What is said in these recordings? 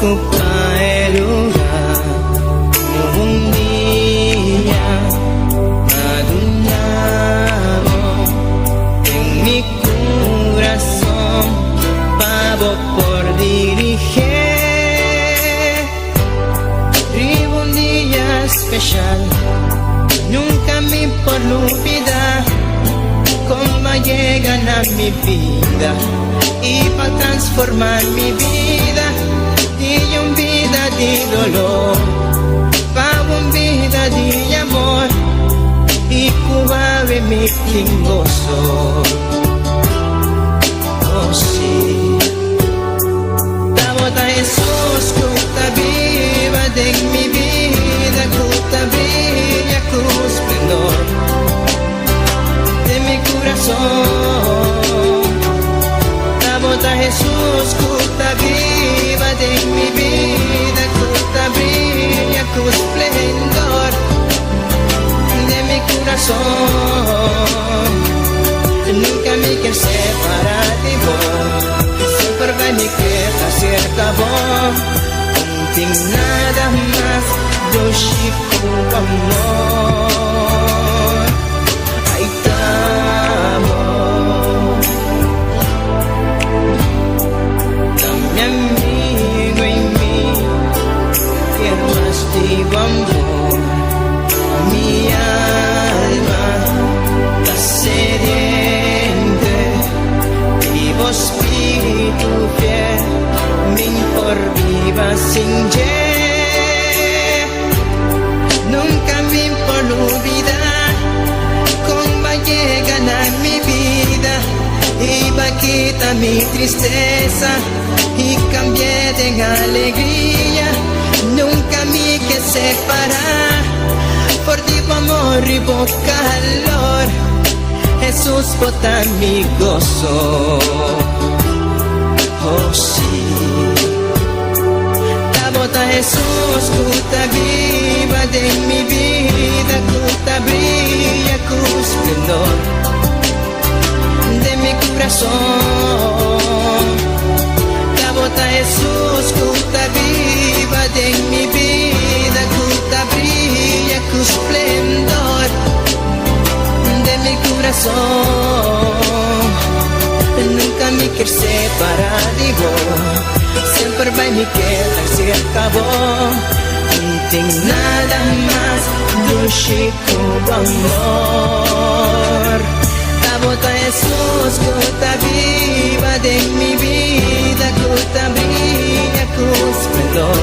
ocupa el lugar como un día madunado en mi corazón, pavo por dirigir. Vivo un día especial, nunca me por olvidar cómo llegan a mi vida y para transformar mi vida de un vida de dolor para una vida de amor y cubabe mi gozo. Oh sí, Tabota Jesús, cuta viva de mi vida, cuta brilla con esplendor de mi corazón. Tabota Jesús, cuta viva de mi vida, cuta brilla con esplendor de mi corazón. Nunca me quiero separar de vos, siempre va mi queda cerca vos. Contigo nada más do chico amor. Aí estamos, mi amigo en mí, quiero más de amor. Mi alma está sediente, vivo espíritu fiel, me por viva sin ye. Nunca me por olvidar cómo llegan a mi vida y va a quitar mi tristeza y cambié de alegría. Nunca me que separar por ti amor y por calor. Jesús bota mi gozo. Oh sí, Tabota Jesús, cuta viva de mi vida, cuta brilla con esplendor de mi corazón. Tabota Jesús, cuta viva de mi vida, cuta brilla con esplendor de mi corazón. Nunca me quiero separar de vos, siempre va mi queda cerca vos. No tengo nada más dulce como amor. Tabota Jesús, cuta viva de mi vida, cuta brilla con esplendor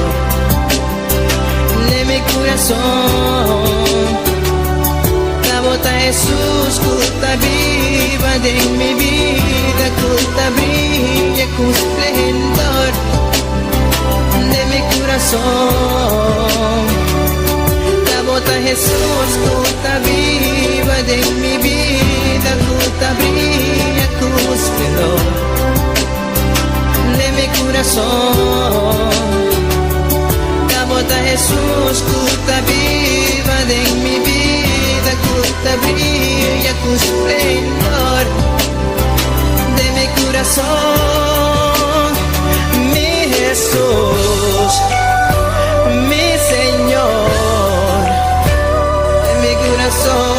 de mi corazón. Tabota Jesús, cuta viva de mi vida, cuta brilla con esplendor de mi corazón. Tabota Jesús, cuta viva de mi vida, cuta brilla con esplendor de mi corazón. Tabota Jesús, cuta viva de mi vida, cuta brilla con esplendor de mi corazón. Mi Jesús, mi Señor, de mi corazón.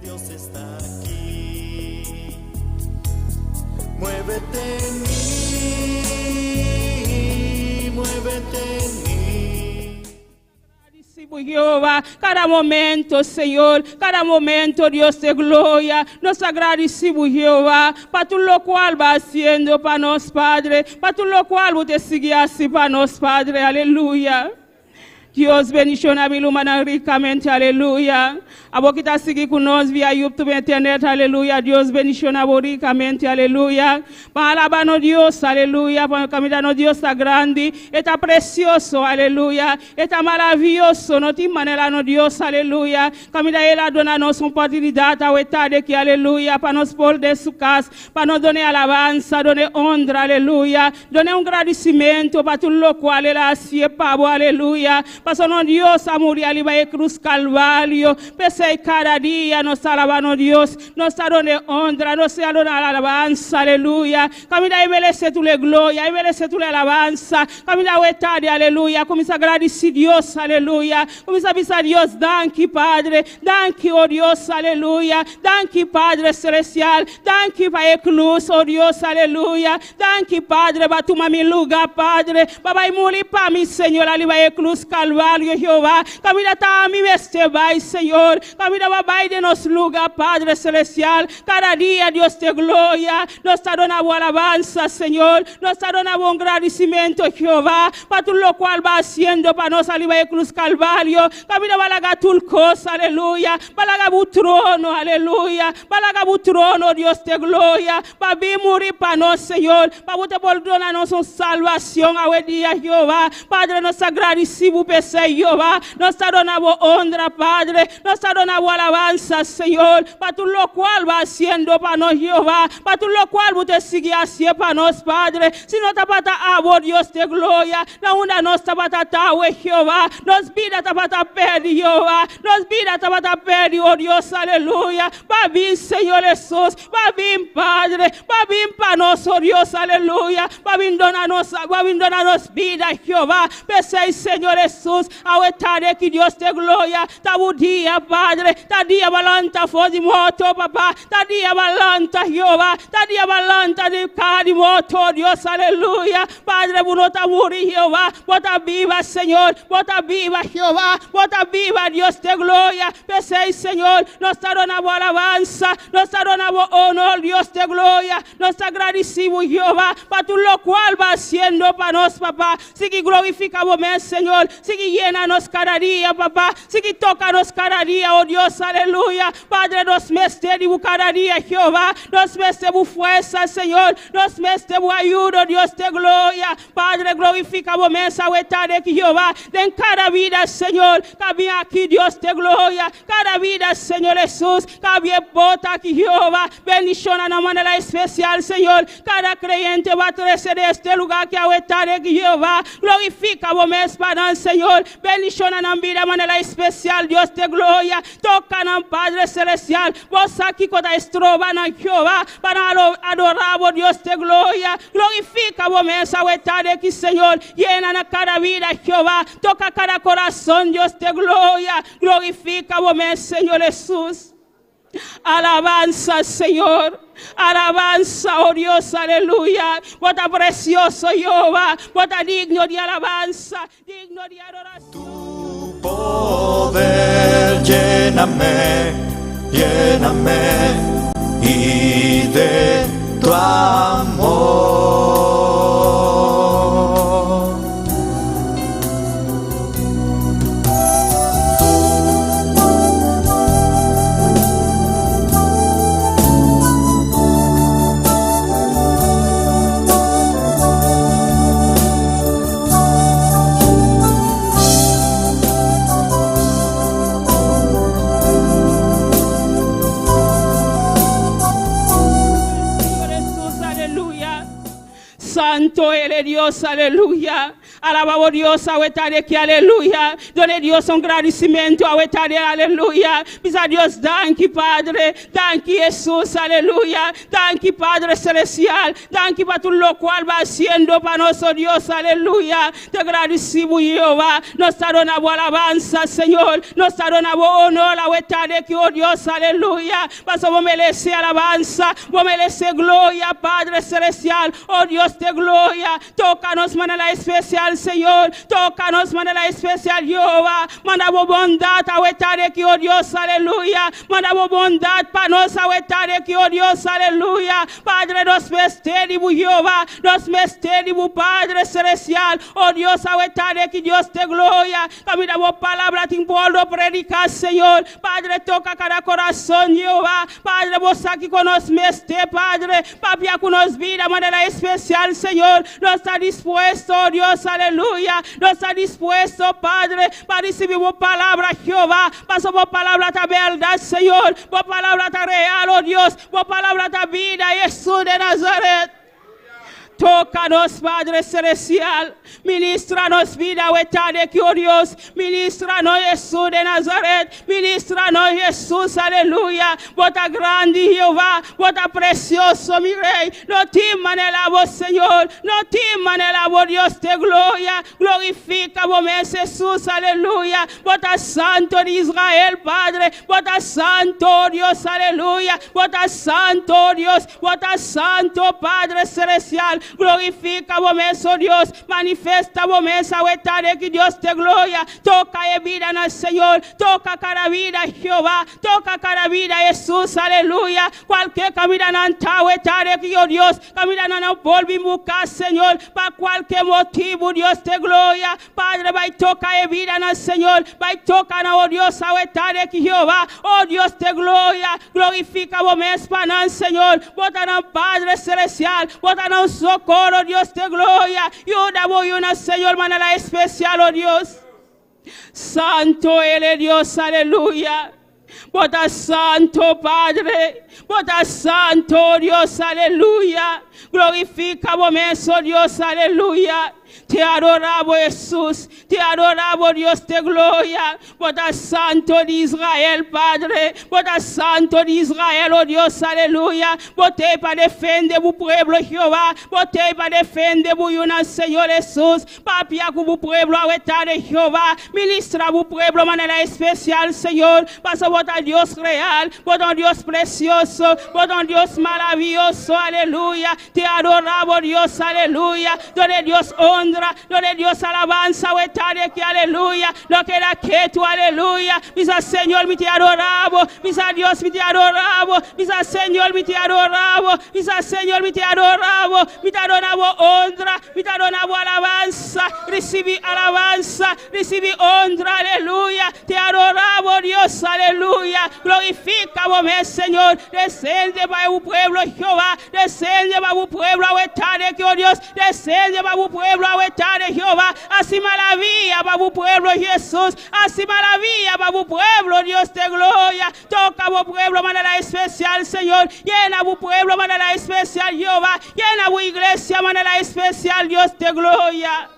Dios está aquí, muévete en mí, muévete en mí. tiempo, Jehová, cada momento, Señor, cada momento, Dios de gloria. Nos agradecemos, Jehová, para todo lo cual va haciendo para nos, Padre, para todo lo cual usted sigue así para nos, Padre, aleluya. Dios bendición a mi humana ricamente, aleluya. A vos que está seguindo conosco via YouTube, internet, aleluya. Dios bendición a vos ricamente, aleluya. Para alabar Dios, aleluya. Para caminar Dios está grande, está precioso, aleluya. Está maravilloso, no te manera no Dios, aleluya. Caminar Él dona nos oportunidad a estar aqui, aleluya. Para nos pôr de su casa, para nos dar alabanza, dar honra, aleluya. Dar agradecimento para todo lo cual Él hace, Pablo, aleluya. Pasó Dios a morir ali vai cruz Calvário. Pensei cada dia nos alabando Dios, nos dando honra, nos dando alabanza, aleluya. Camina e merece tu glória, e merece tu alabanza. Camina o etade, aleluya. Começa a agradecer Deus, aleluya. Começa a pensar Deus, danke Padre, danke oh Deus, aleluya. Danke Padre celestial, danke vai cruz, oh Deus, aleluya. Danke Padre, batuma mi lugar, Padre. Papai muri para mim, Senhor, ali vai cruz Calvário. Jehová, camina tá a mim este vai, Senhor, camina vai de nos lugar, Padre celestial, cada dia Deus te glória, nos está dando boa alabanza, Senhor, nos está dando bom agradecimento, Jehová, para tudo o qual vai haciendo para nós ali vai cruz Calvário, camina vai lagar tudo coisa, aleluia, vai lagar o trono, aleluia, vai lagar o trono, Deus te glória, para vir morrer para nós, Senhor, para você poder dar nossa salvação ao dia, Jehová, Padre, nos agradecemos, Jehová, nos está dando honra, Padre, nos está dando alabanza, Señor, para todo lo cual va haciendo para nos, Jehová, para todo lo cual usted sigue haciendo para nos, Padre. Si no te pata abo, Dios de gloria, la una nos te pata tawe, Jehová, nos vida te pata perdi, Jehová, nos vida te pata perdi, oh Dios, aleluya. Va bien, Señor Jesús, va bien, Padre, va bien para nos, oh Dios, aleluya. Va bien donarnos vida, Jehová, pese, Señor Jesús, a etade que Dios te gloria, ta dia, Padre, ta dia balanta fozi moto, papá, ta dia balanta, Jehová, ta dia balanta de cadi moto, Dios, aleluya, Padre, bonota muri, Jehová, bota viva, Señor, bota viva, Jehová, bota viva, Dios te gloria, pese, Señor, nos está dando alabanza, nos está dando honor, Dios te gloria, nos agradecemos, Jehová, para todo lo cual va haciendo para nos, papá, sigue glorificamos, Señor, sigue llena-nos cada dia, papá, sigue toca-nos cada dia, oh Deus, aleluia, Padre, nos mestre cada dia, Jehová, nos mestre força, Senhor, nos mestre ajuda, oh Deus, te glória, Padre, glorifica o mensa, o etade que Jehová, em cada vida, Senhor, cabe aqui, Deus, te glória, cada vida, Senhor Jesus, cabe bota aqui, Jehová, beniciona na maneira especial, Senhor, cada crente vai trazer este lugar que é o etade que Jehová, glorifica o mensa, Senhor, beniciona na vida de maneira especial, Deus te glória, toca na Padre celestial, você aqui quando estrova na Jeová, para adorar o Deus te glória, glorifica o mensa, o etade que Senhor, llena na cada vida, Jeová, toca cada coração, Deus te glória, glorifica o mensa, Senhor Jesus. Alabanza, Señor. Alabanza, oh Dios, aleluya. Bota precioso, Jehová. Bota digno de alabanza, digno de adoración. Tu poder, lléname, lléname y de tu amor. Santo eres Dios, aleluya. Alabamos Dios, a que aleluya. Done Dios un agradecimiento a aleluya. Pisa Dios, danke Padre, danke Jesús, aleluya. Danke Padre celestial, danke para todo lo cual va haciendo para nosotros, Dios, aleluya. Te agradecemos, Jehová. Nos está dando alabanza, Señor. Nos está dando honor a que oh Dios, aleluya. Pasamos merece alabanza, vos merece gloria, Padre celestial, oh Dios de gloria. Tócanos manera especial, especial, Señor. Tócanos de manera especial, Jehová. Mandamos bondad a estar aquí, oh Dios, aleluya. Mandamos bondad para nos a estar aquí, oh Dios, aleluya. Padre, nos vestimos, Jehová. Nos vestimos, Padre celestial. Oh Dios, a estar aquí, Dios de gloria. Caminamos palabra, te puedo predicar, Señor. Padre, toca cada corazón, Jehová. Padre, vos aquí con nos meste, Padre. Papia con nos vida de manera especial, Señor. No está dispuesto, oh Dios, aleluya. No está dispuesto, Padre, para recibir tu palabra, Jehová. Paso por palabra ta verdad, Señor. Por palabra ta real, oh Dios. Por palabra ta vida, Jesús de Nazaret. Tócanos, Padre celestial. Ministranos vida, de que, oh Dios. Ministranos, Jesús de Nazaret. Ministranos, Jesús, aleluya. Vota grande, Jehová. Vota precioso, mi rey. No timan el abo, Señor. No timan el abo, Dios de gloria. Glorifica, vos, Jesús, aleluya. Vota santo de Israel, Padre. Vota santo, Dios, aleluya. Vota santo, Dios. Vota santo, Padre celestial. Glorifica vos, oh Dios. Manifesta vos, a que Dios te gloria. Toca vida en el Señor. Toca cada vida, Jehová. Toca cada vida, Jesús, aleluya. Cualquier camino en antagüe, que oh Dios. Camina en el polvo y buscar, Señor. Para cualquier motivo, Dios te gloria. Padre, va y toca vida en el Señor. Va y toca, oh Dios, a que Jehová. Oh Dios te gloria. Glorifica vos, para el Señor. Vota en Padre celestial. Vota en socorro, Dios de gloria. Y una voy una, Señor, manera especial, oh Dios. Santo Él, Dios, aleluya. Vota santo, Padre. Vota santo, Dios, aleluya. Glorifica vos, oh Dios, aleluya. Te adoramos, Jesús. Te adoramos, Dios de gloria. Vota santo de Israel, Padre. Vota santo de Israel, oh Dios, aleluya. Voté para defender tu pueblo, Jehová. Voté para defender tu Señor Jesús. Papia con tu pueblo, a de Jehová. Ministra tu pueblo de manera especial, Señor. Pasa vota Dios real. Vota Dios precioso. Vota Dios maravilloso, aleluya. Te adoramos, Dios, aleluya. Donde Dios honra, donde Dios alabanza, que aleluya. Lo que era que tú, aleluya. Misa Señor, mi te adoramos. Misa Dios, mi te adoramos. Misa Señor, mi te adoramos. Misa Señor, mi te adoramos. Mi te adoramos honra. Mi te adoramos alabanza. Recibí alabanza. Recibí honra, aleluya. Te adoramos, Dios, aleluya. Glorifica vos, Señor. Descende para tu pueblo, Jehová. Descende para tu pueblo, que oh Dios. Descende para tu pueblo, Jehová. Así maravilla para tu pueblo, Jesús. Así maravilla para tu pueblo, Dios de gloria. Toca tu pueblo de manera especial, Señor. Llena tu pueblo de manera especial, Jehová. Llena tu iglesia de manera especial, Dios de gloria.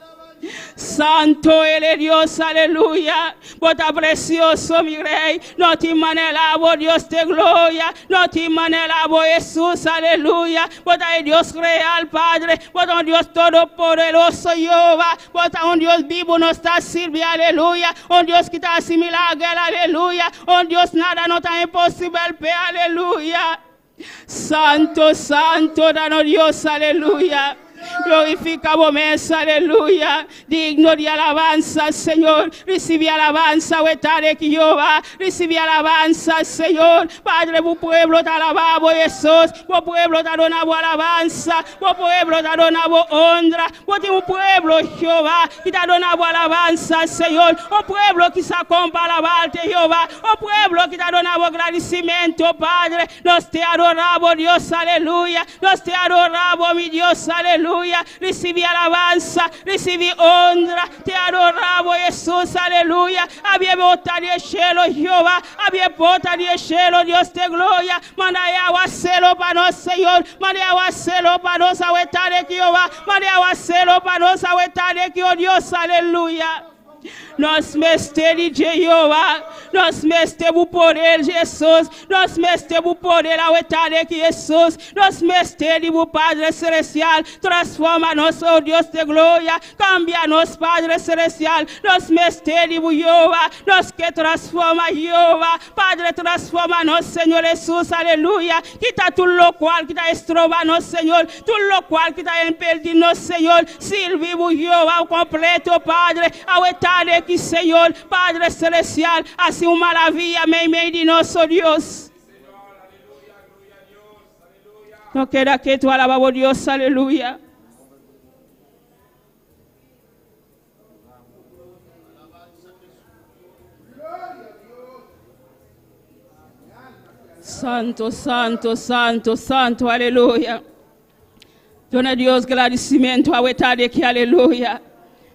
Santo Él, Dios, aleluya. Vota precioso, mi rey. No te manelabo, Dios de gloria. No te manelabo, Jesús, aleluya. Vota Dios real, Padre. Vota un Dios todopoderoso, Jehová. Vota un Dios vivo, no está sirviendo, aleluya. Un Dios que está sin milagro, aleluya. Un Dios nada no está imposible, aleluya. Santo, santo, danos Dios, aleluya. Glorifica vos, aleluya. Digno de alabanza, Señor. Recibe alabanza, de Jehová. Recibe alabanza, Señor. Padre, tu pueblo te alabamos, Jesús. Tu pueblo te donamos alabanza. Tu pueblo te donamos honra. Tu pueblo, Jehová, que te donamos alabanza, Señor. Tu pueblo que se acompaña a alabarte, Jehová. Tu pueblo que te donamos agradecimiento, Padre. Nos te adoramos, Dios, aleluya. Nos te adoramos, mi Dios, aleluya. Recibí alabanza, recibí honra, te adoramos, Jesús, aleluya. Había bota de cielo, Jehová, había bota de cielo, Dios de gloria. Manda aguacero para nos, Señor. Manda aguacero para nos, de Jehová. Manda aguacero para nos, de Dios, aleluya. Nós mestre de Jeová, nós mestre o poder Jesus, nós mestre o poder ao etário que Jesus, nós mestre o Padre Celestial, transforma-nos, oh Deus de glória, cambia-nos, Padre Celestial, nós mestre o Jeová, nós que transforma Jeová, Padre transforma-nos, Senhor Jesus, aleluia, quita tudo lo qual que está estroba-nos, Senhor, tudo lo qual que está impedindo-nos, Senhor, sirve o Jeová ao completo, Padre, ao etário que Senhor, Padre Celestial, assim uma maravilha em meio de nosso Deus. Não queda que tu alabas a Deus, aleluia. Santo, santo, santo, santo, aleluia. Dona Deus agradecimento ao etário que aleluia.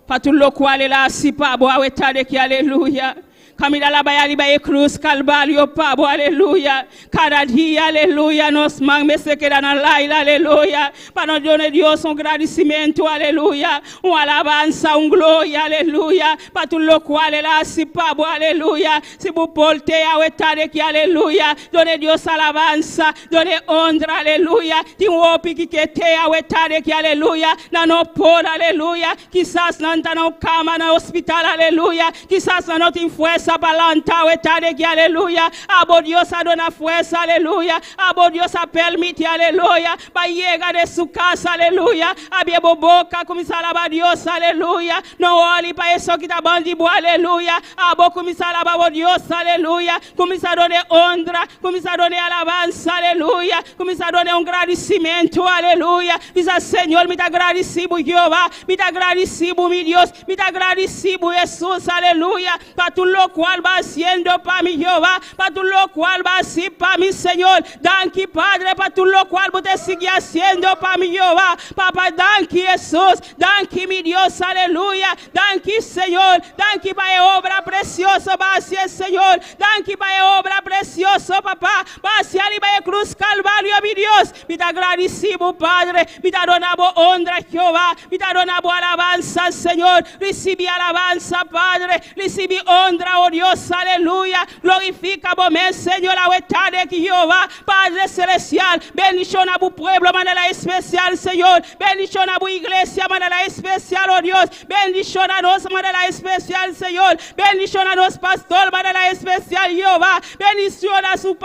Para tudo lo qual ela se pabo ao etário que aleluia. Camila la bayali baye cruz calvario pabo aleluia. Cada dia aleluia nos mangue se queda na laila aleluia. Para nós Deus um agradecimento aleluia. Alabança, glória aleluia. Para tudo lo qual ela se pabo aleluia. Se bu polte ao etário que aleluia. Done Deus alabança, done honra aleluia. Tem opi que te ao etário que aleluia. Na no por aleluia. Quizás não tá no cama na hospital aleluia. Quizás não tem força balanta o etário que aleluia. Abo Deus a dona força aleluia. Abo Deus a permite aleluia. Para llegar de su casa aleluia. Abrir boca começar a alabar Deus aleluia. Não olhe para isso que está bom de boa aleluia. Abo começar a alabar Deus aleluia. Começar a dar honra, começar a dar alabança aleluia. Começar a dar agradecimento aleluia. Diz Senhor, me dá agradecido Jeová, me dá agradecido meu Deus, me dá agradecido Jesus aleluia. Para tu lo cual va haciendo para mi Jehová, para tu lo cual va así para mi Señor. Danke Padre, para tu lo cual vos te sigue haciendo para mi Jehová. Papá, danke Jesús, danke mi Dios, aleluya. Danke Señor, danke para la obra preciosa, va hacia el Señor. Danke para la obra preciosa, papá. Va hacia la cruz Calvario, mi Dios. Me da agradecido, Padre. Me da donado honra, Jehová. Me da donado alabanza, Señor. Recibe alabanza, Padre. Recibe honra, oh Dios, aleluya. Glorifica vos, Señor, la huetada de Jehová, Padre Celestial. Bendición a tu pueblo, manera especial, Señor. Bendición a tu iglesia, manera especial, oh Dios. Bendición a nos, manera especial, Señor. Bendición a nos, pastor, manera especial, Jehová. Bendición a su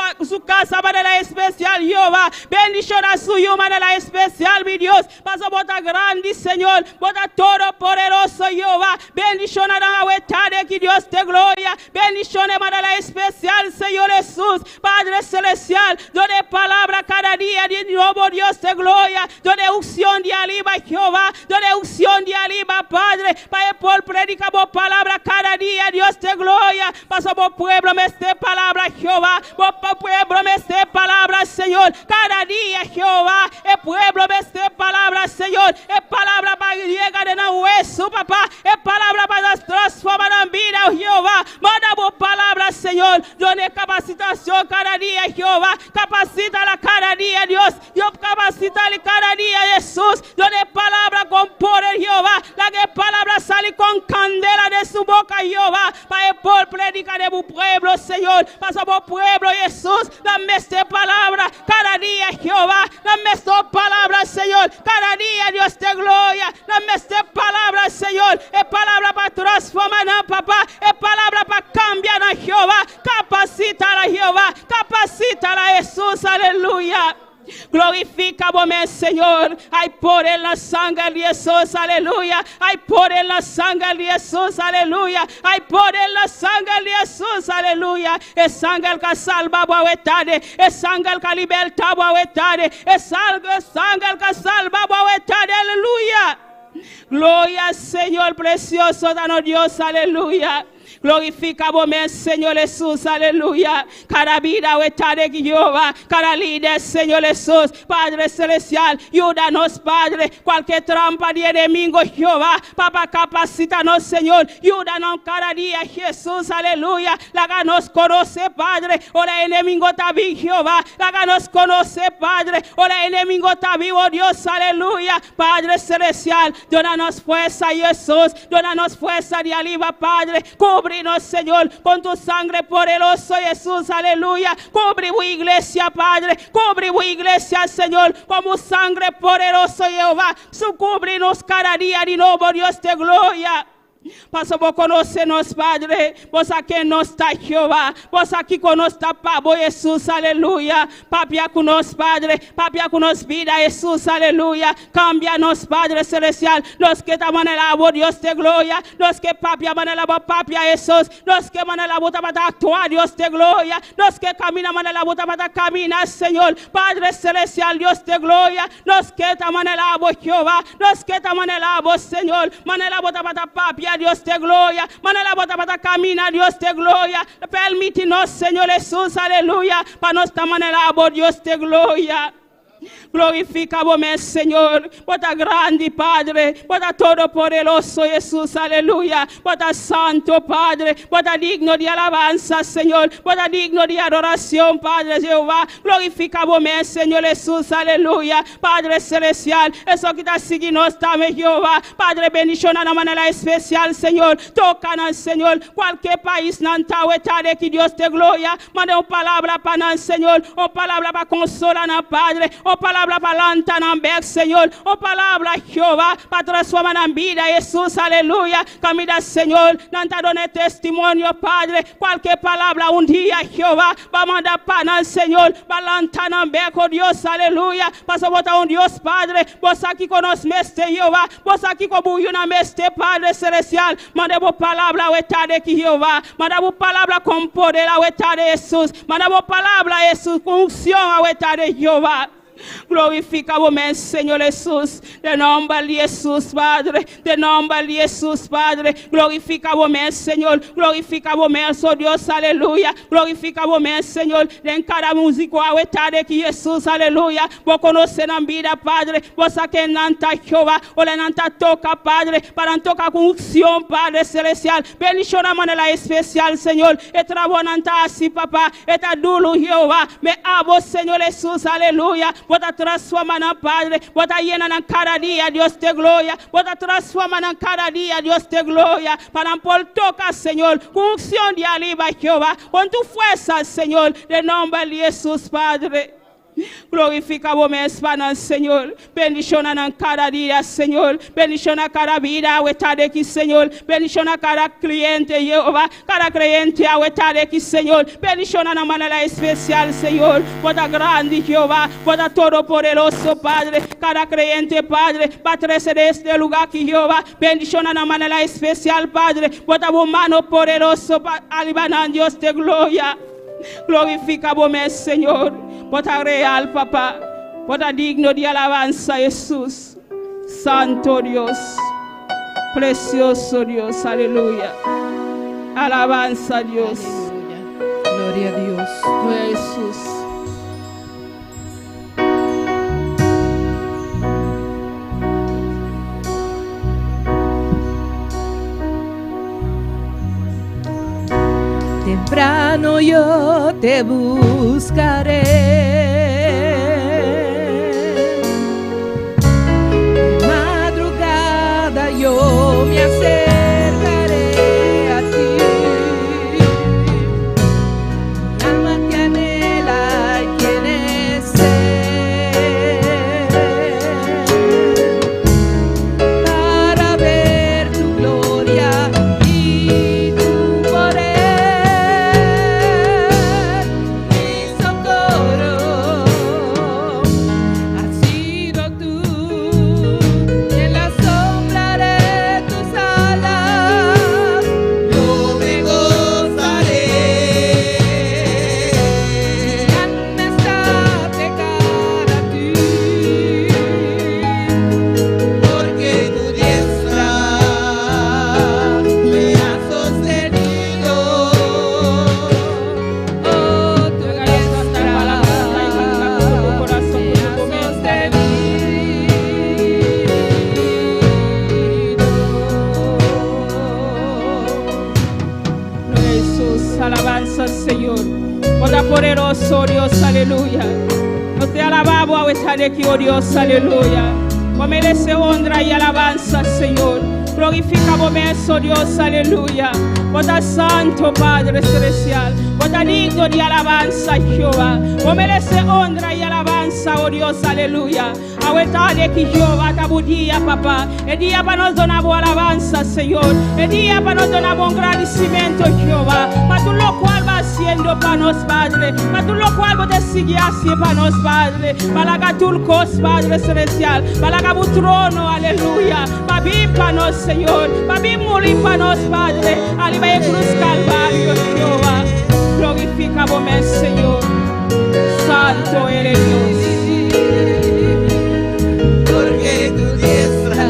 casa, manera especial, Jehová. Bendición a suyo, manera especial, mi Dios. Paso bota grande, Señor. Bota todo poderoso, Jehová. Bendición a la huetada de Dios te gloria. Bendición de manera especial, Señor Jesús, Padre Celestial. Donde palabra cada día de nuevo, Dios de gloria. Donde unción de aliba, Jehová. Donde unción de aliba, Padre. Para por predicar vos palabra cada día, Dios de gloria. Paso por pueblo, me esté palabra, Jehová. Por pueblo, me esté palabra, Señor. Cada día, Jehová. El pueblo, me esté palabra, Señor. Es palabra para llegar en el hueso, papá. Es palabra para transformar en vida, Jehová. Manda vos palabra, Señor. Donde capacitación cada día, Jehová. Capacítala cada día, Dios. Dios capacítale cada día, Jesús. Donde palabra con poder, Jehová. La que palabra sale con candela de su boca, Jehová. Para el por predicar de tu pueblo, Señor. Pasa por pueblo, Jesús. Dame esta palabra cada día, Jehová. Dame esta palabra, Señor. Cada día, Dios de gloria. Dame esta palabra, Señor. Es palabra para transformar, papá. Es palabra para cambiar a Jehová. Capacítala, Jehová. Capacítala, Jesús. Aleluya. Glorifica vos, Señor. Hay poder en la sangre de Jesús, aleluya. Hay poder en la sangre de Jesús, aleluya. Hay poder en la sangre de Jesús, aleluya. Es sangre que salva a huetade. Es sangre que liberta a huetade. Es sangre que salva a huetade, aleluya. Gloria al Señor precioso, danos Dios, aleluya. Glorificamos, Señor Jesús, aleluya. Cada vida está de Jehová, cada líder, Señor Jesús, Padre Celestial, ayúdanos, Padre, cualquier trampa de enemigo, Jehová, papá, capacítanos, Señor, ayúdanos cada día, Jesús, aleluya. Láganos conocer, Padre, ahora el enemigo está vivo, Jehová, láganos conocer, Padre, ahora el enemigo está vivo, Dios, aleluya. Padre Celestial, donanos fuerza, Jesús, donanos fuerza de arriba, Padre, cúbrinos, Señor, con tu sangre poderoso, Jesús, aleluya. Cubre tu iglesia, Padre, cubre tu iglesia, Señor, como sangre poderoso, Jehová. Cúbrinos cada día de nuevo, Dios de gloria. Paso por conocernos, Padre, vos aquí nos está Jehová, vos aquí con nos está Pablo Jesús, aleluya. Papia con nos, Padre, papia con nos vida, Jesús, aleluya. Cámbianos, Padre Celestial, los que te manelamos, Dios de gloria, los que papia manelamos, papia Jesús, los que manelamos para actuar, Dios de gloria, los que caminan manelamos para caminar, Señor, Padre Celestial, Dios de gloria, los que te manelamos, Jehová, los que te manelamos, Señor, manelamos para papia, Dios de gloria, manera bota para caminar, Dios de gloria, permítenos, Señor Jesús, aleluya, para nuestra manera, Dios de gloria. Glorificamos, Señor, bota grande, Padre, bota todo poderoso, Jesús, aleluya, bota santo, Padre, bota digno de alabanza, Señor, bota digno de adoración, Padre Jehová. Glorificamos, Señor Jesús, aleluya, Padre Celestial, eso que está siguiendo también, Jehová, Padre, bendición de manera especial, Señor, tocan, Señor, cualquier país, nanta de que Dios te gloria, manda una palabra para el Señor, una palabra para consolar, Padre, una palabra para lantar, Señor, una palabra, Jehová, para transformar en vida, Jesús, aleluya, camina, Señor, nanta donar testimonio, Padre, cualquier palabra un día, Jehová, va a mandar para el Señor, va a lantar, con Dios, aleluya, pasa a un Dios, Padre, vos aquí con nos, Jehová, vos aquí con una Padre Celestial, manda vos palabra, de Jehová, manda vos palabra con poder, de Jesús, manda vos palabra, Jesús, con unción, de Jehová. Glorificamos, Señor Jesús, de nombre de Jesús, Padre, de nombre de Jesús, Padre, glorificamos, Señor, glorificamos, oh Dios, aleluya, glorificamos, Señor, en cada músico, de Jesús, aleluya, vos conocen en vida, Padre, vos saquen nanta Jehová, o le nanta toca, Padre, para tocar con unción, Padre Celestial, bendición de manera especial, Señor, et trabajo nanta así, papá, et adulo, Jehová, me amo, Señor Jesús, aleluya. Bota transforma na Padre, bota llena na cada día, Dios de gloria, bota transforma na cada día, Dios de gloria, para por toca, Señor, con unción de arriba, Jehová, con tu fuerza, Señor, de nombre de Jesús, Padre. Glorificamos, Padre, Señor. Bendición en cada día, Señor. Bendición a cada vida, de aquí, Señor. Bendición a cada cliente, Jehová. Cada creyente, de aquí, Señor. Bendición en manera especial, Señor. Bota grande, Jehová. Bota todo poderoso, Padre. Cada creyente, Padre. Patrese de este lugar aquí, Jehová. Bendición en manera especial, Padre. Bota tu mano poderoso, alibanan Dios de gloria. Glorificamos, Señor. Bota real, papá. Bota digno de alabanza, Jesús. Santo Dios. Precioso Dios. Aleluya. Alabanza a Dios. Aleluya. Gloria a Dios. Gloria a Jesús. Temprano yo te buscaré, de madrugada yo me acercaré a ti. Mi alma te anhela y tiene sed para ver tu gloria y tu poder. Mi socorro aleluya. Nos te alabamos a vuestra de que, oh Dios, aleluya. Vos merece honra y alabanza, Señor. Glorificamos eso, Dios, aleluya. Vos estás santo, Padre celestial. Vos estás digno de alabanza, Jehová. Vos merece honra y alabanza, oh Dios, aleluya. A vuelta de que Jehová te día, papá. El día para nos donar alabanza, Señor. El día para nos donar agradecimiento, Jehová. Para tú lo cual vas haciendo para nos, Padre. Para tú lo cual vos te sigues haciendo para nos, Padre. Para la tulcos, Padre celestial. Para la trono, aleluya. Para vivir para nos, Señor. Para vivir morir para nos, Padre. Arriba en cruz Calvario, Jehová. Glorificamos, Señor. Santo eres Dios. Porque tu diestra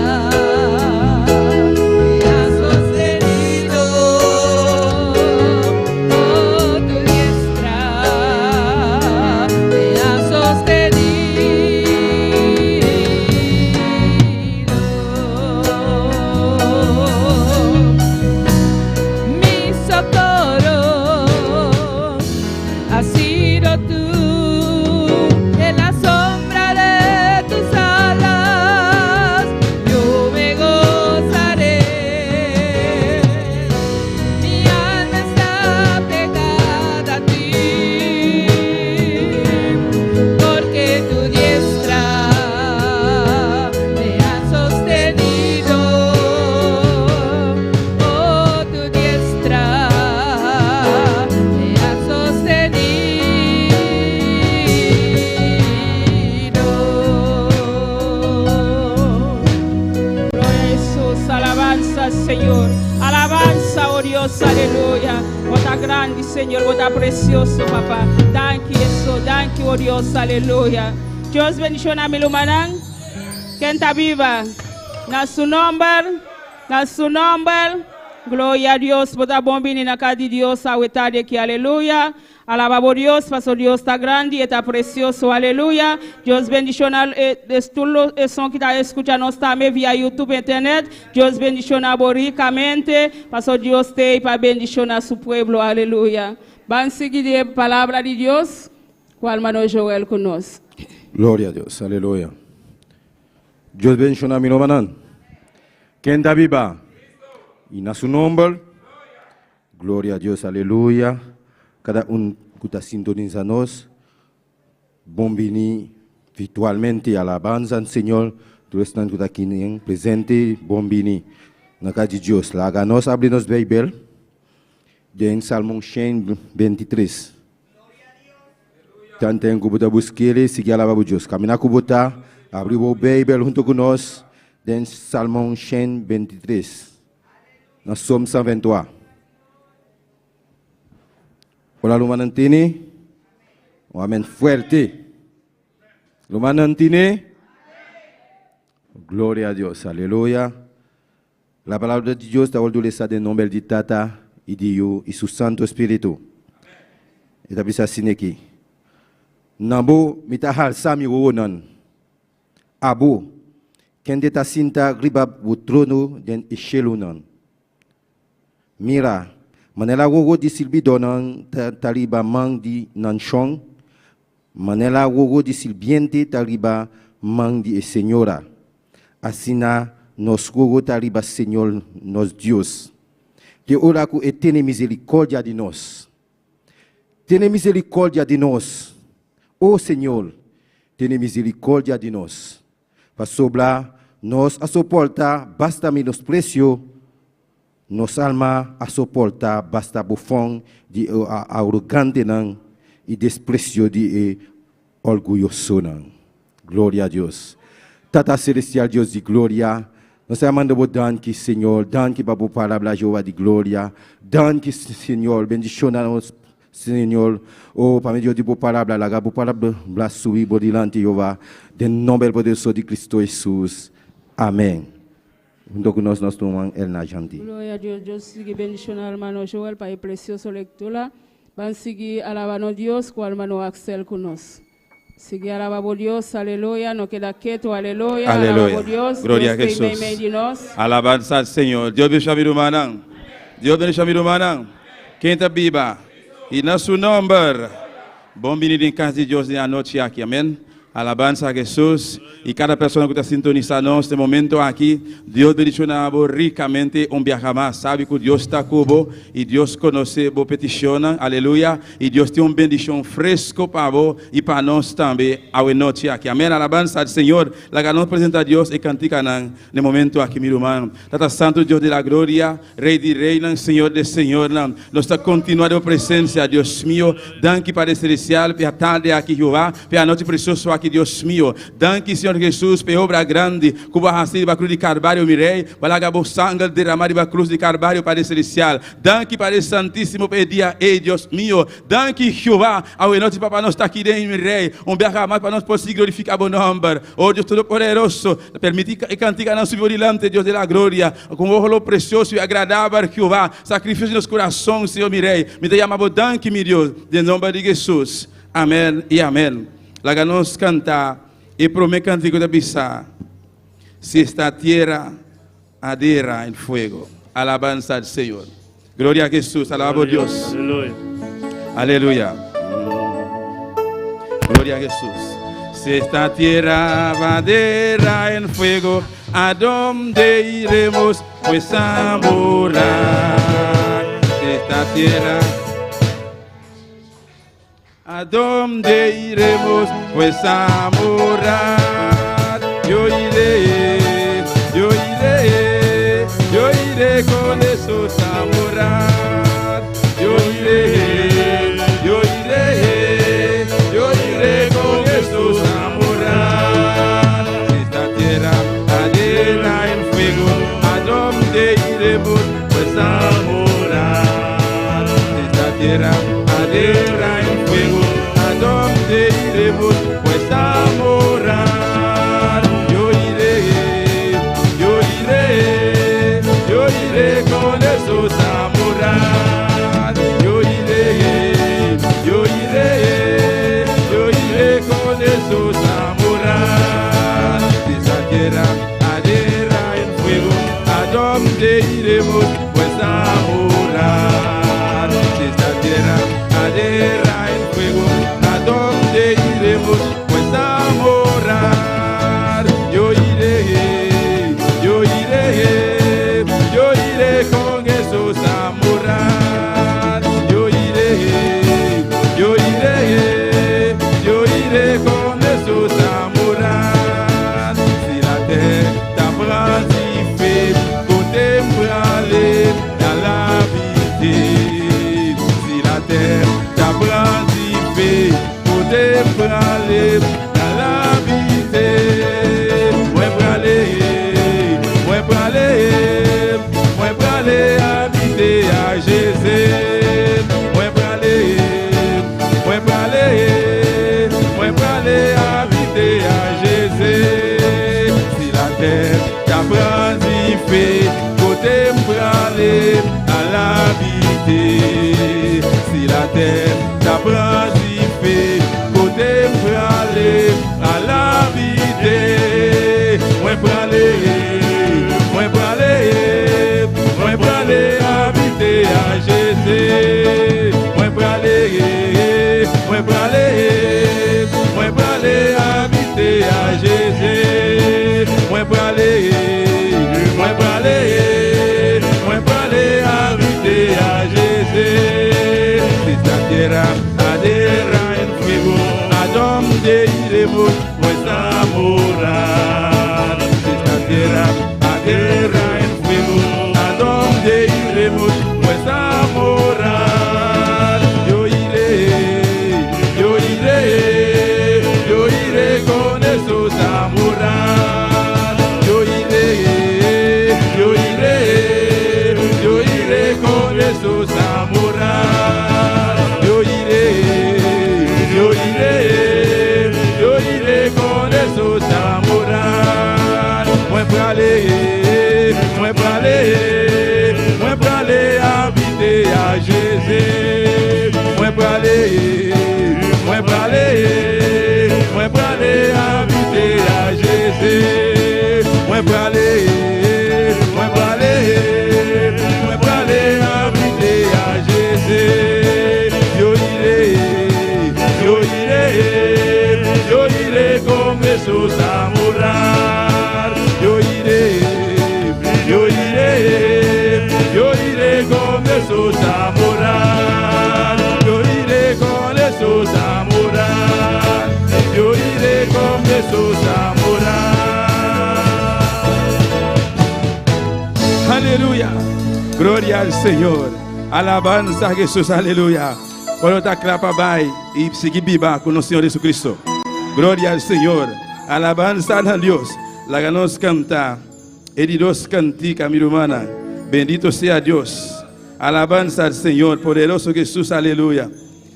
me ha sostenido, oh, tu diestra me ha sostenido, mi socorro ha sido tú. En la sombra de tus alas yo me gozaré. Mi alma está pegada a ti, porque tu diestra me ha sostenido. Oh, tu diestra me ha sostenido. Gloria a Jesús, alabanza, Señor. Alabanza, oh Dios, aleluya. Vos estás grande, Señor, vos estás precioso, papá. Thank you, Jesús, thank you, oh Dios, aleluya. Dios bendiciones mi lumanán. Que está viva. Na su nombre, na su nombre. Gloria a Dios, vos estás bombini na casa de Dios, a de aquí, aleluya. Alabamos a Dios, porque Dios está grande y está precioso, aleluya. Dios bendiciona todos los son que está escuchando también vía YouTube, internet. Dios bendiciona ricamente, porque Dios te para bendicionar a su pueblo, aleluya. Van a seguir la palabra de Dios, cual mano Joel con nos. Gloria a Dios, aleluya. Dios bendiga a mi hermano. ¿Quién está viva? Y en su nombre, gloria a Dios, aleluya. Cada uno que está sintonizándonos, bombini virtualmente, alabanza al Señor. Todos están aquí presentes, bombini. En la casa de Dios, la ganos, abrimos Biblia, en Salmo 23. Tanto en que buscar, sigue alabando a Dios. Camina con vos, abrimos Biblia junto con nosotros, en Salmo 23. En Somme 123. Hola, lo manantini. Un amén fuerte. Lo manantini. Gloria a Dios. Aleluya. La palabra de Dios está ordenada en nombre de Tata y de Dios y su Santo Espíritu. Y está bisa sini aquí. Nambo mitahal sami wonan. Abu. Kende ta sinta gribab wutrono den ishelunan. Mira. Manela wogo di silbi donan taliba mang di nanchong. Manela wogo di silbiente taliba mang di señora. Asina nos wogo taliba Señor nos Dios. Que ora ku tiene misericordia de nos. Tiene misericordia de nos. Oh Señor, tiene misericordia de nos. Para sobra nos a soporta basta menosprecio. Nos alma a soportar basta bufón de arrogante nan y desprecio de orgulloso nan. Gloria a Dios. Tata celestial Dios de gloria. Nos amamos dan que Señor, dan que babu palabra Jehová de gloria, dan que Señor bendicionanos Señor, oh para Dios de bu palabra la gabu palabra blasui bodilante Jehová, en nombre poderoso de Cristo Jesús. Amén. Junto con nosotros tomamos el Najanti. Gloria a Dios, Dios sigue bendicionando al hermano Joel para el precioso lectura. Van a seguir alabando a Dios con el hermano Axel con nosotros. Sigue alabando a Dios, aleluya, no queda quieto, aleluya. Aleluya. A Dios, Gloria a Dios Jesús. te nos. Alabanza al Señor. Dios bendiga a mi hermano. Dios bendiga a mi hermano. ¿Quién está viva? Y en su nombre, Bom venir em casa de Deus na noite aqui, amém? Alabanza a Jesús y cada persona que está sintonizando en este momento aquí, Dios bendiciona ricamente un viaje más. Sabe que Dios está cubo y Dios conoce vos petición, aleluya, y Dios tiene una bendición fresco para vos y para nosotros también a la noche aquí. Amén, alabanza al Señor. La que nos presenta a Dios y cantica en el momento aquí, mi hermano. Tata Santo Dios de la gloria, Rey de Reina, Señor de Señor, nos está continuando presencia, Dios mío, danke para el celestial, para tarde aquí Jehová, para la noche preciosa aquí, Dios mío. Danke, Senhor Jesus, por obra grande, cuba racida da cruz de Carvalho, mirei, balagabo sangue derramado da cruz de Carvalho para o celestial. Danke para o Santíssimo pedia, ei, Deus mío. Danke, Jeová, ao noite para nós estar aqui dentro, mirei, derramado para nós poder glorificar o nome. Oh, Deus Todo-Poderoso, permite que cantiga não subiu delante, Deus da glória, com o rolo precioso e agradável, Jeová, sacrifício nos corações, Senhor, mirei. Me dê amado, danke, meu Deus, em nome de Jesus. Amém e amém. Laga nos cantar e promete cantigo de pisar. Si esta tierra adera en fuego. Alabanza al Señor. Gloria a Jesús. Alabamos a Dios. Aleluya. Aleluya. Gloria a Jesús. Si esta tierra adera en fuego, ¿a dónde iremos? Pues a morar. Si esta tierra, ¿a dónde iremos? Pues a morar. Yo iré, yo iré, yo iré con Jesús a morar. Yo iré, yo iré, yo iré con Jesús a morar. Si esta tierra adera en fuego, ¿a dónde iremos? Pues a morar. Si esta tierra adera en fuego, ¿a dónde iremos? Pues a morar. Yo iré, yo iré, yo iré con Jesús a morar. Yo iré, yo iré, yo iré con Jesús a morar. Si esa tierra adera en fuego, ¿a dónde iremos? Pues a morar. Si esta tierra adera en fuego, ¿a dónde iremos? Pues a morar. Yo iré, yo iré, yo iré con Jesús a morar. Yo iré, yo iré, yo iré con Jesús a morar. Si la terre prend si fait, contempler dans la vie. Si la terre t'apprend si fait, contempler dans la vie. Moi praler, moi praler, moi praler habiter à Jésus. Moi praler, moi praler, moi praler habiter à Jésus. Si la terre t'apprend si fait, contempler à la vie. Si la terre t'apprend si fait, contempler à la vie. Moi praler, moi praler, moi praler habiter à Jésus. Moi praler, moi praler, moi praler habiter à Jésus. Moi praler, moi praler, moi praler habiter à Jésus. Si esta tierra adera en fuego, ¿a dónde iremos? Pues a morar. Si esta tierra adera en fuego, ¿a dónde iremos? Pues a morar. Yo iré, yo iré, yo iré con Jesús a morar. Yo iré, yo iré, yo iré con Jesús a morar. Yo iré, yo iré, yo iré Jesús a morar. Yo iré con Jesús a morar. Yo iré con Jesús a morar. Yo iré con Jesús a morar. Aleluya. Gloria al Señor. Alabanza a Jesús. Aleluya. Cuando te clapa bye y sigue viva con el Señor Jesucristo. Gloria al Señor. Alabanza a Dios. La que nos canta. Heridos cantica mi hermana. Bendito sea Dios. Alabanza al Señor. Poderoso Jesús. Aleluya.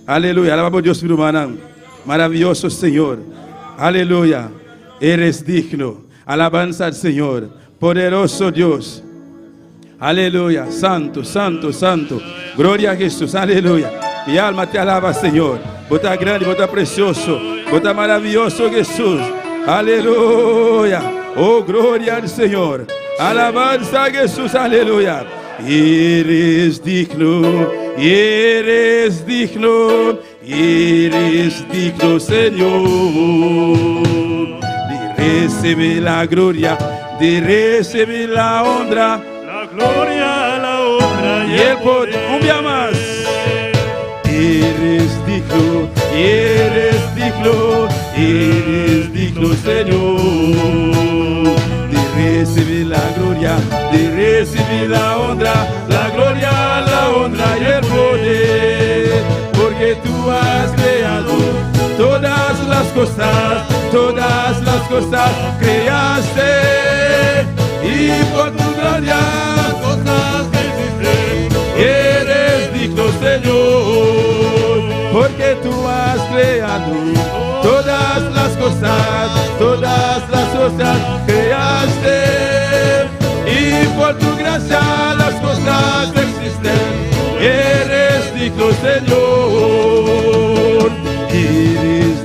Aleluya. Alabamos a Dios, mi hermana. Maravilloso Señor. Aleluya. Eres digno. Alabanza al Señor. Poderoso Dios. Aleluya. Santo, santo, santo. Gloria a Jesús. Aleluya. Mi alma te alaba, Señor. Vos estás grande, vos estás precioso. Vos estás maravilloso, Jesús. Aleluya. Oh, gloria al Señor. Alabanza a Jesús. Aleluya. Eres digno. Eres digno. Eres digno, Señor. De recibir la gloria. De recibir la honra. La gloria, la honra Y el poder. Un día más. Eres digno, Señor, de recibir la gloria, de recibir la honra y el poder, porque tú has creado todas las cosas creaste, y por tu gloria las cosas que existen, eres digno, Señor, porque tú has creado todas las cosas creaste, y por tu gracia las cosas existen, eres digno, Señor, eres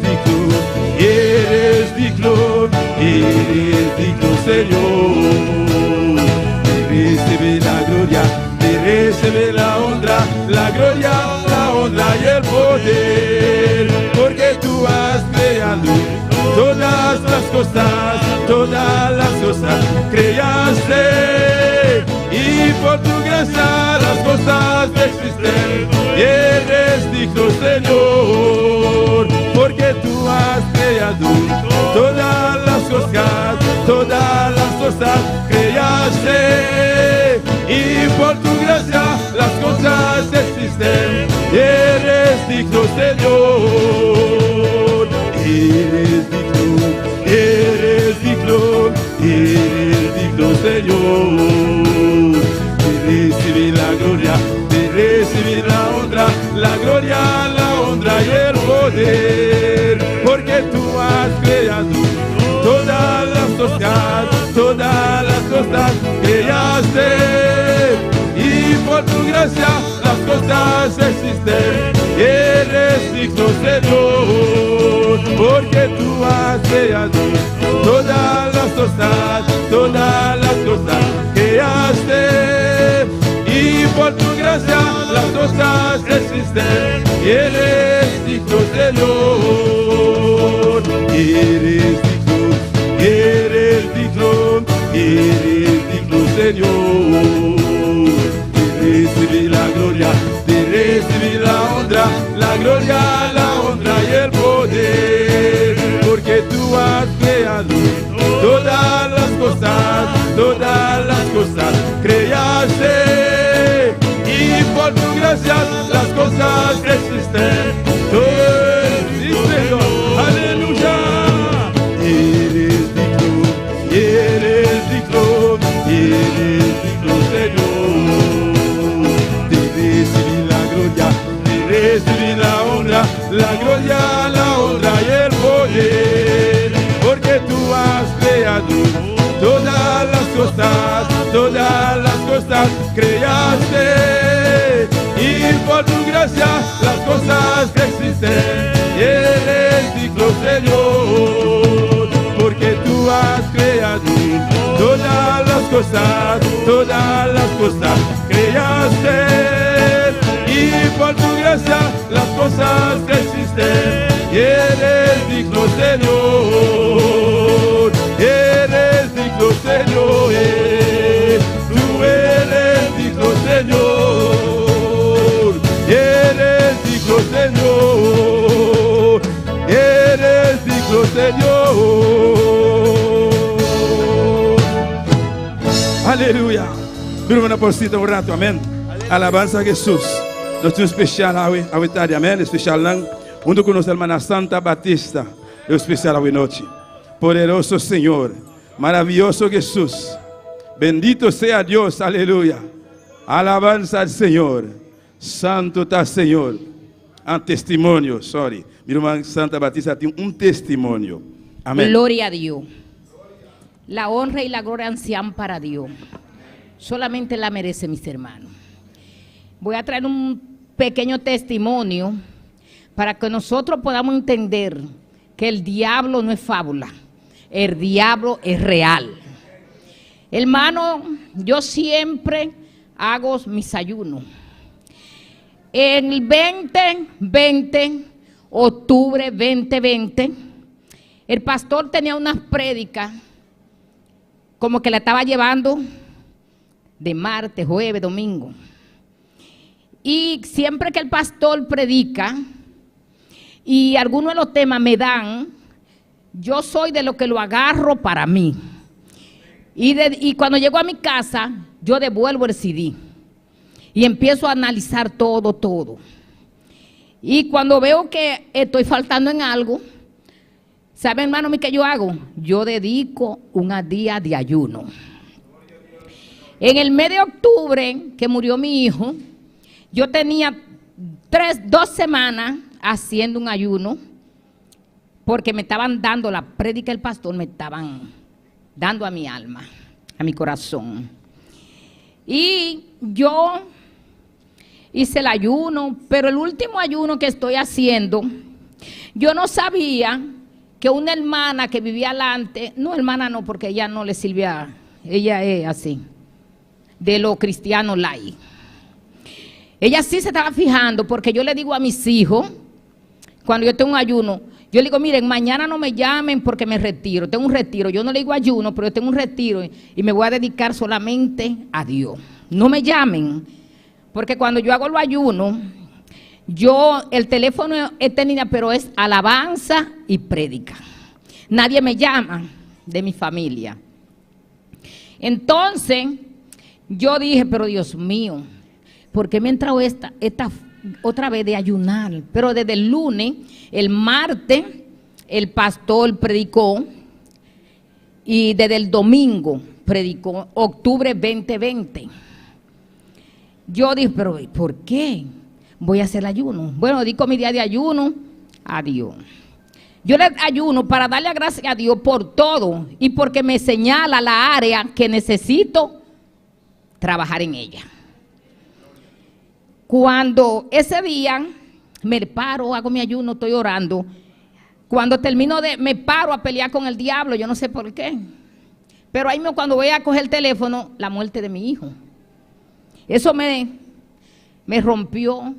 digno, Señor, de recibir la gloria, de recibir la honra, la gloria, la honra y el poder, porque tú has creado todas las cosas creaste, y por tu gracia las cosas existen, y eres digno, Señor, porque tú has creado todas las cosas creaste, y por tu gracia las cosas existen, y eres digno, Señor, eres digno, Señor, de recibir la gloria, de recibir la honra, la gloria, la honra y el poder, porque tú has creado todas las cosas creaste, y por tu gracia las cosas existen, y eres digno, Señor, porque tú has creado todas las cosas creaste, y por tu gracia las cosas existen, y eres digno, Señor, eres digno, Señor, de recibir la gloria, de recibir la honra, la gloria, la honra y el poder, porque tú has creado todas las cosas creaste, y por tu gracia las cosas existen, tú eres digno, aleluya, eres digno, Señor, de recibir la gloria, de recibir la honra, la gloria, la honra y el poder, porque tú has creado todas las cosas creaste, y por tu gracia las cosas existen, y eres digno, Señor, porque tú has creado todas las cosas creaste, y por tu gracia las cosas que existen, y eres digno, Señor. Aleluya. Vamos a posita un rato, amén. Alabanza a Jesús. Nós temos especial a tarde, amém? Especial lá, junto com nossa irmã Santa Batista. É o especial a noite. Poderoso Senhor, maravilloso Jesús. Bendito sea Dios, aleluya. Alabanza al Señor. Santo está Señor. Un testimonio, sorry. Mi hermana Santa Batista tiene un testimonio. Amén. Gloria a Dios. La honra y la gloria sean para Dios. Solamente la merece, mis hermanos. Voy a traer un pequeño testimonio para que nosotros podamos entender que el diablo no es fábula. El diablo es real. Hermano, yo siempre hago mis ayunos. En el 2020, octubre 2020, el pastor tenía unas prédicas como que la estaba llevando de martes, jueves, domingo. Y siempre que el pastor predica y algunos de los temas me dan, yo soy de lo que lo agarro para mí. Y cuando llego a mi casa, yo devuelvo el CD y empiezo a analizar todo. Y cuando veo que estoy faltando en algo, ¿sabe, hermano, qué yo hago? Yo dedico un día de ayuno. En el mes de octubre, que murió mi hijo, yo tenía 2 semanas haciendo un ayuno, porque me estaban dando la prédica del pastor, me estaban dando a mi alma, a mi corazón. Y yo hice el ayuno, pero el último ayuno que estoy haciendo, yo no sabía que una hermana que vivía adelante, no hermana no, porque ella no le sirvía, ella es así, de los cristianos light. Ella sí se estaba fijando, porque yo le digo a mis hijos, cuando yo tengo un ayuno, yo le digo, miren, mañana no me llamen porque me retiro, tengo un retiro. Yo no le digo ayuno, pero yo tengo un retiro y me voy a dedicar solamente a Dios. No me llamen, porque cuando yo hago los ayunos, el teléfono es tenida, pero es alabanza y prédica. Nadie me llama de mi familia. Entonces, yo dije, pero Dios mío, ¿por qué me ha entrado esta otra vez de ayunar? Pero desde el lunes, el martes, el pastor predicó y desde el domingo predicó, octubre 2020. Yo dije, pero ¿por qué voy a hacer el ayuno? Bueno, dedico mi día de ayuno a Dios. Yo le ayuno para darle gracias a Dios por todo y porque me señala la área que necesito trabajar en ella. Cuando ese día me paro, hago mi ayuno, estoy orando. Cuando termino me paro a pelear con el diablo, yo no sé por qué. Pero ahí cuando voy a coger el teléfono, la muerte de mi hijo. Eso me rompió,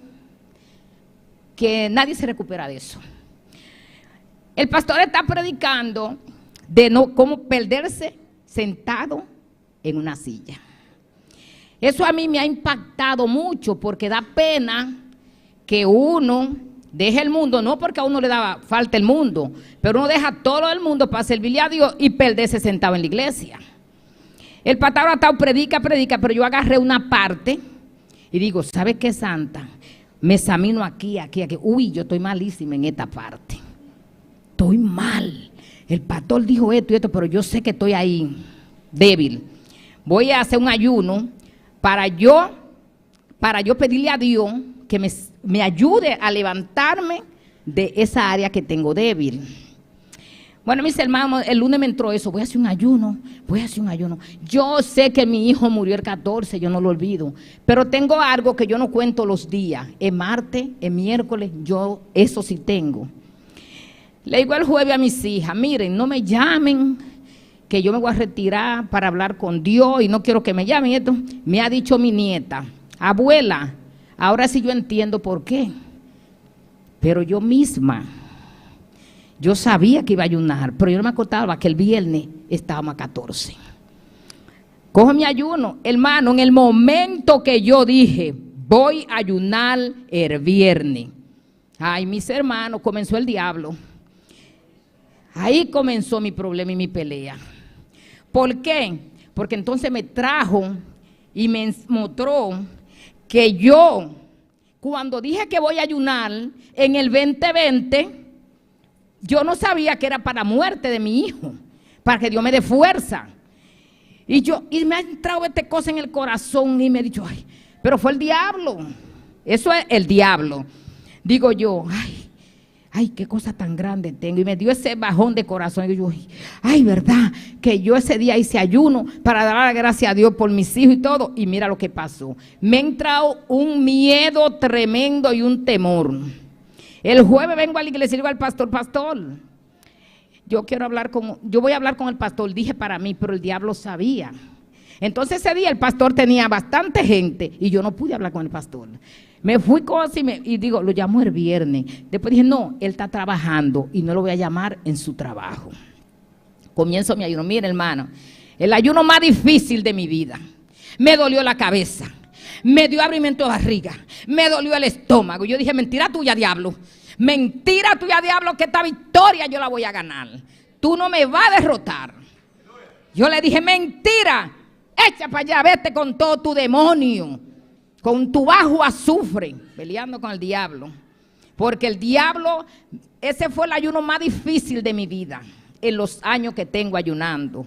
que nadie se recupera de eso. El pastor está predicando de no cómo perderse sentado en una silla. Eso a mí me ha impactado mucho, porque da pena que uno deje el mundo, no porque a uno le da falta el mundo, pero uno deja todo el mundo para servirle a Dios y perderse sentado en la iglesia. El pastor ha estado predica, pero yo agarré una parte y digo, ¿sabe qué, Santa? Me examino aquí. Uy, yo estoy malísima en esta parte. Estoy mal. El pastor dijo esto y esto, pero yo sé que estoy ahí débil. Voy a hacer un ayuno para yo pedirle a Dios que me ayude a levantarme de esa área que tengo débil. Bueno, mis hermanos, el lunes me entró eso, voy a hacer un ayuno. Yo sé que mi hijo murió el 14, yo no lo olvido, pero tengo algo que yo no cuento los días, es martes, es miércoles, yo eso sí tengo. Le digo el jueves a mis hijas, miren, no me llamen, que yo me voy a retirar para hablar con Dios y no quiero que me llamen. Esto me ha dicho mi nieta, abuela, ahora sí yo entiendo por qué, pero yo misma, yo sabía que iba a ayunar, pero yo no me acordaba que el viernes estábamos a 14. Cojo mi ayuno, hermano, en el momento que yo dije, voy a ayunar el viernes, ay, mis hermanos, comenzó el diablo. Ahí comenzó mi problema y mi pelea. ¿Por qué? porque entonces me trajo y me mostró que yo, cuando dije que voy a ayunar en el 2020, yo no sabía que era para la muerte de mi hijo, para que Dios me dé fuerza. Y me ha entrado esta cosa en el corazón y me he dicho, ay, pero fue el diablo. Eso es el diablo. Digo yo, ay, qué cosa tan grande tengo. Y me dio ese bajón de corazón. Y yo, ay, verdad, que yo ese día hice ayuno para dar la gracia a Dios por mis hijos y todo. Y mira lo que pasó. Me ha entrado un miedo tremendo y un temor. El jueves vengo a la iglesia y digo al pastor, yo voy a hablar con el pastor. Dije para mí, pero el diablo sabía. Entonces ese día el pastor tenía bastante gente y yo no pude hablar con el pastor. Me fui y digo, lo llamo el viernes. Después dije, no, él está trabajando y no lo voy a llamar en su trabajo. Comienzo mi ayuno. Mira, hermano, el ayuno más difícil de mi vida. Me dolió la cabeza, me dio abrimiento de barriga, me dolió el estómago. Yo dije, mentira tuya, diablo. Mentira tuya, diablo, que esta victoria yo la voy a ganar. Tú no me vas a derrotar. Yo le dije, mentira, echa para allá, vete con todo tu demonio, con tu bajo azufre, peleando con el diablo. Porque el diablo, ese fue el ayuno más difícil de mi vida, en los años que tengo ayunando.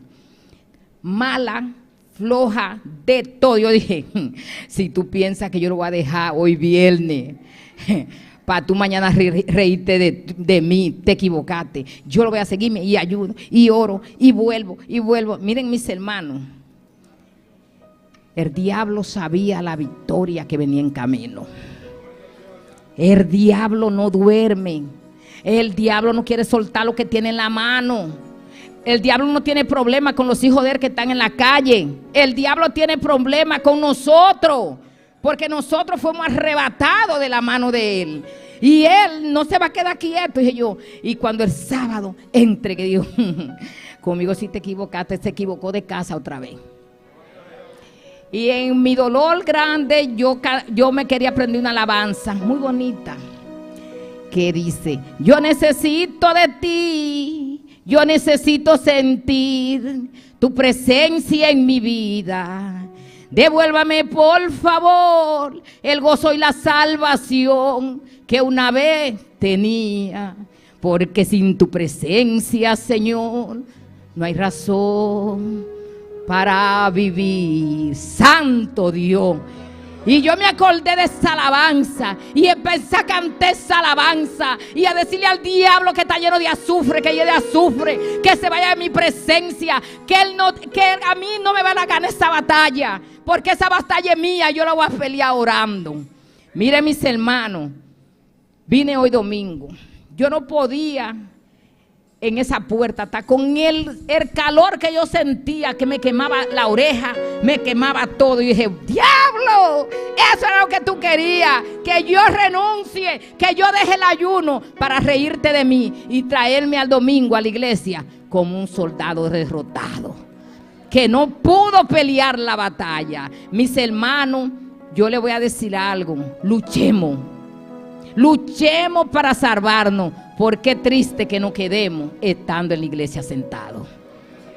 Mala, floja, de todo. Yo dije, si tú piensas que yo lo voy a dejar hoy viernes, para tú mañana reírte de mí, te equivocaste. Yo lo voy a seguirme y ayuno, y oro, y vuelvo. Miren mis hermanos, el diablo sabía la victoria que venía en camino. El diablo no duerme. El diablo no quiere soltar lo que tiene en la mano. El diablo no tiene problema con los hijos de él que están en la calle. El diablo tiene problema con nosotros, porque nosotros fuimos arrebatados de la mano de él. Y él no se va a quedar quieto, dije yo. Y cuando el sábado entregué, digo, conmigo si te equivocaste, se equivocó de casa otra vez. Y en mi dolor grande, yo me quería aprender una alabanza muy bonita, que dice, yo necesito de ti, yo necesito sentir tu presencia en mi vida. Devuélvame por favor el gozo y la salvación que una vez tenía, porque sin tu presencia, Señor, no hay razón para vivir. Santo Dios. Y yo me acordé de esa alabanza y empecé a cantar esa alabanza y a decirle al diablo que está lleno de azufre, que llene de azufre, que se vaya de mi presencia, que a mí no me van a ganar esa batalla, porque esa batalla es mía, yo la voy a pelear orando. Miren mis hermanos, vine hoy domingo, yo no podía en esa puerta, hasta con el calor que yo sentía, que me quemaba la oreja, me quemaba todo. Y dije, diablo, eso era lo que tú querías, que yo renuncie, que yo deje el ayuno para reírte de mí y traerme al domingo a la iglesia como un soldado derrotado, que no pudo pelear la batalla. Mis hermanos, yo les voy a decir algo, luchemos para salvarnos. Porque es triste que nos quedemos estando en la iglesia sentados.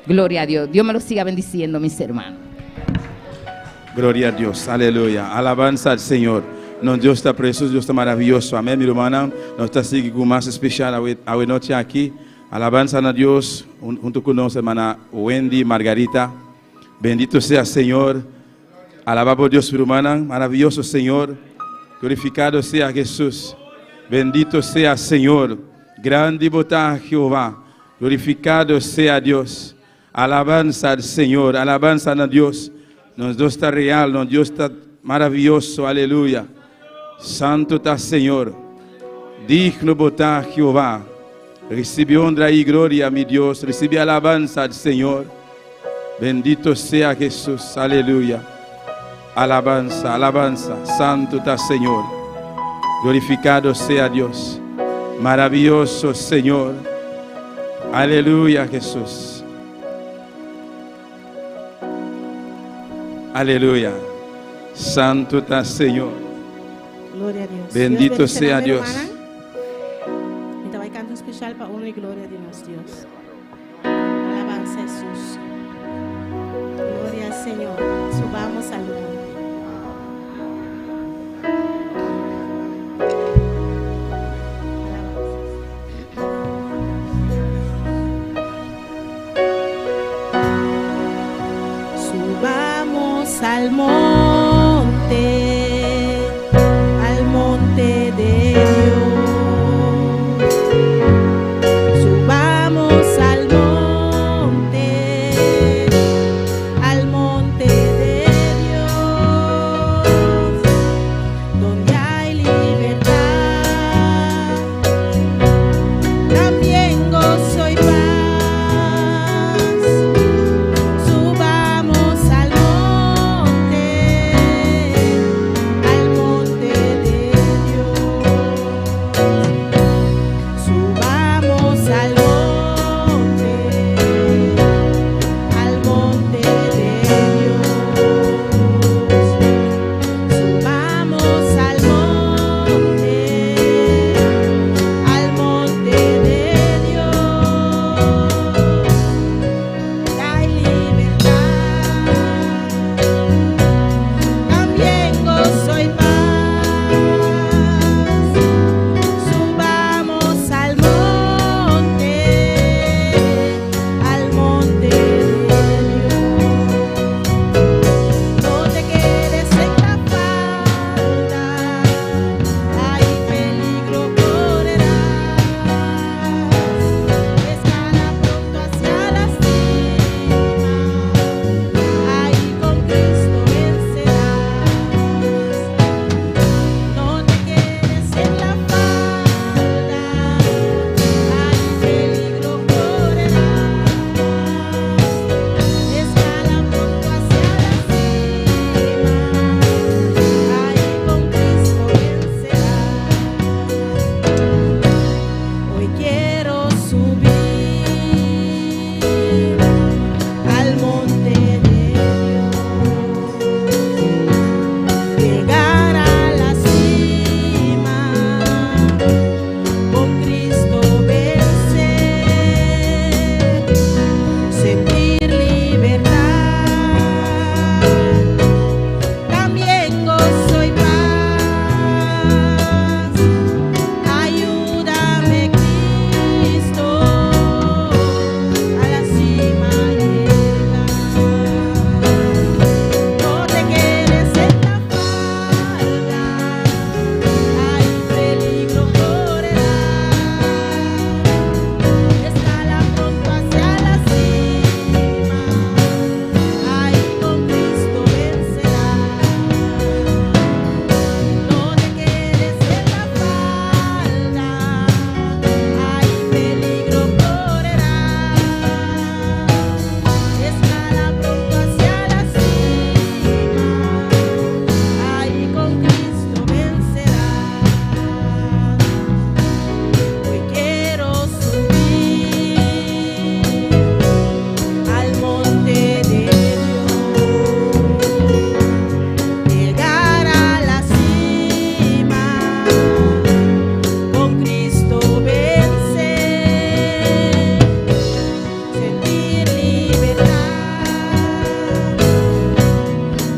Gloria a Dios. Dios me lo siga bendiciendo, mis hermanos. Gloria a Dios, aleluya. Alabanza al Señor. Dios está precioso, Dios está maravilloso. Amén, mi hermana. Nos está siguiendo más especial hoy noche aquí. Alabanza a Dios junto con nuestra hermana Wendy, Margarita. Bendito sea Señor. Alaba por Dios, mi hermana. Maravilloso Señor. Glorificado sea Jesús. Bendito sea Señor. Grande botar Jehová, glorificado sea Dios. Alabanza al Señor, alabanza a Dios. Nos Dios está real, nos Dios está maravilloso, aleluya. Santo está Señor. Digno botar Jehová. Recibe honra y gloria, mi Dios. Recibe alabanza al Señor. Bendito sea Jesús, aleluya. Alabanza, alabanza. Santo está Señor. Glorificado sea Dios. Maravilloso Señor. Aleluya, Jesús. Aleluya. Santo está Señor. Gloria a Dios. Bendito sea Dios. Então vai cantar um especial para honra e glória de nosso Deus. Alabança a Jesus. Glória al monte de Dios. Subamos al monte de Dios, donde hay libertad, también gozo y paz. Subamos al monte de Dios. Subamos al monte de Dios. Subamos al monte de Dios. Hay libertad, también gozo y paz. Subamos al monte de Dios. No te quedes en la falda, hay peligro correrás. Escala pronto hacia la cima, ahí con Cristo vencerás. No te quedes en la falda, hay peligro correrás. Escala pronto hacia la cima, ahí con Cristo vencerás. Hoy quiero subir al monte de Dios, llegar a la cima, con Cristo vencer, sentir libertad, también gozo y paz. Ayúdame, Cristo, a la cima llegar. No te quedes en la falda, hay peligro correrás. Escala pronto hacia la cima, ahí con Cristo vencerás. No te quedes en la falda, hay peligro correrás. Escala pronto hacia la cima, ahí con Cristo vencerás. Hoy quiero subir al monte de Dios, llegar a la cima, con Cristo vencer, sentir libertad,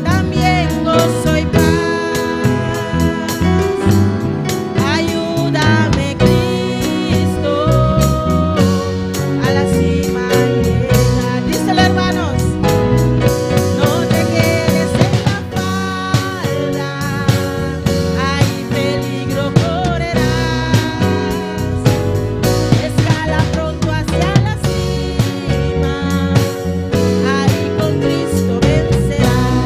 también gozo y paz. Ayúdame, Cristo, a la cima llegar. Díselo, hermanos. No te quedes en la falda, hay peligro correrás. Escala pronto hacia la cima, ahí con Cristo vencerás.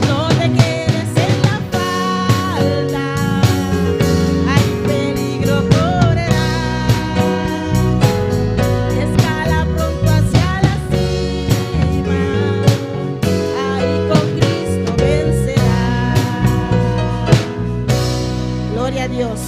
No te quedes en la falda, hay peligro correrás. Escala pronto hacia la cima, ahí con Cristo vencerás. Gloria a Dios.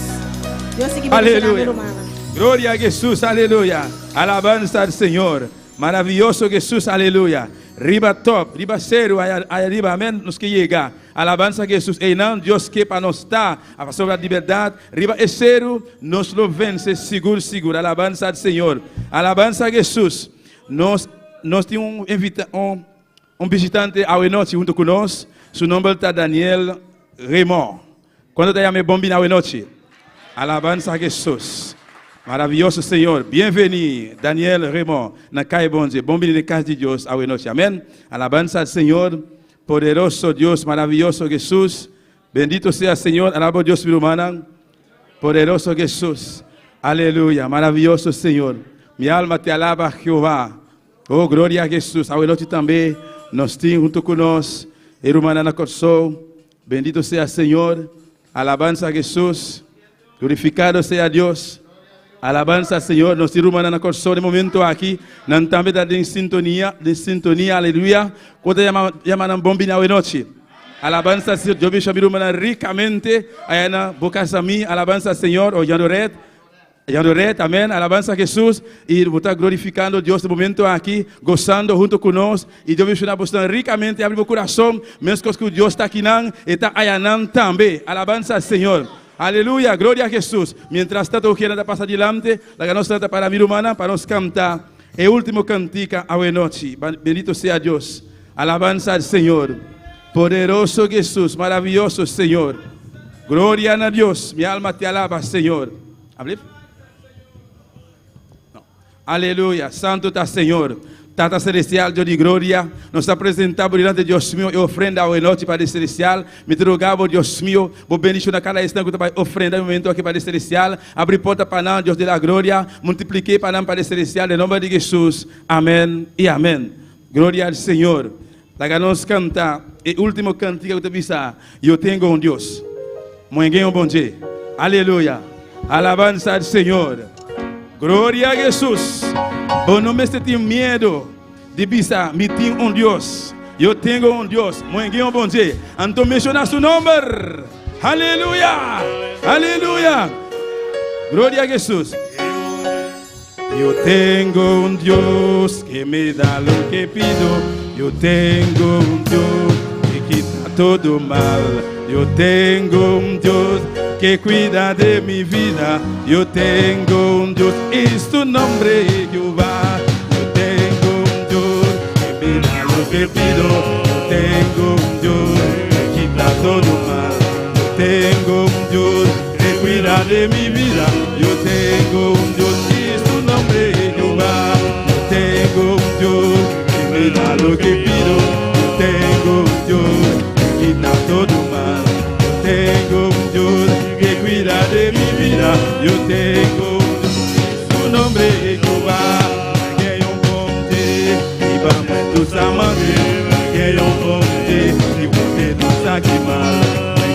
Dios sigue bendicionando, Aleluya. hermana. Gloria a Jesús, aleluya. Alabanza al Señor. Maravilloso Jesús, aleluya. Riba top, riba cero, aí arriba, amém. Nos que llega. Alabanza a Jesús. E não, Deus que para nós está, a sobre a liberdade. Riba é cero, nos lo vence, seguro, seguro. Alabanza al Senhor. Alabanza a Jesús. Nós temos um visitante à noite junto conosco. Seu nome é Daniel Raymond. Quando te llame bombina à noite. Alabanza a Jesús. Maravilhoso Senhor. Bienvenido, Daniel Raymond, na Caia Bonde. Bom na casa de Deus, ao noite. Amém. Alabanza al Senhor. Poderoso Deus, maravilhoso Jesus. Bendito sea Senhor. Alaba Deus, meu irmão. Poderoso Jesus. Aleluia. Maravilhoso Senhor. Minha alma te alaba, Jeová. Oh, glória a Jesus. Ao noite também. Nós temos junto conosco. Irmã na Corsol. Bendito sea Senhor. Alabanza a Jesus. Glorificado sea Deus. Alabanza al Señor, nos irmãos na Corsol de momento aqui, não também está em sintonia, aleluia. Quando chamam bom na noite. Alabanza al Señor, eu vejo a minha irmã ricamente, aí na boca de mim, alabanza al Señor, o Yandoret, amém, alabanza a Jesus, e está glorificando Deus de momento aqui, gozando junto conosco, e eu vejo na bastante ricamente, abre meu coração, mesmo que Deus está aqui, está aí também, alabanza al Señor. Aleluia, glória a Jesus. Mientras tanto, eu quero passar adiante, a nossa para a minha irmã, para nós cantar o último cantica à noite. Bendito seja Deus. Alabanza al Senhor. Poderoso Jesus, maravilhoso Senhor. Glória a Deus. Minha alma te alaba, Senhor. Aleluia, santo está Senhor. Tata Celestial, Deus de glória, nos apresentamos diante de Deus meu e ofrenda ao noite para o Celestial. Me rogamos, Deus meu, vou bendicionar na cada instante para ofrenda no momento aqui para o Celestial. Abrir porta para nós, Deus de la glória. Multipliquei para nós para o Celestial, em nome de Jesus. Amém e amém. Glória ao Senhor. Para nós cantar, o último cantigo que eu te pensar, eu tenho um Deus. Muito bom dia. Aleluia. Alabanza ao Senhor. Glória a Jesus. Eu não me tenho medo de pensar, me tenho um Deus. Eu tenho um Deus. Muito bom dia. Então menciona seu nome. Aleluia. Aleluia. Glória a Jesus. Eu tenho um Deus que me dá o que pido. Eu tenho um Deus que quita todo mal. Eu tenho um Deus que cuida de mi vida. Yo tengo un Dios y su nombre es Jehová. Yo tengo un Dios que me da lo que pido. Yo tengo un Dios que quita todo mal. Yo tengo un Dios que cuida de mi vida. Yo tengo un Dios y su nombre es Jehová. Yo tengo un Dios que me da lo que pido. Yo tengo un Dios que quita todo mal. Yo tengo un Dios que cuida de mi vida. Yo tengo su nombre es Jehová. Que yo ponte y vamos en tus amantes. Que yo ponte y porque no saque mal.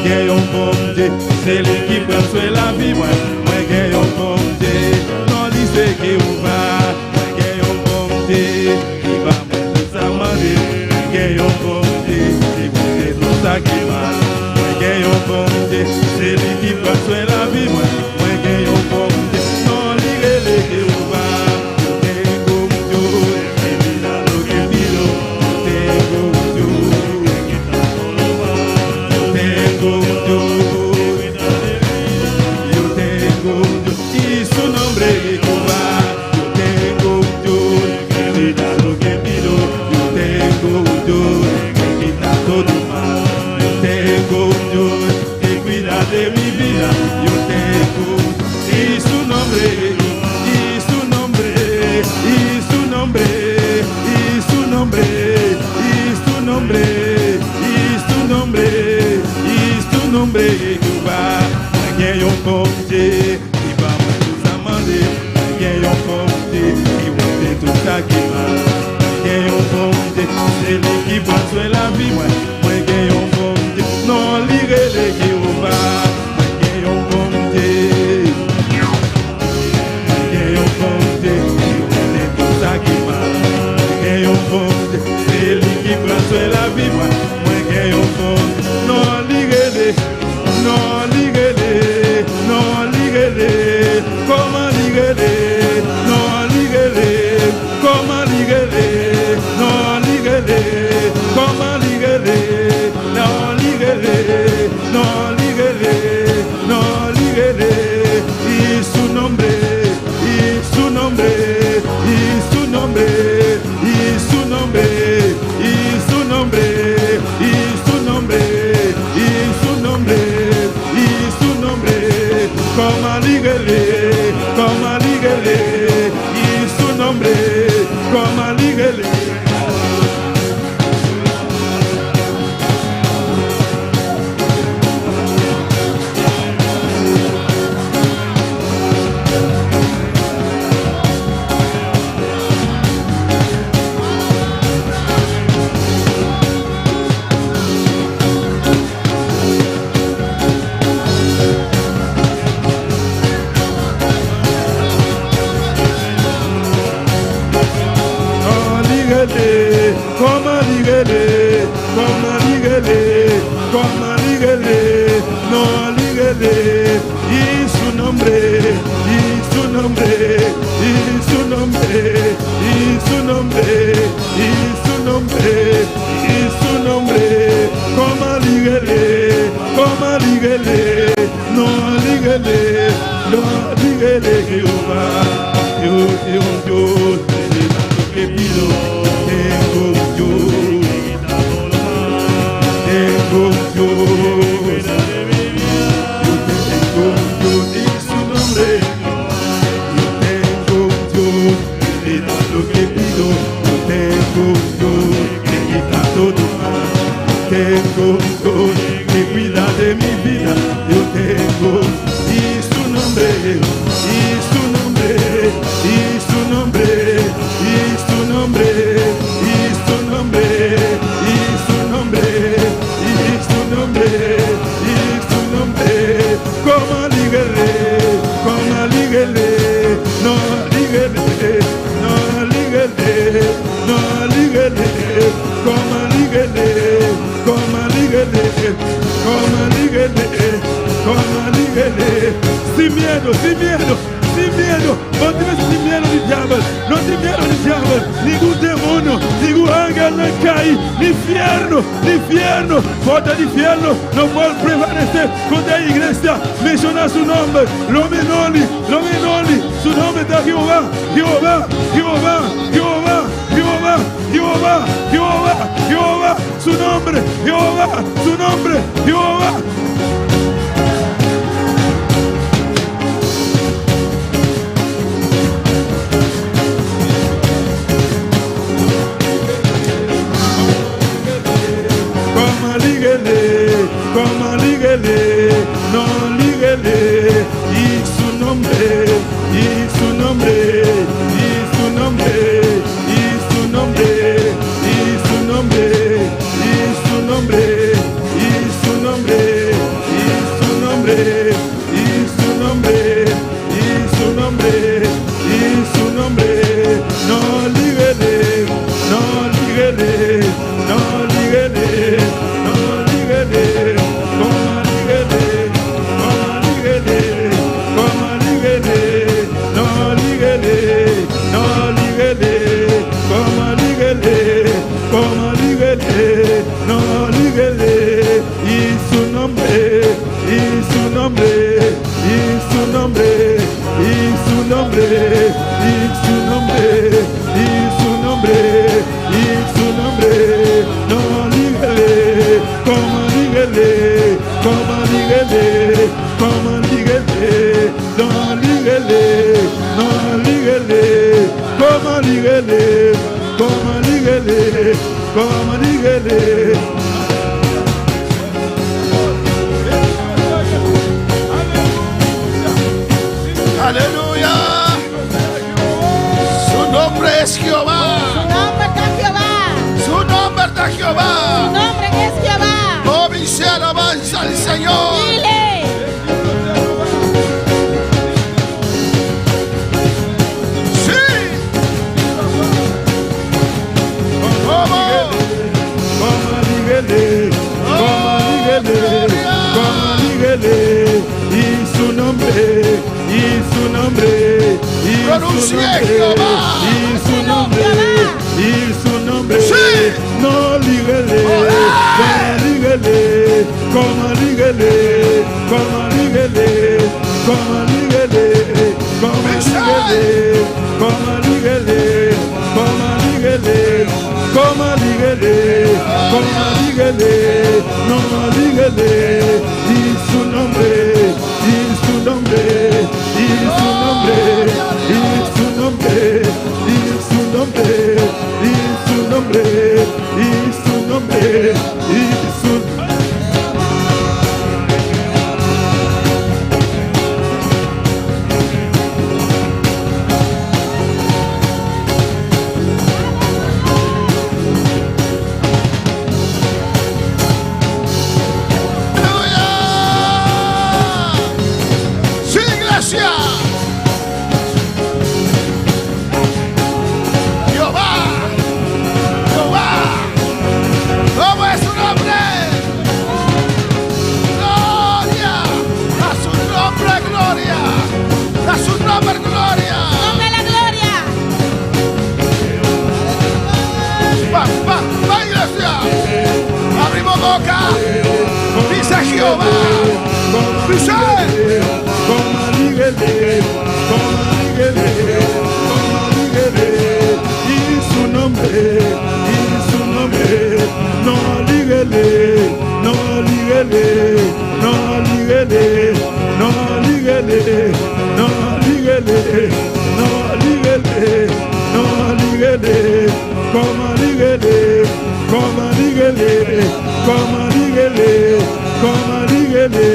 Que yo ponte se le equipa suela viva. Que yo ponte no dice que Jehová. Que yo ponte y vamos en tus amantes. Que yo ponte y porque no saque mal. Que yo ponte se le equipa suela viva. Que yo ponte no ligue de Jehová. Yo tengo un Dios que me da lo que pido. Yo tengo un Dios que quita todo mal. Yo tengo un Dios que da de vida. Yo tengo un Dios y su nombre es Jehová. Yo tengo un Dios que me da lo que pido. Yo tengo un Dios que quita todo mal. Yo tengo un Dios que cuida de mi vida. Yo tengo y su nombre, y su nombre, y su nombre, y su nombre, y su nombre, y su nombre, y su nombre, Jehová. Que yo ponte y vamos a tus amantes. Que yo ponte y vuelve tu saquima. Que yo ponte se le equipa suela viva. Que yo ponte no ligue de Jehová. Que yo ponte. Que yo ponte y vuelve tu saquima. Que yo ponte se le equipa suela viva. Que yo ponte no ligue de, no ligue de, no ligue de, como ligue de, no ligue de, como ligue de, no ligue de, como ligue de, no ligue de, no ligue de, no ligue de, y su nombre, y su nombre, y su nombre, y su nombre, y su nombre, y su nombre, y su nombre, y su nombre, como ligue de, como ligue alíguele, y su nombre, como alíguele. No alíguele, y su nombre, y su nombre, y su nombre, y su nombre, y su nombre, y su nombre, como alíguele, no alíguele, no alíguele, Jehová, yo, que pido, tengo yo, y su nombre, yo tengo Dios, le da lo que pido, yo tengo Dios, que quita todo mal, tengo Dios, que cuida de mi vida, yo tengo, y su nombre, y su nombre, y su nombre, y su nombre, y su nombre, y su nombre, y su nombre, y su nombre, como alíguele, no alíguele, no alíguele, no alíguele, como alíguele, como alíguele, como alíguele, como alíguele, sin miedo, sin miedo, sin miedo, no tienes ni miedo ni diablo, no tienes miedo ni diablo, ningún demonio, ningún ángel no cae, ni infierno, porta de infierno, no puede prevalecer contra la iglesia, menciona su nombre, lo menoli, su nombre está Jehová, Jehová, Jehová, Jehová, Jehová, Jehová, Jehová, Jehová, su nombre, Jehová, su nombre, Jehová. Como alíguele, no alíguele, y su nombre, y su nombre, y su nombre, y su nombre, y su nombre, y su nombre, y su nombre, y su nombre, y su nombre, y su nombre, y su nombre, no alíguele, no alíguele, no alíguele, no alíguele. No alíguele, y su nombre, y su nombre, y su nombre, y su nombre, y su nombre, y su nombre, y su nombre, no alíguele, como alíguele, como alíguele, como alíguele, no alíguele, no alíguele, como alíguele, como alíguele, como alíguele. Aleluya. Su nombre es Jehová. Su nombre está Jehová. Su nombre está Jehová. Su nombre es Jehová. Oh, mi ser alabanza al Señor. Dile. Sí. Como alíguele, y su nombre, y su nombre, y su nombre, y su nombre, y su nombre, no alíguele, como alíguele, como alíguele, como alíguele, como alíguele, como alíguele, como alíguele, como alíguele, como alíguele, no alíguele, y su nombre, y su nombre, y su nombre, y boca. Dice Jehová. Dice. Y su nombre, no líguele, no líguele, no líguele, no líguele, no líguele, no líguele, no líguele, como líguele, como líguele, como líguele, como líguele,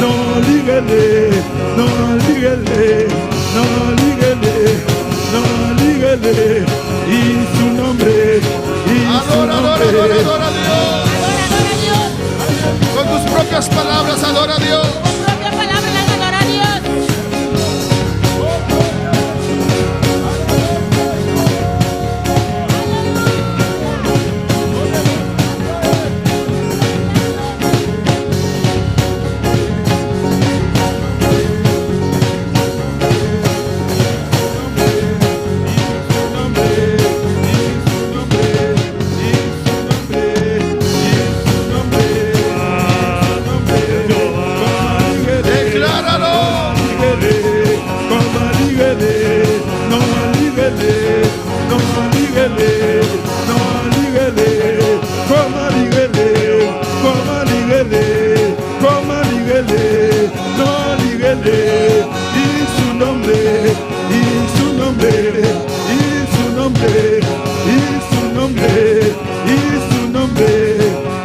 no líguele, no líguele, no líguele, no líguele, y su nombre, y su Adora, adora, nombre. adora, adora a Dios. Con tus propias palabras adora a Dios. Propia palabra le adora a Dios. Decláralo. Y su nombre, y su nombre, y su nombre, y su nombre, y su nombre,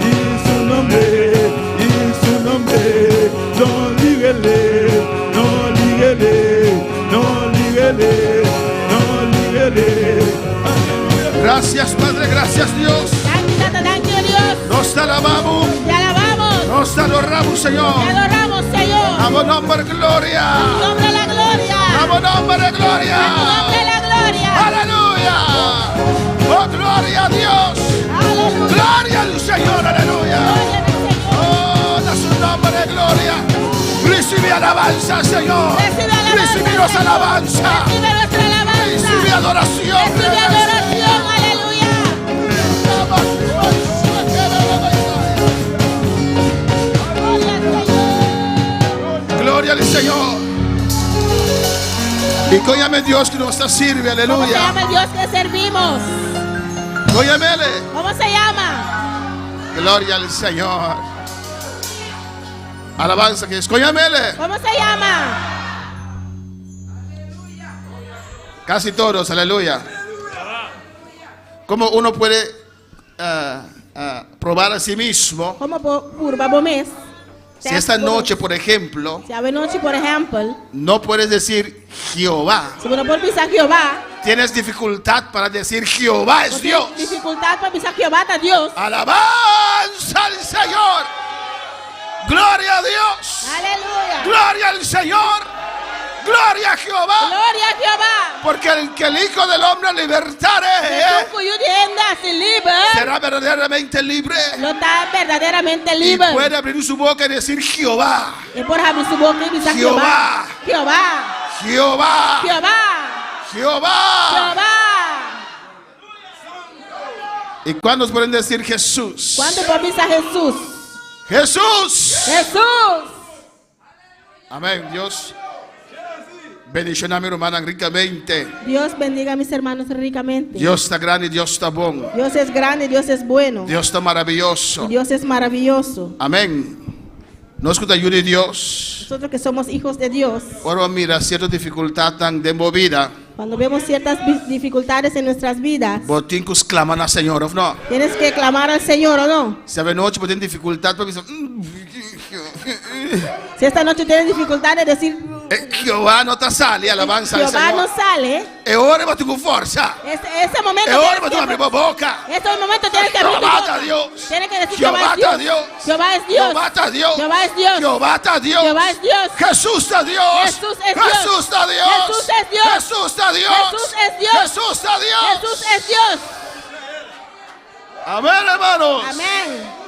y su nombre, y su nombre, no líguele, no líguele, no líguele, no líguele. Gracias, Padre, gracias, Dios. Thank you, Dios. Nos te alabamos, Te alabamos. nos te adoramos, Señor. Te adoramos, Señor. A tu nombre, gloria. A tu nombre la gloria. A tu nombre, gloria. A tu nombre la gloria. Aleluya. Oh, gloria a Dios. Aleluya. Gloria al Señor, aleluya. Gloria al Señor. Oh, da su nombre, gloria. Recibe alabanza, Señor. Recibe alabanza, Recibe nuestra Señor. alabanza. Recibe nuestra alabanza. Recibe adoración. Recibe adoración. Aleluya. Gloria al Señor. Y cóllame Dios que nos sirve, ¿Cómo se aleluya. llama el Dios que servimos? Cóllamele. ¿Cómo se llama? Gloria al Señor. Alabanza que es. Cóllamele. ¿Cómo se llama? Casi todos, aleluya. ¿Cómo uno puede probar a sí mismo? Como por babomés. Si esta noche, por ejemplo, Se abre noche, por ejemplo, no puedes decir Jehová, si uno puede pisar Jehová, tienes dificultad para decir Jehová es Dios. dificultad para pisar Jehová está Dios. Alabanza al Señor. Gloria a Dios. Aleluya. Gloria al Señor. Gloria a Jehová. Gloria a Jehová. Porque el que el Hijo del Hombre libertare Jesús cuyo tienda se libre. será verdaderamente libre. Lo está verdaderamente Y libre. puede abrir su boca y decir Jehová. Y por abrir su boca y pisar Jehová. Jehová. Jehová. Jehová. Jehová. Jehová. ¿Y cuántos pueden decir Jesús? ¿Cuándo puede pisar Jesús? Jesús. Jesús. Amén. Dios bendición a mi hermana ricamente. Dios bendiga a mis hermanos ricamente. Dios está grande y Dios está bueno. Dios es grande, Dios es bueno. Dios está maravilloso. Y Dios es maravilloso. Amén. Nos que ayude Dios. Nosotros que somos hijos de Dios, Ahora mira cierta dificultad tan de movida. cuando vemos ciertas dificultades en nuestras vidas, Botincos claman al Señor, ¿o no? tienes que clamar al Señor, ¿o no? Si a noche tienen dificultad porque Si esta noche tienes dificultad de decir Jehová no te sale, alabanza al Jehová no Señor. sale, E ora ma tu con forza. ese momento E ora tienes ma tu que- apri la boca. ese momento tienes que abrir tu Jehová boca. está Dios. Tienes que decir Jehová Jehová está es Dios. Dios. Jehová es Dios. Jehová está Dios. Jehová es Dios. Jehová está Dios. Jehová es Dios. Jesús está Dios. Jesús es Dios. Jesús está Dios. Jesús es Dios. Jesús está Dios. Jesús es Dios. Jesús está Dios. Jesús es Dios. Amén, hermanos. Amén.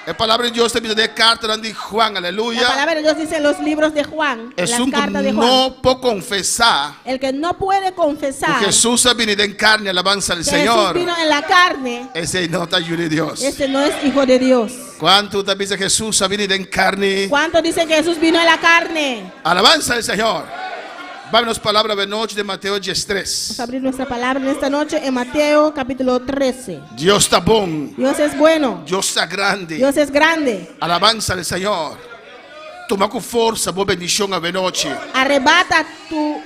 La palabra de Dios te de carta de Juan, La aleluya. palabra de Dios dice en los libros de Juan, en Es las un que cartas de Juan. no puede confesar El que no puede confesar que Jesús ha venido en carne, alabanza al que Jesús Señor. vino en la carne, Ese no está ayuda de Dios. ese no es hijo de Dios. ¿Cuánto te dice Jesús ha venido en carne? ¿Cuántos dicen que Jesús vino en la carne? Alabanza al Señor. Vamos palabra de noche de Mateo Vamos a 10:3. abrir nuestra palabra en esta noche en Mateo capítulo 13. Dios está bon. Dios es bueno. Dios está grande. Dios es grande. Alabanza al Señor. Toma con fuerza, buena bendición a noche. Arrebata tu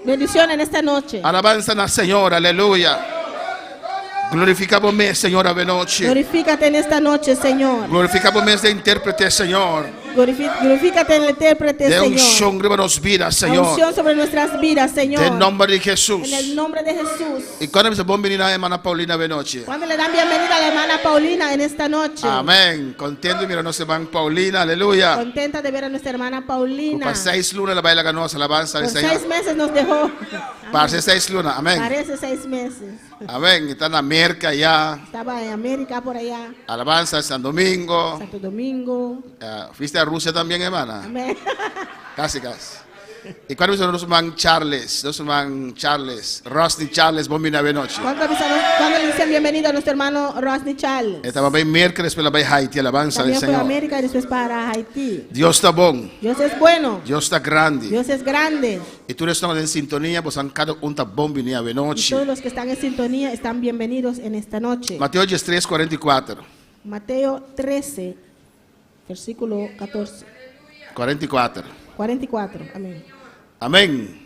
bendición en esta noche. Alabanza al Señor, aleluya. Glorificamos me, Señor, a noche. Glorifícate en esta noche, Señor. Glorificamos me de intérprete, Señor. Glorifícate en el intérprete, De Señor. unción sobre nos vidas, La Señor. unción sobre nuestras vidas, Señor. En nombre de Jesús. En el nombre de Jesús. Y cuando me buen venir a hermana Paulina de noche. Cuando le dan bienvenida a la hermana Paulina en esta noche. Amén. Contento, mira, no se van Paulina, aleluya. Contenta de ver a nuestra hermana Paulina. Para 6 lunas la baila ganosa, alabanza al Por Señor. 6 meses nos dejó. Para 6 lunas, amén. Parece 6 meses. Amén. Está en América ya. Estaba en América por allá. Alabanza San Domingo. Santo Domingo. Fuiste a Rusia también, hermana. Amén. Casi. Y cuando nos man Charles, Rosny Charles, buen vino a noche. ¿Cuándo le dicen bienvenido a nuestro hermano Rosny Charles? Estaba bien miércoles, pero la voy a Haití, alabanza al También fue a Señor. América y después para Haití. Dios está bon. Dios es bueno. Dios está grande. Dios es grande. Y tú estamos en sintonía, pues han cada un tabón venía a Y noche. todos los que están en sintonía están bienvenidos en esta noche. Mateo 3:44. Mateo 13, versículo 14. 44. 44. Amén. Amén.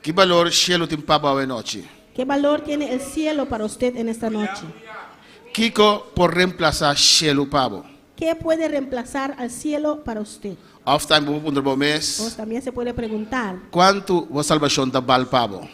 ¿Qué valor cielo te empapa a noche? ¿Qué valor tiene el cielo para usted en esta noche? Kiko por reemplazar cielo pavo. ¿Qué puede reemplazar al cielo para usted? Oftime under O mes. también se puede preguntar, ¿Cuánto vos salvación da val pavo?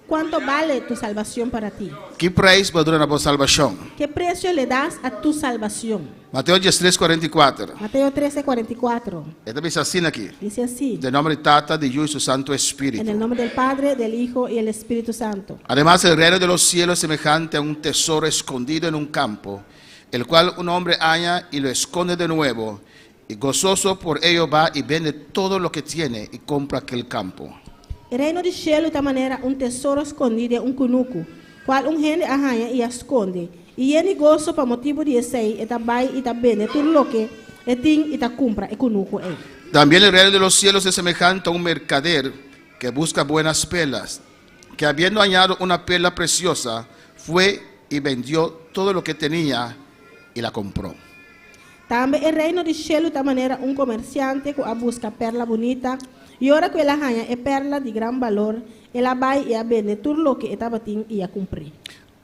¿cuánto vale tu salvación para ti? ¿Qué precio va a durar la salvación? ¿Qué precio le das a tu salvación? Mateo 3:44. Mateo 13, 44. Esta dice así aquí. Dice así, De nombre de Tata, de Hijo y su Santo en el Espíritu. nombre del Padre, del Hijo y el Espíritu Santo. Además, el reino de los cielos es semejante a un tesoro escondido en un campo, el cual un hombre halla y lo esconde de nuevo, y gozoso por ello va y vende todo lo que tiene y compra aquel campo. El reino de cielo de maneira un tesoro escondido en un cunuco, qual gente arranha e esconde. E ele gozo para motivo de sei, e vai e bene tudo lo que e tem e compra e cunuco é. También el reino de los cielos es semejante a un mercader que busca buenas perlas, que habiendo hallado una perla preciosa, fue y vendió todo lo que tenía y la compró. Também el reino de cielo de maneira um comerciante que busca perla bonita, e ora que ele arranha é perla de gran valor, ela vai e bene tudo lo que estava tem e a cumprir.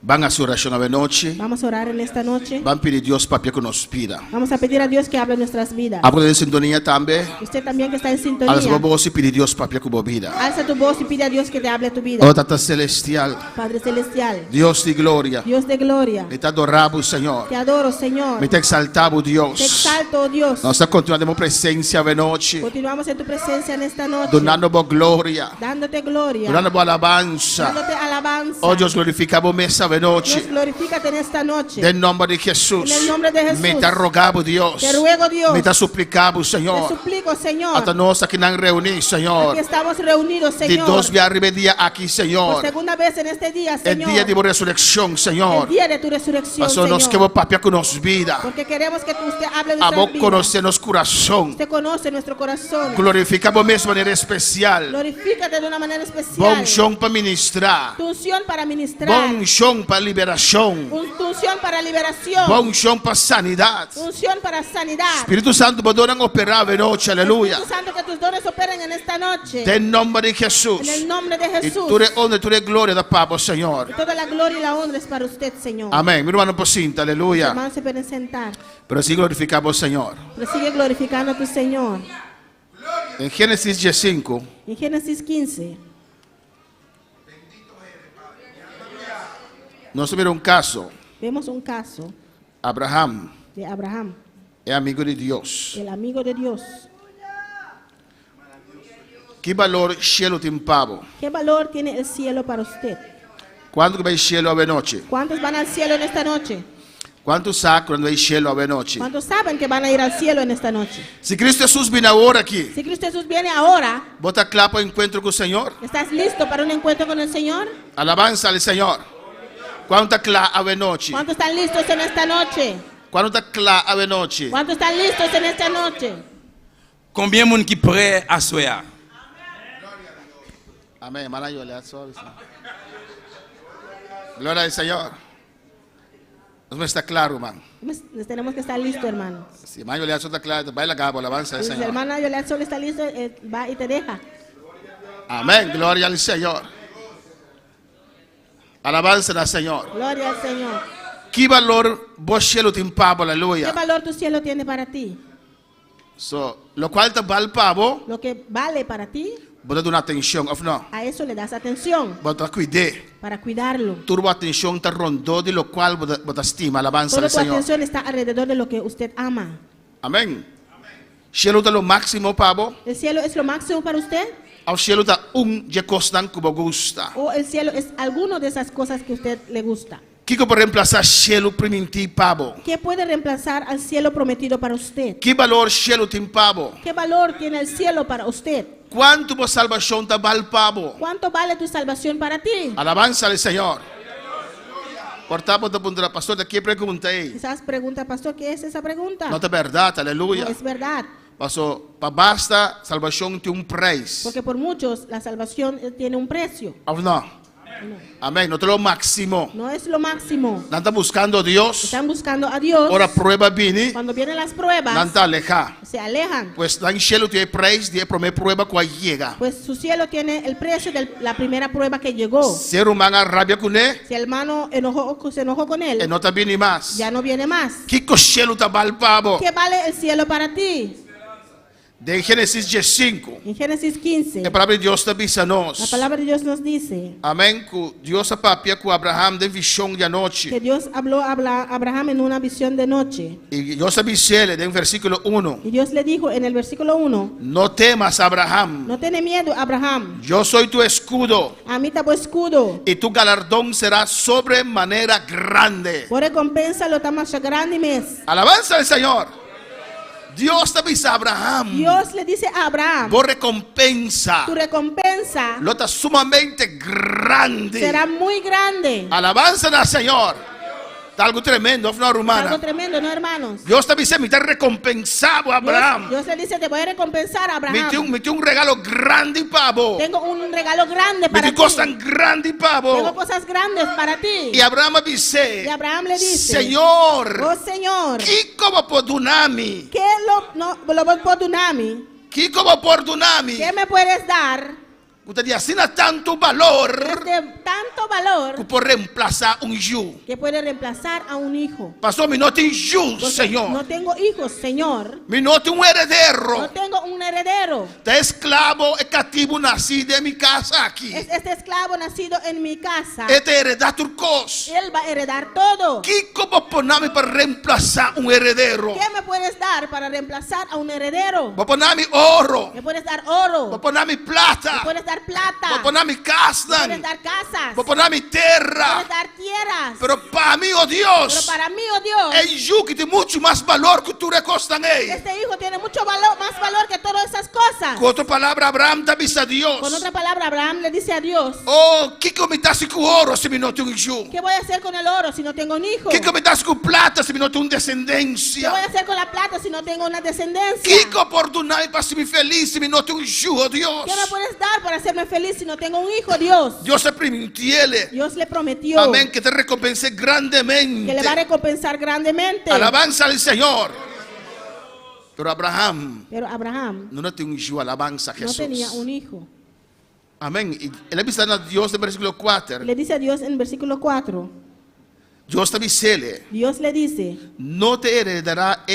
Van a su oración a noche, Vamos a orar en esta noche. van a pedir a Dios para que nos pida. Vamos a pedir a Dios que hable en nuestras vidas. Hablo de sintonía también. Usted también que está en A sintonía. las voz y pedir a Dios para que nos vida. Alza tu voz y pide a Dios que te hable a tu vida. Oh, Tata Celestial, Padre Celestial, Dios de gloria, Dios de gloria, me te adoramos, Señor. te adoro, Señor. Me te exaltamos, Te Dios. exalto, oh Dios. Nos continuamos presencia a noche, Continuamos en tu presencia en esta noche. donando gloria, Dándote gloria. donando alabanza. Dándote alabanza. Oh, Dios, glorificamos mesa a noche. Dios, glorifícate en esta noche. En nombre de Jesús. En el nombre de Jesús. Me te rogamos, Dios. Te ruego, Dios. Me te suplicamos, Te Señor. suplico, Señor. Hasta nos aquí nos reunimos, Señor. Aquí estamos reunidos, De Señor. 2 días arriba día aquí, Por Señor. segunda vez en este día, El Señor. día de mi resurrección, El Señor. día de tu resurrección, Pasó nos Señor. quedó papia con nos vida. Porque queremos que usted hable de A nuestra vos vida. conocernos corazón. Usted conoce nuestro corazón. Glorificamos de manera especial. Glorifícate de una manera especial. Bon son para ministrar. Tu unción para ministrar. Bon son para liberación. Tu unción para liberación. Bon son para sanidad. Tu unción para sanidad. Espíritu Santo, poderán operar de noche, aleluya. Espíritu Santo, que tus dones operen en esta noche. En nombre de Jesús. En el nombre de Y Jesús. tú eres honra, tú eres gloria da Papa, Señor. Y toda la gloria y la honra es para usted, Señor. Amén. Mi hermano Pocinta, aleluya. Hermanos se pueden sentar. Pero sí glorificamos, Señor. Pero sigue glorificando a tu Señor. En Génesis 15, En Génesis 15 nos mira un caso. vemos un caso Abraham de Abraham, es amigo de Dios. el amigo de Dios. ¿Qué valor cielo te pavo? ¿Qué valor tiene el cielo para usted? ¿Cuándo que va el cielo a noche? ¿Cuántos van al cielo en esta noche? ¿Cuántos saben cuando hay cielo a noche? ¿Cuántos saben que van a ir al cielo en esta noche? Si Cristo Jesús viene ahora aquí, Si Cristo Jesús viene ahora, ¿vota claro para encuentro con el Señor? ¿estás listo para un encuentro con el Señor? Alabanza al Señor. ¿Cuánto claro a noche? ¿Cuántos están listos en esta noche? ¿Cuánto claro a noche? ¿Cuántos están listos en esta noche? Combien de gens qui prêt à soir? Amén. Hermana Yolea, suave, sí. Gloria al Señor. No está claro, hermano. Tenemos que estar listos, hermano. Si hermana Yolea está claro, baila acá, alabanza al Si el Señor. hermano Yolea solo está listo, va y te deja. Amén. Gloria al Señor. Alabanza al Señor. Gloria al Señor. ¿Qué valor vos cielo te pavo? ¿Qué Aleluya. valor tu cielo tiene para ti? So, lo cual te vale pavo, Lo que vale para ti, vos te das una atención, ¿o no? a eso le das atención Vos te cuidé. para cuidarlo. Tu atención te rondó de lo cual vos te estima. Alabanza Toda al tu Señor. atención está alrededor de lo que usted ama. Amén. Cielo te lo máximo pavo. ¿El cielo es lo máximo para usted? Al cielo te je costan como gusta. ¿O el cielo es alguno de esas cosas que a usted le gusta? ¿Qué puede reemplazar cielo primiti pavo? ¿Qué puede reemplazar al cielo prometido para usted? ¿Qué valor cielo te pavo? ¿Qué valor tiene el cielo para usted? ¿Cuánto por salvación te vale pavo? ¿Cuánto vale tu salvación para ti? Alabanza al Señor. Portamos de punto pastor, ¿de qué pregunta ahí? Quizás pregunta, pastor, ¿qué es esa pregunta? No es verdad, aleluya. No es verdad, Pastor, para basta, salvación tiene un precio. porque por muchos la salvación tiene un precio. ¿O no? Amén, no te lo máximo. No es lo máximo. No está buscando a Dios. Están buscando a Dios. Ahora prueba viene. Cuando vienen las pruebas, No está aleja. se alejan. Pues en cielo tiene precio de primera prueba cuando llega. Pues su cielo tiene el precio de la primera prueba que llegó. Ser humano rabia con él, Si el hermano se enojó con él, no te viene más. ya no viene más. ¿Qué cielo te vale pavo? ¿Qué vale el cielo para ti? De Génesis 5. En Génesis 15, La palabra de Dios te avisa la nos. palabra de Dios nos dice Amén. Que Dios apapia con Abraham de visión de anoche. que Dios habló a Abraham en una visión de noche. Y Dios avisele de versículo 1. Y Dios le dijo en el versículo 1, No temas, Abraham. no tiene miedo, Abraham. Yo soy tu escudo. A mí te voy escudo. Y tu galardón será sobremanera grande. Por recompensa lo tamas grande mes. Alabanza al Señor. Dios te avisa a Abraham. Dios le dice a Abraham, Por recompensa. tu recompensa Lo está sumamente grande. será muy grande. Alabanza al Señor. Está algo tremendo, no, Algo hermana. tremendo, ¿no, hermanos? Dios te avisa, me te recompensado a Abraham. Dios le dice, te voy a recompensar a Abraham. Me dio un regalo grande, pavo. Tengo un regalo grande Me para dio ti. cosas grandes, Tengo pavo. cosas grandes para ti. Y Abraham dice, Y Abraham le dice, Señor, oh Señor, ¿qué como perdonami? ¿qué lo voy a perdonarme? ¿Qué como perdonami? ¿Qué me puedes dar? Usted dice, así no tanto valor De tanto valor que por reemplazar un yo. que puede reemplazar a un hijo. Pastor, mi no tiene yo, Porque Señor. no tengo hijos, Señor. Mi no tiene un No heredero. tengo un heredero. Este esclavo es cativo nacido en mi casa aquí. Es este esclavo nacido en mi casa. Este hereda turcos. Él va a heredar todo. ¿Qué como ponerme para reemplazar un heredero? ¿Qué me puedes dar para reemplazar a un heredero? Voy a ponerme oro. Me puedes dar Voy a oro. ponerme Me plata. puedes dar plata. Voy a ponerme Me casa. puedes dar casas. Voy a ponerme Me tierra. puedes dar tierras. Pero para mí, oh Pero Dios, para mí, oh Dios, el yo que tiene mucho más valor que tú recostan ahí. este hijo tiene mucho valor, más valor que todas esas cosas. Con otra palabra, Abraham te avisa a Con Dios. otra palabra, Abraham le dice a Dios, Oh, ¿qué comitas con oro si me no tengo un yo? ¿qué voy a hacer con el oro si no tengo un hijo? ¿Qué comitas con plata si me no tengo una ¿Qué voy a descendencia? hacer con la plata si no tengo una descendencia? ¿Qué oportunidad para ser feliz si me no tengo un yo, oh Dios? ¿Qué me puedes dar para hacerme feliz si no tengo un hijo, Dios? Dios se permitiele. Dios le prometió Amén, que te recompense que grandemente. le va a recompensar grandemente. Alabanza al Señor. Pero Abraham Pero Abraham no tiene un yo, alabanza a no Jesús. tenía un hijo. Amén. Y él avisa a Dios en versículo 4. Le dice a Dios en versículo 4, Dios te avise, Dios le dice, no te heredará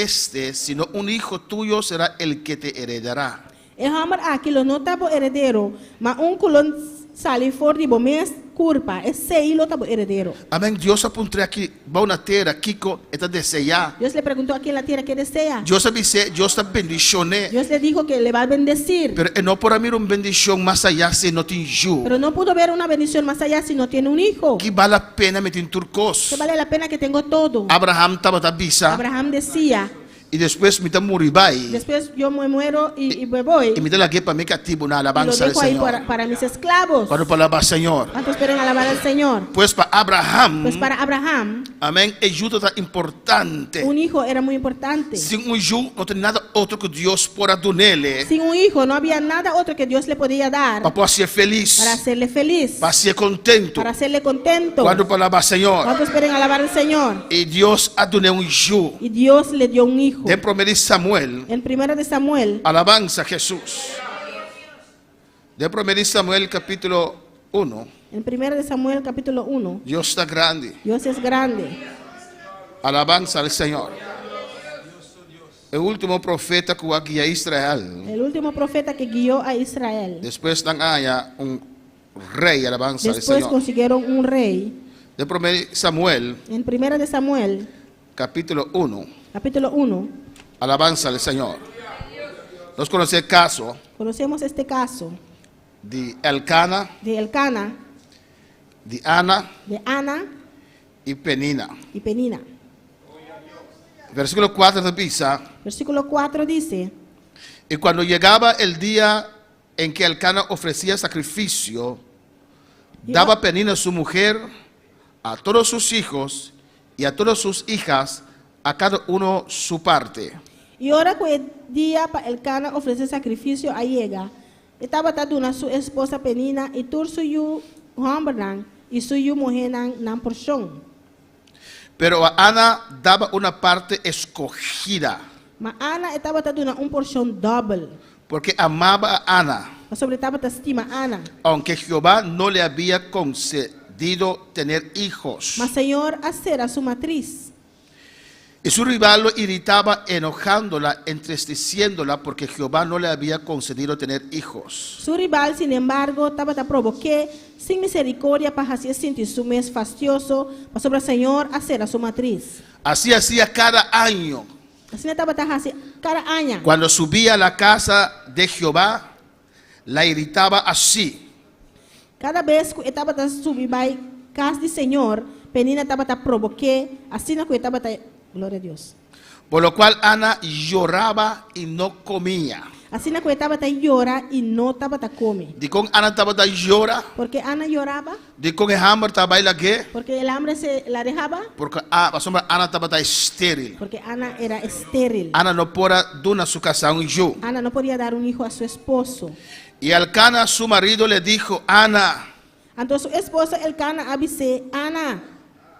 sino un hijo tuyo será el que te heredará. Hamar aquilo no tabo heredero, ma un kulon sali for di bomes culpa, é sei lo tabo heredero. Amém. Deus apontou aqui, bom na terra, Kiko, está desejar. Dios le preguntó aquí en la tierra qué desea. Deus avisou, Deus está bendicionando. Dios le dijo que le va a bendecir. Pero não pode haver uma bendição mais allá se não tem ju. Pero no pudo ver una bendición más allá si no tiene un hijo. Que vale a pena meter em turcos. Que vale la pena que tengo todo. Abraham estava a bisa. Abraham decía, E depois me moribai. después yo me muero y me voy. E me dá aqui para me cativo na Y lo alabanza do dejo ahí Senhor. para mis esclavos. Quando falava Senhor. ¿Cuántos quieren alabar al Señor? Pois para Abraham, Pues para Abraham, amém, ajuda está importante. un hijo era muy importante. Sem ju não tem nada outro que Deus pode dar nele. Sin un hijo no había nada otro que Dios le podía dar Para poder ser feliz. para hacerle feliz, Para ser contento. para hacerle contento. Quando falava Senhor. ¿Cuántos quieren alabar al Señor? E Deus a deu ju. Y Dios le dio un hijo. Em 1 Samuel. En 1 de Samuel, Alabanza a Jesús. De 1 Samuel capítulo 1. en 1 de Samuel capítulo 1, Dios está grande. Dios es grande. Alabanza al Señor. El último profeta que guía a Israel. El último profeta que guió a Israel. Después haya un rey. Alabanza al Después Señor. consiguieron un rey. De 1 Samuel En 1 de Samuel, capítulo 1. capítulo 1, Alabanza al Señor. Nos conoce el caso conocemos este caso de Elcana, de Elcana, de Ana de Ana y Penina. y Penina. Versículo 4 de Pisa. Versículo 4 dice, Y cuando llegaba el día en que Elcana ofrecía sacrificio, daba Penina a su mujer, a todos sus hijos y a todas sus hijas, a cada uno su parte. y ahora que el día para Elcana ofrecer sacrificio a llega, estaba taduna su esposa Penina y tur suyu hombernan y suyu mujeran nan porción. Pero a Ana daba una parte escogida, Ma Ana estaba taduna un porción doble. porque amaba a Ana, Sobre estaba estima Ana. aunque Jehová no le había concedido tener hijos. Mas Señor hacer a su matriz. Y su rival lo irritaba, enojándola, entristeciéndola, porque Jehová no le había concedido tener hijos. Su rival, sin embargo, estaba te provoqué sin misericordia para hacer sentir su mes fastidioso, para sobre el Señor hacer a su matriz. Así hacía cada año. Así estaba cada año. Cuando subía a la casa de Jehová, la irritaba así. Cada vez que estaba subir a casa del Señor, Penina estaba te provoqué, así no que estaba gloria a Dios. Por lo cual Ana lloraba y no comía. Así no que estaba llora y no estaba come. De con Ana estaba llora. Porque Ana lloraba. De con el hambre estaba la que. Porque el hambre se la dejaba. Porque Ana estaba estéril. Porque Ana era estéril. Ana no podía dar su casa a un yo. Ana no podía dar un hijo a su esposo. Y Elcana, su marido, le dijo: Ana, entonces su esposa Elcana avisó: Ana,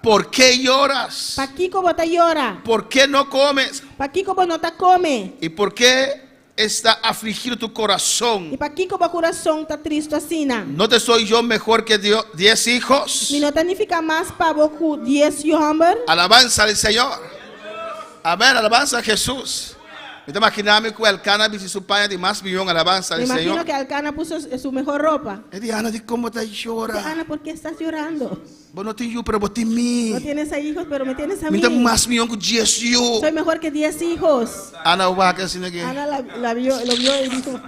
¿por qué lloras? ¿pa' qué como te llora? ¿Por qué no comes? ¿Pa' qué como no te come? ¿Y por qué está afligido tu corazón? ¿Y pa' qué como corazón está triste así? ¿No te soy yo mejor que 10 hijos? ¿Ni no significa más para vos 10 hijos? Alabanza al Señor. Amén, alabanza a Jesús. Me está imaginando que Elcana y su padre de más millón, alabanza al Me Señor. imagino que Elcana puso su mejor ropa. Y dice: Ana, ¿cómo te llora? Ana, ¿por qué estás llorando? Vos no tienes yo, pero vos tienes mí. No tienes a hijos, pero me tienes a Me mí. da más millón que 10 yo. Soy mejor que 10 hijos. Ana va a decir que Ana lo vio y dijo: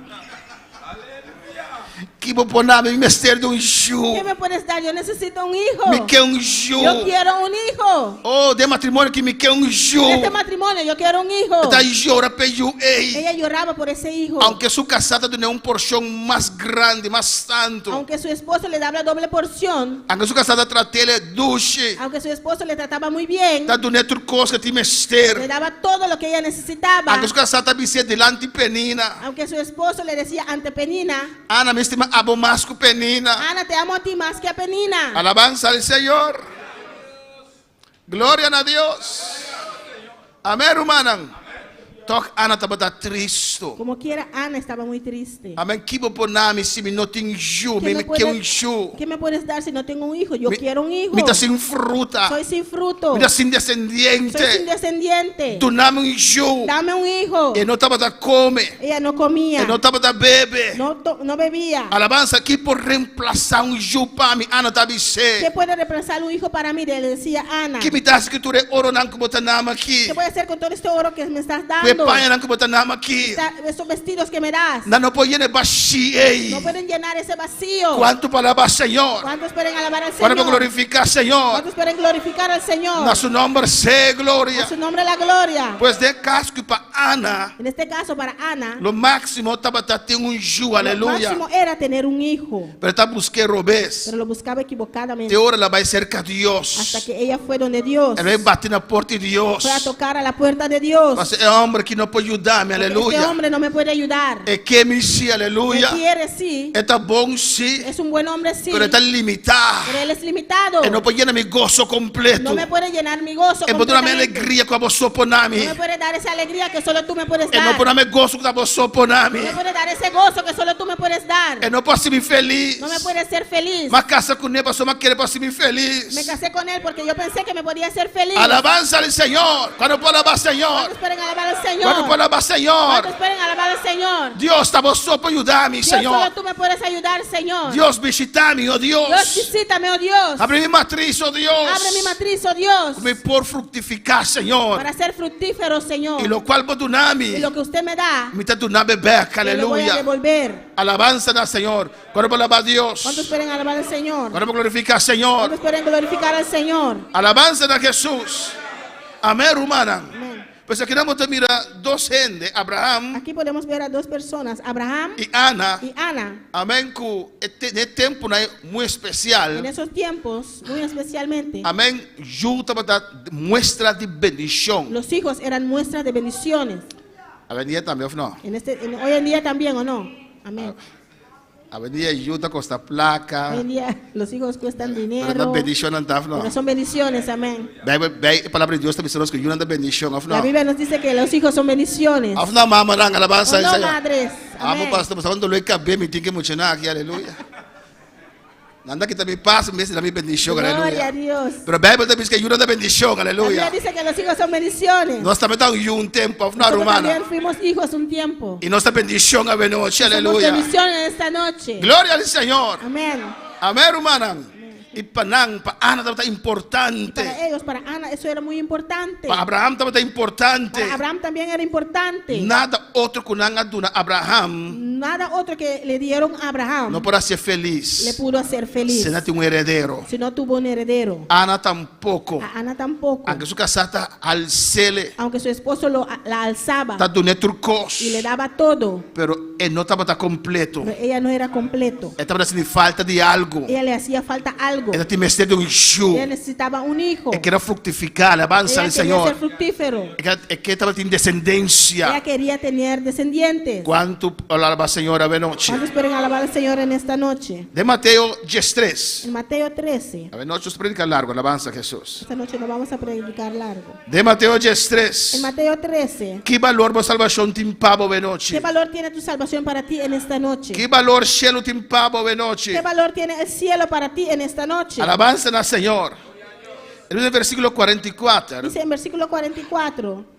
¿qué vos ponerme en mister de un yo? ¿qué me puedes dar? Yo necesito un hijo. Me quer un yo. Yo quiero un hijo. Oh, de matrimonio que me quer un yo. En este matrimonio yo quiero un hijo. Está llora peyo, Ella lloraba por ese hijo. Aunque su casada tiene una porción más grande, más santo. Aunque su esposo le daba la doble porción. Aunque su casada tratele duche. Aunque su esposo le trataba muy bien. Tanto neto cosa que te mister. Le daba todo lo que ella necesitaba. Aunque su casada vivía delante Penina. Aunque su esposo le decía ante Penina: Ana me estima abo más que Penina. Ana, te amo a ti más que a Penina. Alabanza al Señor. Gloria a Dios. Amén, hermana. Toch Ana estava triste. Como quiera, Ana estaba muy triste. Amém. Kibo por nami se me não tem ju, ¿Qué me que um ju. ¿Qué me puedes dar si no tengo un hijo? Yo quiero un hijo. Me tá sem fruta. Soy sin fruto. Me tá sem Soy sin descendiente. descendiente. Tu nome um ju. Dame un hijo. E não estava da come. Ella no comía. E não estava da bebe. No bebía. Alabança aqui por reemplaçar um ju para mim. Ana tá ¿Qué bise. puede reemplazar un hijo para mí? Le decía Ana. Que me dá que tu oro não que botar nama aqui. ¿Qué voy a hacer con todo este oro que me estás Que dando? pai não que botar nama aqui. Esos vestidos que me das. Não pode ir baixi ei. No pueden llenar ese vacío. Quanto para alabar Senhor. ¿Cuántos pueden alabar al Quanto para Señor? glorificar Senhor. ¿Cuántos pueden glorificar al Señor? Na seu nome se glória. A su nombre la gloria. Pois de caso que para Ana, En este caso, para Ana, lo máximo estava tendo um ju, lo aleluia. máximo era tener un hijo. Pero está buscando robes. Pero lo buscaba equivocadamente. De hora ela vai cerca de Deus. Hasta que ella fue donde Dios. Ela vai bater na porta de Deus. Fue a tocar a la puerta de Dios. Mas é homem que não pode ajudar-me, Porque este aleluia. hombre no me puede ayudar. É que me sim, Él aleluia. quiere, sí. É tá bom sim, Es un buen hombre, sí. pero está limitado. Pero él es limitado. E não pode dar meu gozo completo. No me puede llenar mi gozo. E pode dar minha completamente. alegria com a você por nami. No me puede dar esa alegría que solo tú me puedes E não dar. pode dar meu gozo com a você por nami. No me puede dar ese gozo que solo tú me puedes dar. E não posso ser feliz. No me puedes ser feliz. Mas casa com ele, pastor, mas querer para ser Me feliz. casé con él porque yo pensé que me podía ser feliz. Alabanza al Senhor. Quando pode alabar Senhor. ¿Cuántos pueden alabar al Quando Señor? pode alabar Senhor. ¿Cuántos pueden alabar al Señor? Deus está você para ajudar-me, Dios, solo Senhor. tú me puedes ayudar, Señor. Deus visita-me, oh Dios, Deus. visítame, oh Dios. Abre minha matriz, oh Deus. Abre mi matriz, oh Dios. Me por frutificar, Senhor. Para ser fructífero, Señor. E lo qual vou Y dar-me. lo que usted me da, Me está dando bebeca, yo le voy a aleluia. devolver. Alabanza al Senhor. Quando pode alabar Deus. ¿Cuántos pueden alabar al Señor? Quando pode glorificar Senhor. ¿Cuántos pueden glorificar al Señor? Alabanza a Jesus. Amém, humana. Amén. Pues aqui nós mirar dois gente, Abraham Aquí podemos ver a dos personas, Abraham e Ana. y Ana. Amém, que nesse tempo muito especial. En esos tiempos, muy especialmente, Amém, junto para muestra de bendição. los hijos eran muestras de bendiciones. Avenida também, ou não? Hoy en día también, ¿o no? Amén. Avenida junta com esta placa. Hoy en día los hijos cuestan Para dinero, dar bendição não tá, não? pero son bendiciones, amén. A palavra de Deus também nos que junta bendição, ou La não? Biblia nos dice que los hijos son bendiciones. Ou não, mamãe, alabança ¿O no, Senhor. madres? Amo Amén. pastor, mas quando eu acabei me tinha que emocionar aqui, aleluia. Nada que também passa, mesmo da minha bendição, Gloria a aleluia. Dios. Pero a Bíblia também diz que ajuda da bendição, La Biblia aleluia. dice que los hijos son bendiciones. Nós também estamos em tempo, não, Nosotros romana. también fuimos hijos un tiempo. E nossa bendição é a noite, Somos aleluia. bendiciones en esta noche. Glória ao Senhor. Amén. Amém, romana. E para Ana também está importante. Para ellos, para Ana, eso era muy importante. Para Abraham também está importante. Para Abraham también era importante. Nada outro que não aduna Abraham Nada otro que le dieron a Abraham não pode ser le feliz pudo hacer feliz se não tem heredero. si no tuvo un heredero. Ana tampouco. A Ana tampoco. Aunque su casa está al cele, Aunque su esposo la alzaba está dando turcos, y le daba todo, pero él no estaba completo. pero ella no era completo. Él estaba haciendo falta de algo. Ella le hacía falta algo. Él tenía de un show. Ella necesitaba un hijo. Él quería fructificar, alabanza Ella al quería ser Señor. fructífero. Él que estaba teniendo descendencia. Ella quería tener descendientes. ¿Cuánto alaba al Señor a noche? ¿Cuántos pueden alabar al Señor en esta noche? De Mateo 10:3. En Mateo 13. A noche es predica largo, alabanza a Jesús. Esta noche no vamos a predicar largo. De Mateo En 10:3. Mateo 13. ¿Qué valor vos salvación timpabo de noche? ¿Qué valor tiene tu salvación para ti en esta noche? ¿Qué valor cielo timpabo de noche? ¿Qué valor tiene el cielo para ti en esta noche? Alabanza al Señor. En el versículo 44. Dice en versículo 44.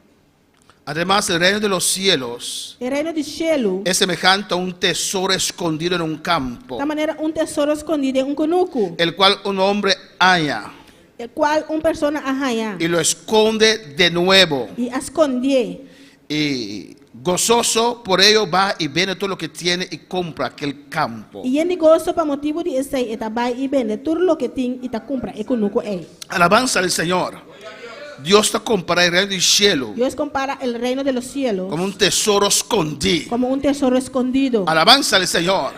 Además, el reino de los cielos El reino de cielo, es semejante a un tesoro escondido en un de campo, esta manera un tesoro escondido en un conuco, el cual un hombre halla el cual una persona halla y lo esconde de nuevo. y escondió. Y gozoso por ello va y vende todo lo que tiene y compra aquel campo. Y en gozo para motivo de ese eta vai y vende todo lo que tiene y ta compra e conuco e. Alabanza al Señor. Dios te compara el reino del cielo Dios compara el reino de los cielos como un tesoro escondido. como un tesoro escondido. Alabanza al Señor.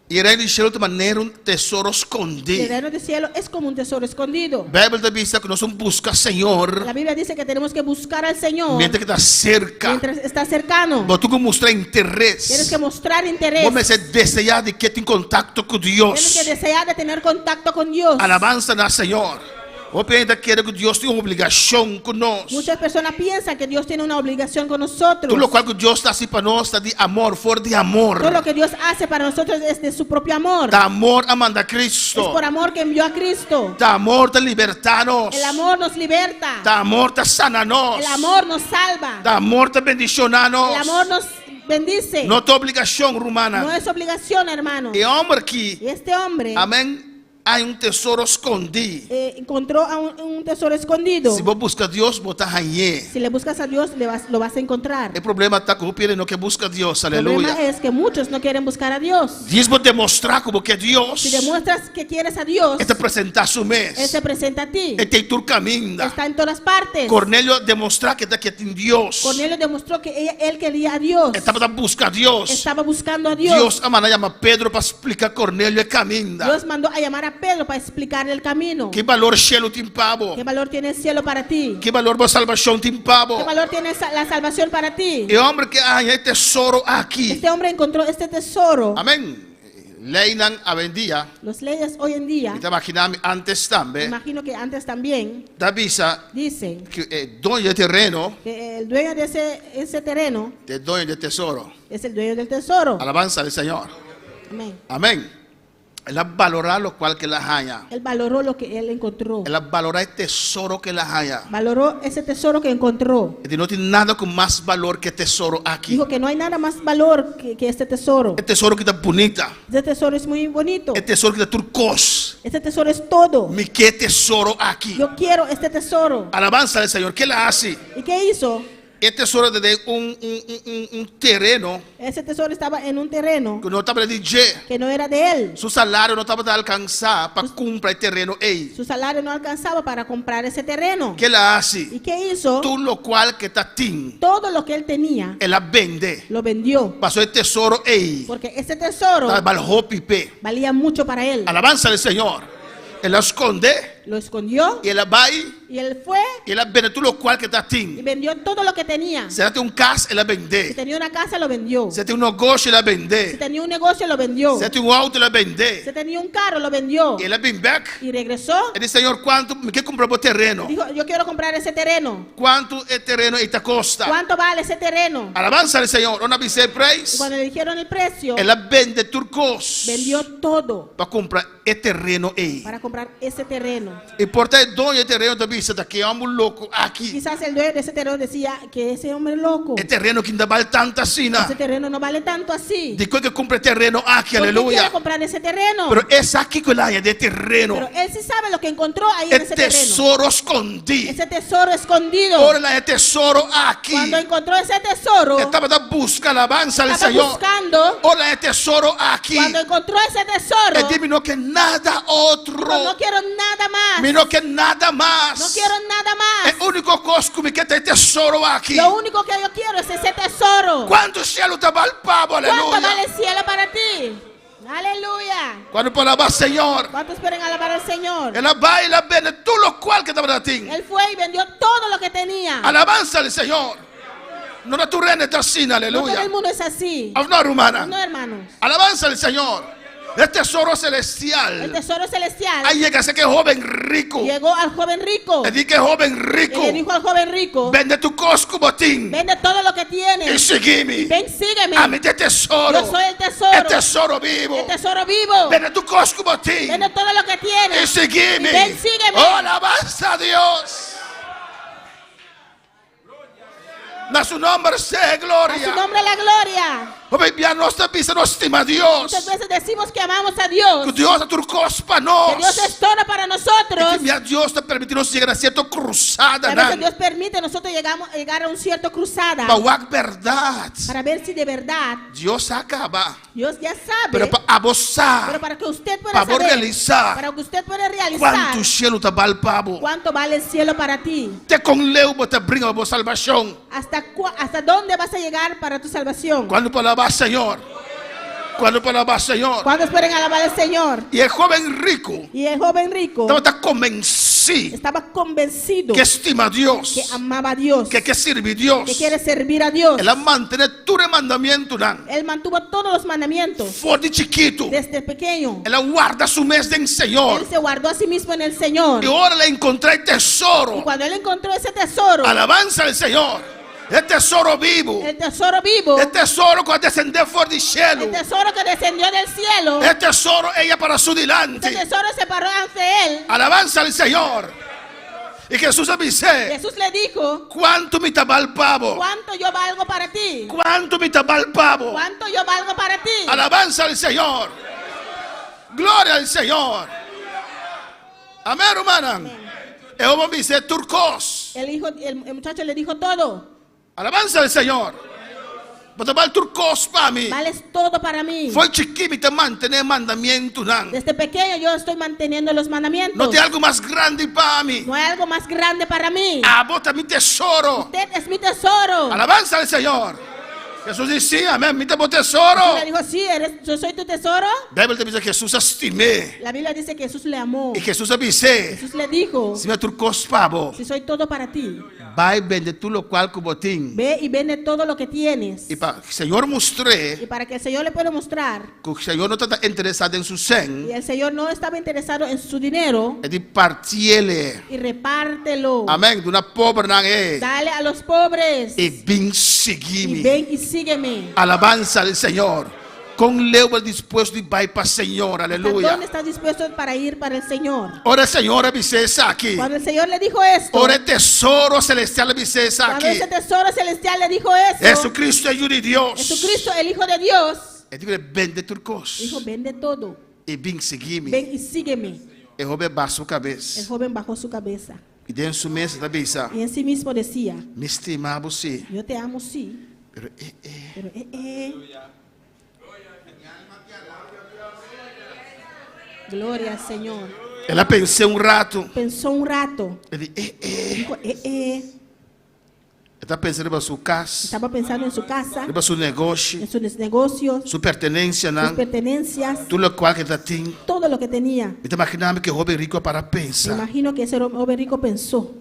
Y el reino del cielo de manera un tesoro El escondido. reino del cielo es como un tesoro escondido. La Biblia dice que nosotros buscamos Señor La Biblia dice que tenemos que buscar al Señor mientras que está cerca. mientras está cercano. Vos tú que mostrar Tienes interés. que mostrar interés. Vos me desear de que esté en contacto con Tienes que Dios. desear de tener contacto con Dios. Alabanza al Señor. O piensa que Dios tiene una obligación con nosotros. Muchas personas piensan que Dios tiene una obligación con nosotros. Todo lo cual que Dios está así para nosotros está de amor, for de amor. Todo lo que Dios hace para nosotros es de su propio amor. Da amor amando a Es Cristo. por amor que envió a Cristo. Da amor de libertarnos. El amor nos liberta. Da amor de sanarnos. El amor nos salva. Da amor de bendicionarnos. El amor nos bendice. No es obligación, No rumana. es obligación, hermano. Y hombre aquí, Y este hombre amén, hay un tesoro escondido. encontró a un tesoro escondido. Si vos buscas a Dios, vos estás allí. Si le buscas a Dios, lo vas a encontrar. El problema está con no que busca a Dios, El problema aleluya. es que muchos no quieren buscar a Dios. Dios va a demostrar como que Dios Si demuestras que quieres a Dios, te presenta su Él mes. se presenta a ti. Este tu caminda. Está en todas partes. Cornelio demuestra que está aquí en Dios. Cornelio demostró que él quería a Dios. Estaba buscando a Dios. Estaba buscando a Dios. Dios amana llama a Pedro para explicar a Cornelio el camino. Dios mandó a llamar a Pedro para explicarle el camino. ¿Qué valor cielo timpabo? ¿Qué valor tiene el cielo para ti? ¿Qué valor va salvación timpabo? ¿Qué valor tiene la salvación para ti? El hombre que hay este tesoro aquí. Este hombre encontró este tesoro. Amén. Leinan avendía. Los leyes hoy en día, Y te imaginas antes también. imagino que antes también, Davisa dicen que dueño de terreno, que el dueño de ese terreno de dueño de tesoro. es el dueño del tesoro. Alabanza al Señor. Amén. Amén. Él valora lo cual que la haya. Él valoró lo que él encontró. Él valora el tesoro que la haya. Valoró ese tesoro que encontró. Y no tiene nada con más valor que tesoro aquí. Dijo que no hay nada más valor que este tesoro. El tesoro que está bonita. Este tesoro es muy bonito. El tesoro que está turcos. Este tesoro es todo. Mi qué tesoro aquí. Yo quiero este tesoro. Alabanza al Señor. ¿Qué la hace? ¿Y qué hizo? El tesoro de un terreno Ese tesoro estaba en un terreno que no estaba de DJ. que no era de él. Su salario no estaba de alcanzar para comprar el terreno. Ey. Su salario no alcanzaba para comprar ese terreno. ¿Qué la hace? ¿Y qué hizo? Tú lo cual que está tin. Todo lo que él tenía Él la vende. lo vendió. Pasó el tesoro. Ey. Porque ese tesoro Valjo pipe. valía mucho para él. Alabanza al Señor. Él la esconde. Lo escondió Y él la va ahí. y él fue Y él la vende. Tú lo cual que está y tin. vendió todo lo que tenía. Si tiene un casa, él la Si vende. tenía una casa, lo vendió. Si tiene un negocio, él la Si vende. tenía un negocio, lo vendió. Si tiene un auto, él la Si vende. tenía un carro, lo vendió. Y él la viene back. Y regresó. Él dice, Señor, ¿cuánto me quiere comprar por terreno? Dijo, yo quiero comprar ese terreno. ¿Cuánto el terreno esta costa? ¿Cuánto vale ese terreno? Alabanza al Señor. Una vez el Y price. cuando le dijeron el precio, Él la vende turcos. vendió todo Para comprar el terreno ahí. para comprar ese terreno. Y por el dueño del terreno de vista que es un loco aquí. Quizás el dueño de ese terreno decía que ese hombre es loco. El terreno que no vale tanta sina. Ese terreno no vale tanto así. Dijo que compre terreno aquí, ¿Por qué quiere aleluya. comprar ese terreno? Pero es aquí que la hay de terreno. Pero él sí sabe lo que encontró ahí en El ese terreno. tesoro escondido. Ese tesoro escondido. Ahora la el tesoro aquí. Cuando encontró ese tesoro, Estaba buscando alabanza al estaba Señor. buscando. Ahora el tesoro aquí. Cuando encontró ese tesoro, Él dijo que nada otro. no quiero nada más. Miro que nada más. No quiero nada más. El único cosco que este tesoro aquí. Lo único que yo quiero es ese tesoro. ¿Cuánto cielo te va al pavo? ¿Cuánto Aleluya. vale el cielo para ti? Aleluya. Cuando por alabar Señor. ¿Cuántos pueden alabar al Señor? Él la va y la vende. Tú lo cual que te va a ti. Él fue y vendió todo lo que tenía. Alabanza al Señor. No es tu reina está así, No todo aleluya. el mundo es así. No, hermana. No, hermanos. Alabanza al Señor. El tesoro El celestial. tesoro celestial Ahí llega ese que joven rico. llegó al joven rico. Le dije que joven Y rico. le dijo al joven rico, Vende tu cosco botín. vende todo lo que Y tienes. sígueme. Ven, sígueme. A mi tesoro. Yo soy el tesoro. El tesoro vivo. El tesoro vivo. Vende tu cosco botín. Vende todo lo que Y tienes. sígueme. Y ven, sígueme. Oh, alabanza a Dios. A su nombre sea A gloria. su nombre la gloria. Oh, baby, a nuestra vista no estima a Dios. Muchas veces decimos que amamos a Dios. Que Dios a tu cospa Que Dios es todo para nosotros. Y que Dios te permitió llegar a cierta cruzada. A veces Dios permite nosotros llegar a un cierto cruzada Para verdad. para ver si de verdad Dios acaba. Dios ya sabe. Pero para abusar. Pero para que usted pueda Para saber, realizar. para que usted pueda realizar Cuánto cielo te va al pavo. cuánto vale el cielo para ti. Te con leo te brinca por salvación. Hasta dónde vas a llegar para tu salvación. Cuando para alabar Señor. Cuando para alabar Señor. ¿Cuántos pueden alabar al Señor? Y el joven rico Y el joven rico estaba comenzando sí, estaba convencido que estima a Dios, que amaba a Dios, que sirve a Dios. que quiere servir a Dios. Ela mantém tudo o mandamento, não. Él mantuvo todos los mandamientos For de chiquito, desde pequeño. ela guarda su mês em Senhor. Él se guardó a sí mismo en el Señor. E agora ela encontrou Y tesouro. cuando él encontró ese tesoro, Alabança ao Senhor. É tesouro vivo. el tesoro vivo, É tesouro que descender fora de cielo. el tesoro que descendió del cielo, É tesouro ella para su delante. ese tesoro se paró ante él. Alabança ao Senhor. E Jesus disse: Jesús le dijo, quanto me estava o pavo? ¿cuánto yo valgo para ti? Quanto me estava o pavo? ¿Cuánto yo valgo para ti? Alabança ao Senhor. Glória ao Senhor. Amém, hermana. Eu vou dizer turcos. El muchacho le dijo todo. Alabança ao Senhor. Você vai turcos para mim. Vales todo para mí. Foi chiquito te manter mandamento, não. Desde pequeño yo estoy manteniendo los mandamientos. Não tem algo mais grande para mim. No hay algo más grande para mí. Ah, bota mi tesouro. Usted es mi tesoro. Alabanza al Señor. Jesús dice, sí, amén, mi tesoro. Jesús le dijo, sí, yo soy tu tesoro. La Biblia dice que Jesús estimé. La Biblia dice que Jesús le amó. Y Jesús dice, Jesús le dijo, si me turcos pavo, si soy todo para ti, vai vender tú lo cual como tin. ve y vende todo lo que tienes. Y para que el Señor mostré Y para que el Señor le pueda mostrar, que el Señor no está interesado en su sen, y el Señor no estaba interesado en su dinero, es de partirle. y repártelo. Amén, de una pobre nan Dale a los pobres. y ven Y seguirme. ven y sígueme. Alabanza al Señor. Con lengua dispuesto y vai para el Señor. ¿Hasta Aleluya. dónde estás dispuesto para ir para el Señor? Ora el Señor dice aquí. Cuando el Señor le dijo esto, Ora el tesoro celestial dice cuando aquí. ese tesoro celestial le dijo eso, Jesucristo es hijo de Dios. Jesucristo, el Hijo de Dios, Él dice, vende turcos. dijo, vende todo, Y ven seguirme. ven y sígueme. El joven bajó su El cabeza. joven bajó su cabeza Y de en su mesa también dice, y en sí mismo decía, me estimaba sí. yo te amo sí, Pero pero gloria al Señor. ella pensó un rato. Pensó un rato, Él dice, dijo, Está pensando en su casa. estaba pensando en su casa, En su negocio. en sus negocios, Su pertenencia. sus pertenencias, Todo lo cual que está tiene. todo lo que tenía. Me imaginaba que el joven rico para Me pensar. imagino que ese hombre rico pensó,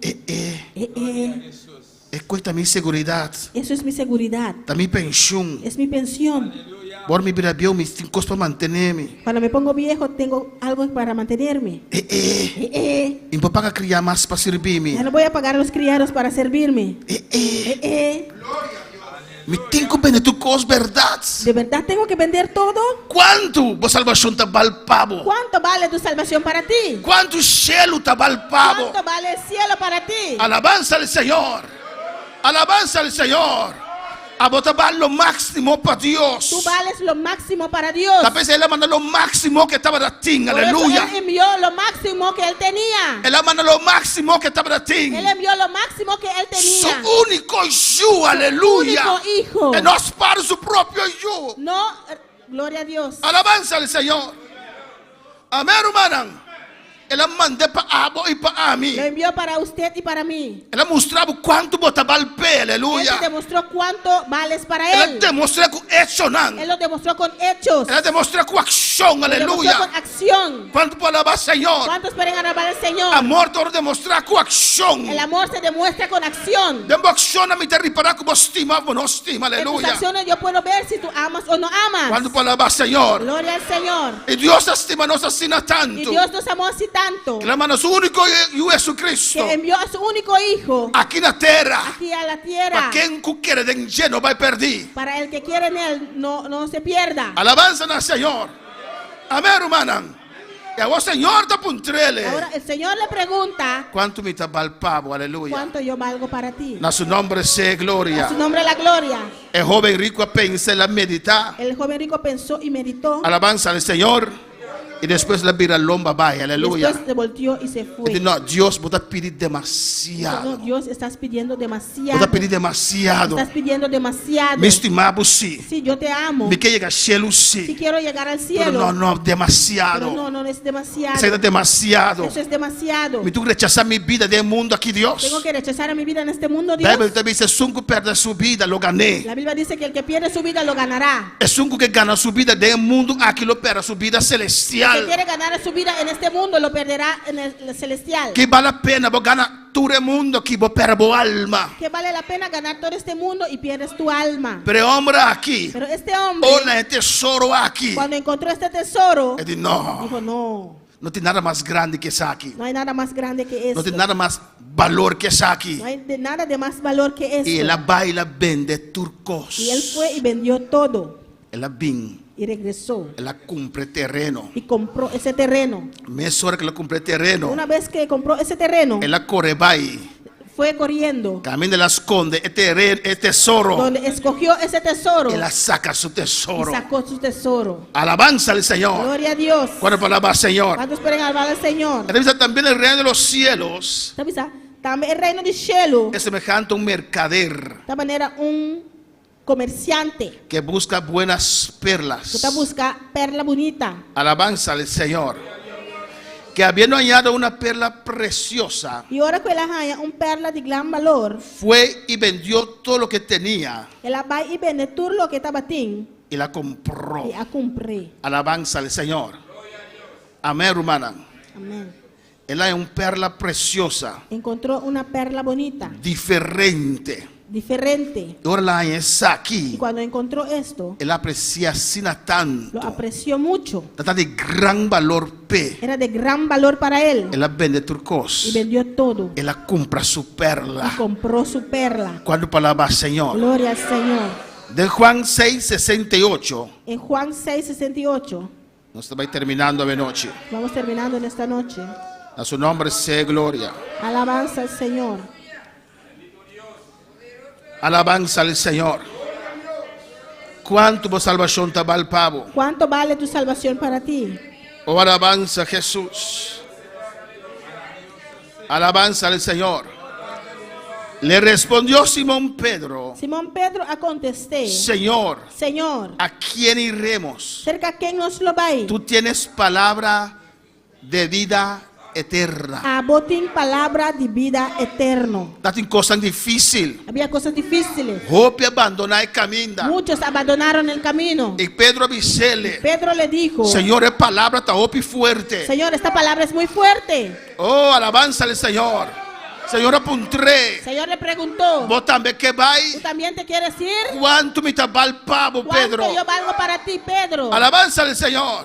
Es cuesta mi seguridad. eso es mi seguridad, Da mi pensión. es mi pensión. Por mi vida bien mis cinco para mantenerme. Cuando me pongo viejo tengo algo para mantenerme. Y mi papá criar más para Ya servirme. no voy a pagar a los criados para servirme. Me tengo que tu cos verdad. ¿De verdad tengo que vender todo? ¿Cuánto vos salvación está val pavo? ¿Cuánto vale tu salvación para ti? ¿Cuánto cielo está val pavo? ¿Cuánto vale el cielo para ti? Alabanza al Señor. Alabanza al Señor. A vos te vale lo máximo para Dios. Tú vales lo máximo para Dios. Tal vez él le mandó lo máximo que estaba de ti. Por Aleluya. eso Él envió lo máximo que Él tenía. Él le mandó lo máximo que estaba de ti. Él envió lo máximo que Él Su tenía. único yo, aleluya. único hijo. Que nos para su propio yo. No, gloria a Dios. Alabanza al Señor. Amén, hermana. Él la mandó para Abo y para mí. Lo envió para usted y para mí. Él ha mostrado cuánto botaba el pie, Él aleluya. te demostró cuánto vales para Él Él. demostró con hecho, Él lo demostró con hechos. Él demostró con acción, Lo demostró aleluya. con acción. ¿Cuánto para alabar, Señor? ¿Cuántos pueden alabar al Señor? Amor, todo demostrar con acción. El amor se demuestra con acción. De acción a mi te reparar como estima o no estima, En tus aleluya. acciones yo puedo ver si tú amas o no amas. ¿Cuánto para alabar, Señor? Gloria al Señor. Y Dios estima, nos asesina Y tanto. Dios nos amó así tanto Que la mano su único y Jesucristo. que envió a su único hijo Aquí en la tierra. aquí a la Para tierra. quien quiere de lleno va a perder. Para el que quiere en Él no se pierda. Alabanza al Señor. Amén, hermana. Y a vos, Señor, te puntrele. Ahora el Señor le pregunta, ¿Cuánto me está el pavo? Aleluya. ¿cuánto yo valgo para ti? A su nombre sea A gloria. su nombre la gloria. El joven rico pensó en la meditar. El joven rico pensó y meditó. Alabanza al Señor. Y después la vira lomba vaya. Aleluya. Después se volteó y se fue. Dice, no, Dios, vos te pides No, demasiado. Dios, estás pidiendo Vos demasiado. te pides demasiado. Estás pidiendo demasiado. Me estimaba sí. Sí, yo te amo. Me quiere llegar al cielo Sí sí. quiero llegar al Pero cielo. no, Pero demasiado. no es demasiado. Eso es demasiado. Eso es demasiado. Me tú rechazar mi vida del mundo aquí, Dios. Tengo que rechazar a mi vida en este mundo, La Dios. Biblia también dice, sunco pierde su vida, lo gané. La Biblia dice que el que pierde su vida lo ganará. Es sunco que gana su vida del mundo, aquí lo pierde su vida El celestial. quiere ganar su vida en este mundo lo perderá en el celestial. Que vale la pena vos ganar todo el mundo que vos perbo alma. Que vale la pena ganar todo este mundo y pierdes tu alma. Pero hombre aquí, Pero este hombre, hola el tesoro aquí. cuando encontró este tesoro, Él dijo, no, dijo, no tiene nada más grande que esa aquí. no hay nada más grande que No esto. tiene nada más valor que esa aquí. No hay nada de más valor que esto. Y él va y la vende turcos. Y él fue y vendió todo Él la vin, y regresó él la compre terreno. y compró ese terreno. Me hora que la compre terreno. Una vez que compró ese terreno, Él la corre va y fue corriendo camina la esconde el tesoro. donde escogió ese tesoro Él la saca su y tesoro. sacó su tesoro. Alabanza al Señor. Gloria a Dios. ¿Cuál palabra Señor? ¿Cuántos pueden alabar al Señor? Entonces, también el reino de los cielos ¿Sabe? También el reino de cielo, es semejante a un mercader de esta manera un comerciante que busca buenas que perlas. está busca perla bonita. Alabanza al Señor. Que habiendo hallado una perla preciosa, Y ahora que él haya un perla de gran valor, fue y vendió todo lo que tenía él va y vende todo lo que estaba tin y la compró. y a compré. Alabanza al Señor. Amén, hermana. Amén. Él hay una perla preciosa, Encontró una perla bonita, diferente. diferente. Ahora la hay Y aquí. cuando encontró esto, Él aprecia así tanto. lo apreció mucho. Trata de gran valor P. Era de gran valor para él. Él la vende Y turcos. vendió todo. Él la compra su Y perla. compró su perla. Cuando palabra Señor. Gloria al Señor. De Juan 6:68. En Juan 6:68, Nos estaba terminando de noche. vamos terminando en esta noche. A su nombre sea gloria. Alabanza al Señor. Alabanza al Señor. ¿Cuánto por salvación te va el pavo? ¿Cuánto vale tu salvación para ti? Oh, alabanza a Jesús. Alabanza al Señor. Le respondió Simón Pedro, Simón Pedro a contesté, Señor, Señor, ¿a quién iremos? cerca quién nos lo va a ir. Tú tienes palabra de vida eterna. A botín palabra de vida eterno. Date cosa difícil. Había cosas difíciles. Hope abandonar el camino. Muchos abandonaron el camino. Y Pedro avisele, Pedro le dijo, Señor, es palabra está hope fuerte. Señor, esta palabra es muy fuerte. Oh, alabanza al Señor. Señor, apuntré. Señor le preguntó, Vos también que ¿tú vais. también te quieres ir? ¿Cuánto me está el pavo, ¿Cuánto Pedro? yo valgo para ti, Pedro? Alabanza al Señor.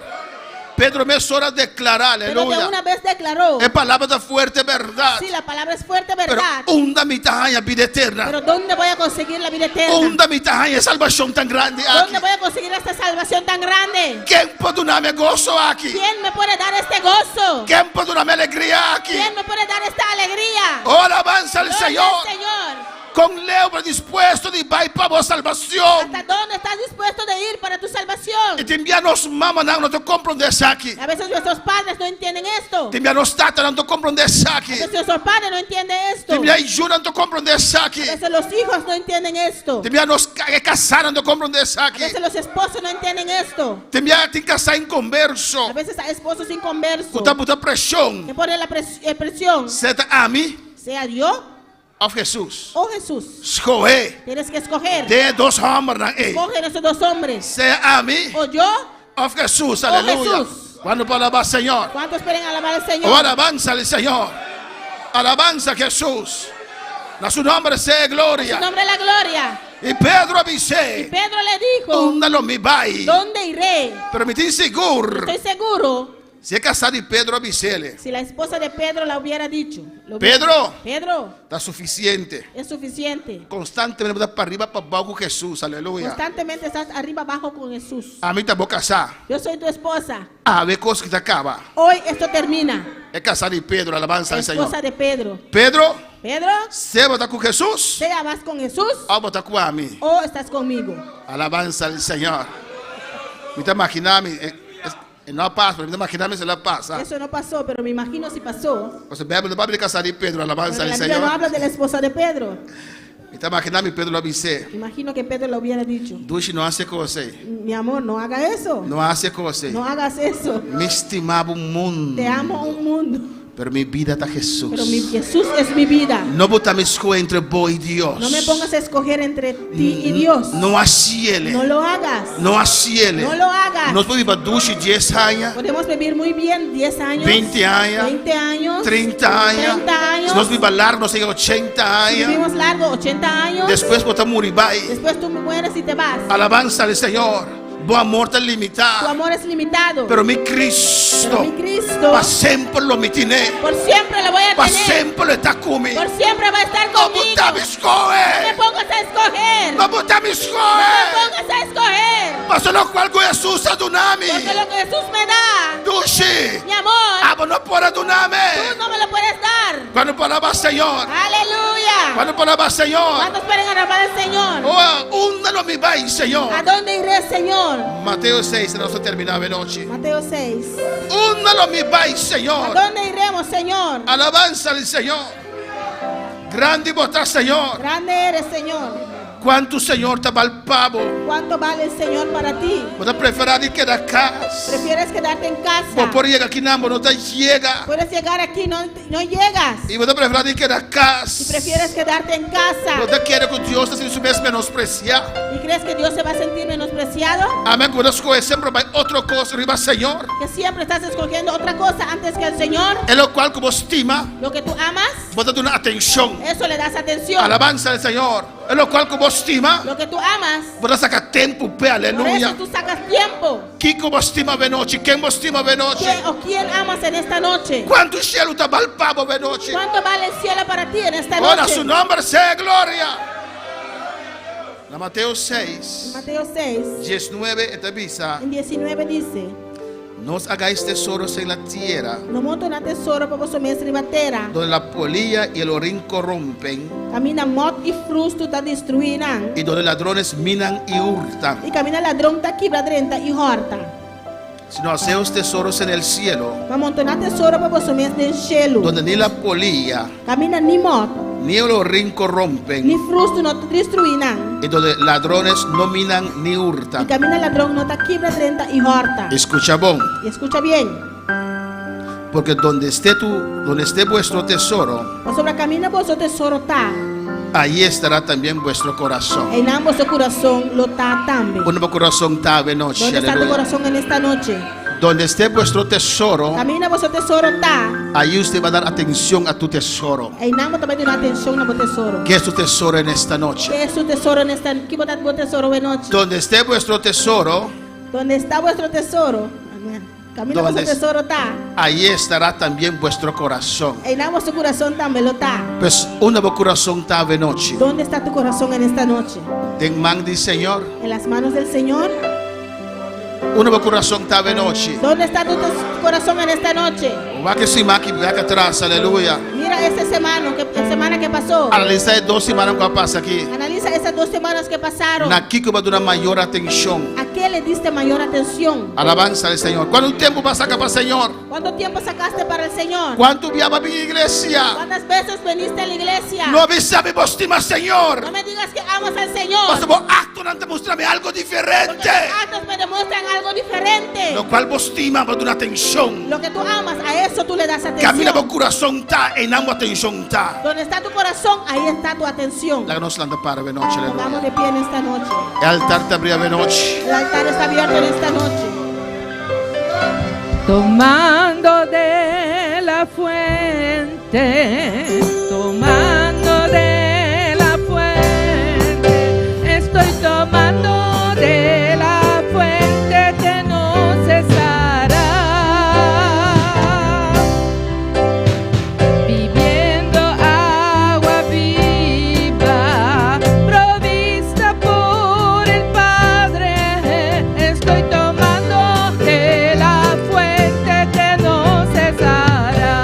Pedro me es hora de declarar, Pero de aleluya. una vez declaró, Es palabra de fuerte verdad. sí, la palabra es fuerte, Pero verdad. onda mitad hay vida eterna. Pero ¿dónde voy a conseguir la vida eterna? Onda mitad hay salvación tan grande aquí. ¿Dónde voy a conseguir esta salvación tan grande? ¿Quién puede darme gozo aquí? ¿Quién me puede dar este gozo? ¿Quién puede darme alegría aquí? ¿Quién me puede dar esta alegría? Oh, alabanza al Gloria Señor. al Señor. Con leo dispuesto de ir para vos salvación. ¿Hasta dónde estás dispuesto de ir para tu Y salvación? te envianos mamá no te comprendes aquí. A veces nuestros padres no entienden esto. Te envianos tata no te comprendes aquí. A veces nuestros padres no entienden Te esto. envianos Juna no te comprendes aquí. A veces los hijos no entienden esto. Te envianos casar no te comprendes A aquí. veces los esposos no entienden esto. Te envianos te casar en converso. A veces hay esposos inconversos Puta puta presión. que ponen la presión, Seta a mí. sea yo Of Jesús. o Jesús. Escoge. Tienes que escoger. De dos hombres. Escogen esos dos hombres. Sea a mí. O yo. Of Jesús. Aleluya. Jesús. Cuando palabra Señor. ¿Cuántos quieren alabar al Oh, Señor? alabanza al Señor. Alabanza a Jesús. A su nombre sea Su gloria. nombre es la gloria. Y Pedro avisé. Pedro le dijo, ¿Dónde lo mi vai? ¿dónde iré? Pero me estoy seguro. Estoy seguro, Si es casado y Pedro avisele. si la esposa de Pedro la hubiera dicho. Pedro. Pedro, Está suficiente. es suficiente. Constantemente me da para arriba, para abajo Jesús. Aleluya. Constantemente estás arriba abajo con Jesús. A mí te voy a casar. Yo soy tu esposa. A ver cosas que te acaba. Hoy esto termina. Es casado y Pedro. Alabanza al Señor. Esposa de Pedro. Pedro. Pedro, ¿Se va a estar con Jesús? sea vas con Jesús O va a estar con mí. o estás conmigo. Alabanza al Señor. Me te imaginarme. No pasa, pero me te imaginarme se la pasa. Eso no pasó, pero me imagino si pasó. O sea, Bíblia de casar y Pedro. Alabanza Porque al la Biblia no Señor. habla de la esposa de Pedro. Me te imaginarme Pedro lo avisé. Imagino que Pedro lo hubiera dicho. Dushi no hace cosas. Mi amor, no haga eso. No hace cosas. No hagas eso. Me estimaba un mundo. Te amo un mundo. Pero mi vida está pero Jesús. mi Jesús es mi vida. No botar mi escoger entre vos y Dios. No me pongas a escoger entre ti y Dios. No asiele. No lo hagas. No asiele. No lo hagas. Nos podemos vivir 10 años, Podemos vivir muy bien 10 años, 20 años, 20 años, 30 años. 30 años. Si nos vivimos largo, nos llega 80 Si años. vivimos largo, 80 años. Después votamos muribai. Después tú mueres y te vas. Alabanza al Señor. Bu amor está Tu limitado. amor es limitado. Pero mi Pero Cristo, mi Cristo, para siempre lo mitiné. por siempre lo voy a Para tener. siempre lo está conmigo. Por siempre va a estar No conmigo. botar mi No me escoger. pongas a escoger. No botar mi No me escoger. pongas a escoger. Pasó lo cual con Jesús a Dunami. Porque lo que Jesús me da, Dushi. mi amor, Abo no para Dunami. tú no me lo puedes dar. Cuando palabra Señor. Aleluya. Cuando palabra Señor. ¿Cuántos pueden alabar al Señor? Oh, úndalo mi bay, Señor. ¿A dónde iré, Señor? Mateo 6, no se terminaba noche. Mateo 6. Úndalo mi bay, ¿A Señor. dónde iremos, Señor? Alabanza al Señor. Grande vos, Señor. Grande eres, Señor. Cuánto Señor te va al pavo. ¿Cuánto vale el Señor para ti? Vos preferís quedar casa. ¿Prefieres quedarte en Vos casa? por llegar aquí no te llega. Puedes llegar aquí, no llegas. Y vos preferís quedar Si casa. prefieres quedarte en casa Vos te quieres que Dios te se vez menospreciado. y crees que Dios se va a sentir menospreciado, Amén. Cuando escoges siempre va otra cosa arriba, Señor. que siempre estás escogiendo otra cosa antes que el Señor, En lo cual como estima, lo que tú amas, vos te das una atención. eso le das atención. Alabanza al Señor. En lo cual como estima, Lo que tú amas, vos te sacas tiempo, pe, por eso aleluya. tú sacas tiempo. ¿Quién como estima venoche? ¿Quién como estima venoche? ¿Quién amas en esta noche? ¿Cuánto cielo te va al pavo venoche? ¿Cuánto vale el cielo para ti en esta Ahora noche? su nombre sea gloria. La Mateo 6, Mateo 6, 19, esta visa. en 19 dice: No os hagáis tesoros en la tierra, No monto un tesoro para vos mestre e batera. donde la polilla y el orín corrompen, Camina mot e frusto ta destruirán. y donde ladrones minan y hurtan. E camina ladrão ta quebra drenta e horta. Sino haceos tesoros en el cielo, Mas montonar tesoro para vos mestre en cielo. donde ni la polilla Camina ni mot, ni el orín ni corrompen, frusto no te destruirán. y donde ladrones no minan ni E hurtan. camina ladrão no ta quebra drenta e horta. Escucha bon, E escucha bien. porque donde esté vuestro tesoro, Mas sobre a camina vos o tesoro tá. ahí estará también vuestro corazón. E não vosso coração lo tá também. Un corazón tabe noche. ¿Dónde está tu Aleluya. corazón en esta noche? Donde esté vuestro tesoro, Camina vosso tesoro tá. ahí usted va a dar atención a tu tesoro. E não também dar atenção no tesoro. ¿Qué es tu tesoro en esta noche? Que é su tesoro nesta? Que botar tu tesoro en noche? Donde esté vuestro tesoro, Donde está vuestro tesoro? Amén. Camina ¿Dónde vuestro tesoro tá. ahí estará también vuestro corazón. E não vosso coração também lo tá. Pues un nuevo corazón tabe noche. ¿Dónde está tu corazón en esta noche? Den man di Señor, En las manos del Señor. un nuevo corazón tabe noche. ¿Dónde está tu corazón en esta noche? Va que si maki acá atrás, aleluya. Mira esta semana que pasó. Analiza 2 semanas que pasa aquí. Analiza esas 2 semanas que pasaron. Aquí que va a dar una mayor atención. ¿A qué le diste mayor atención? Alabanza al Señor. ¿Cuánto tiempo vas a sacar para el Señor? ¿Cuánto tiempo sacaste para el Señor? ¿Cuánto viaja a mi iglesia? ¿Cuántas veces viniste a la iglesia? No avisame vos estima Señor. No me digas que amas al Señor. Vas a acto no te mostrame algo Porque diferente. tus actos me demuestran algo diferente. Lo cual vos estima va a dar una atención. Lo que tú amas, a eso tú le das Camina por atención. corazón ta, en ambos atención ta. Donde está tu corazón, ahí está tu atención. La que nos landa para de noche, Vamos aleluya. de pie en esta noche. El altar te abría de noche. El altar está abierto en esta noche. Tomando de la fuente, tomando de la fuente, estoy tomando de la fuente que no cesará, viviendo agua viva, provista por el Padre, estoy tomando de la fuente que no cesará.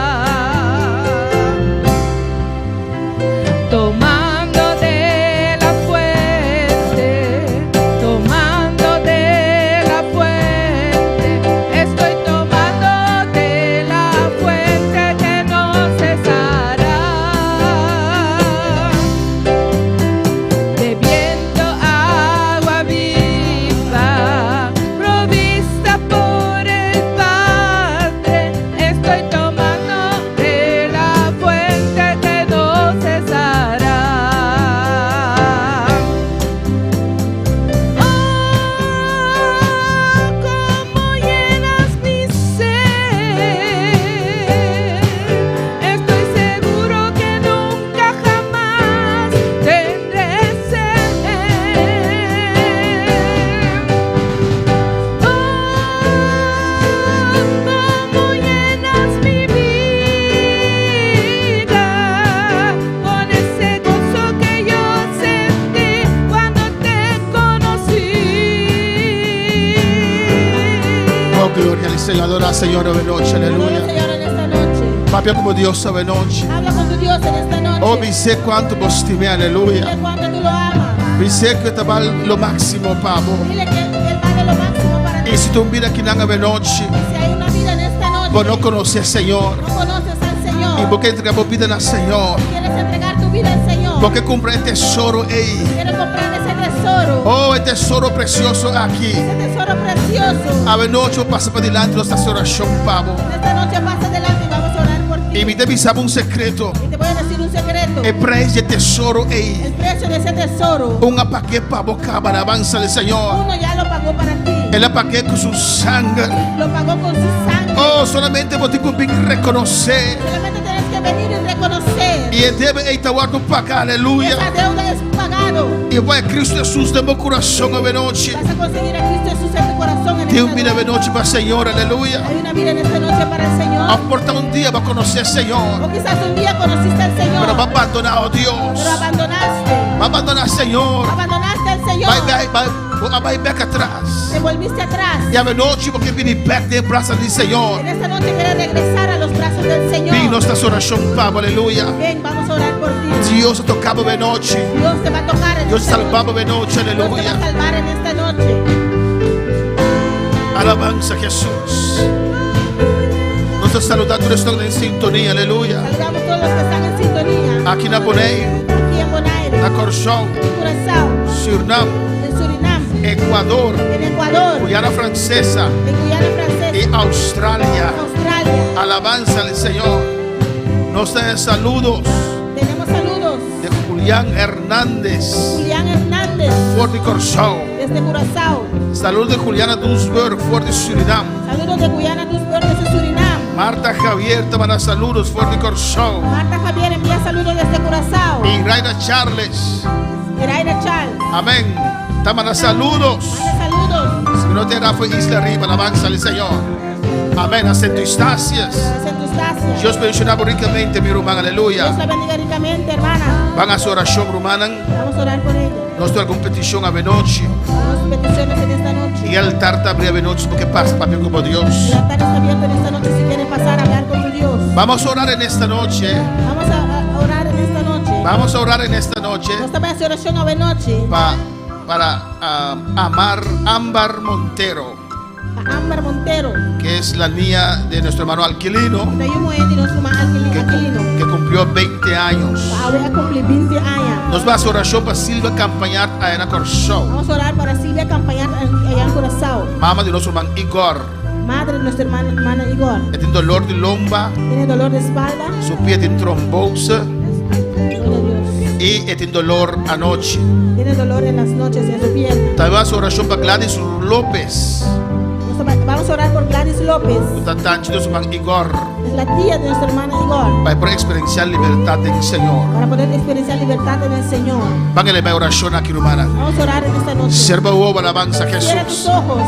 Señor, adora al Señor hoy noche, Adora al aleluya. Señor en esta noche. Papi como Dios hoy noche. Habla con tu Dios en esta noche. Oh, mi sé cuánto vos te Dile aleluya. cuánto tú lo amas. Mi sé que te vale lo máximo, Pablo. Dile que Él vale lo máximo para ti. Y si tú miras que nanga hoy noche, Si hay una vida en esta noche, vos no conoces al Señor. no conoces al Señor, Y porque entregamos vida al Señor. quieres entregar tu vida al Señor, Porque compra el tesoro ahí. quieres comprar ese tesoro, Oh, el tesoro precioso aquí. ese tesoro precioso. A noche pasa por delante de nuestra oración, Pablo. En esta noche pasa adelante y vamos a orar por ti. Y me avisaba un secreto. Y te voy a decir un secreto. El precio del tesoro El ahí. precio de ese tesoro, Un apaque para boca para avanza del Señor. uno ya lo pagó para ti. El apaque con su sangre. Lo pagó con su sangre. Oh, solamente vos te que reconocer. Solamente tienes que venir y reconocer. Y el debe estar tu pagar, aleluya. Esa deuda es pagado. Y voy a Cristo Jesús de mi corazón a noche. Vas a conseguir a Cristo Jesús en tu corazón en Te esta un vida noche. de noche para el Señor, aleluya. Hay una vida en esta noche para el Señor. Aporta un día para conocer al Señor. O quizás un día conociste al Señor, Pero va a abandonar a Dios. pero abandonaste. Va a abandonar al Señor. Abandonaste al Señor. Va back atrás. Te volviste atrás. Y a noche porque viene back de brazos del Señor. En esta noche quieres regresar a los brazos del Señor. Vi nuestra oración, Pablo, aleluya. Ven, vamos a orar por ti. Dios tocaba de noche. Dios te va a tocar en Dios esta noche. salvaba de noche, Dios te va aleluya. a salvar en esta noche. Alabanza a Jesús. Nosotros saludamos están en sintonía, aleluya. Saludamos todos los que están en sintonía. Aquí en Aboneiro, Aquí en Bonaire, a Corchão, en Curazao, Surinam, en Surinam, Ecuador, en Ecuador, Guyana Francesa en Guyana Francesa, y Australia. Australia. Alabanza al Señor. Nos dan saludos Tenemos saludos. de Julián Hernández, Julián Hernández, Fuerte Corchão. desde Curazao. Saludos de Juliana Dunsberg, Fuerte Surinam. Saludos de Guyana Dunsberg, desde Surinam. Marta Javier te manda saludos, Fuerte Corchão. Marta Javier envía saludos desde Curazao. Y Raina Charles, Iraida Charles, amén. Te manda saludos. manda saludos. Si no te da fue Isla Arriba, alabanza al Señor. Amén. A Centro Estácias. Desde Eustacia. Dios bendicionaba ricamente, mi hermano, Dios aleluya. la bendiga ricamente, hermana. Van a su oración, romana. Vamos a orar por ella. Nos da alguna petición a noche. Tenemos peticiones en esta noche. Y el altar te abre a noche porque pasa, papi, como Dios. El altar está abierto en esta noche si quiere pasar a hablar con tu Dios. Vamos a orar en esta noche. Vamos a orar en esta noche. Vamos a orar en esta noche Nós também a oração hoje noche. para amar Ámbar Montero, A Ámbar Montero. que es la niña de nuestro hermano Alquilino, Daí o moente nosso irmão Aquilino. que cumplió 20 años. Ahora cumpre 20 anos. Nos va a hacer oración para Silvia Campañar a Ana Corchão, Vamos a orar para Silvia Campañar allá en Curazao. mamá de nuestro hermano Igor. Madre de nuestro hermano Igor. Tiene dolor de lomba, Tiene dolor de espalda. su pie tiene trombose Gloria a Dios. y tiene dolor anoche. Tiene dolor en las noches en su pierna. También va a hacer oración para Gladys López, Vamos a orar por Gladys López. de nuestro hermano Igor, Es la tía de nuestro hermano Igor. para poder experienciar libertad en el Señor. Para poder experienciar libertad en el Señor. Van a elevar oración aquí, hermana. Vamos a orar en esta noche. Serva o alabanza a Cierra tus Jesús ojos.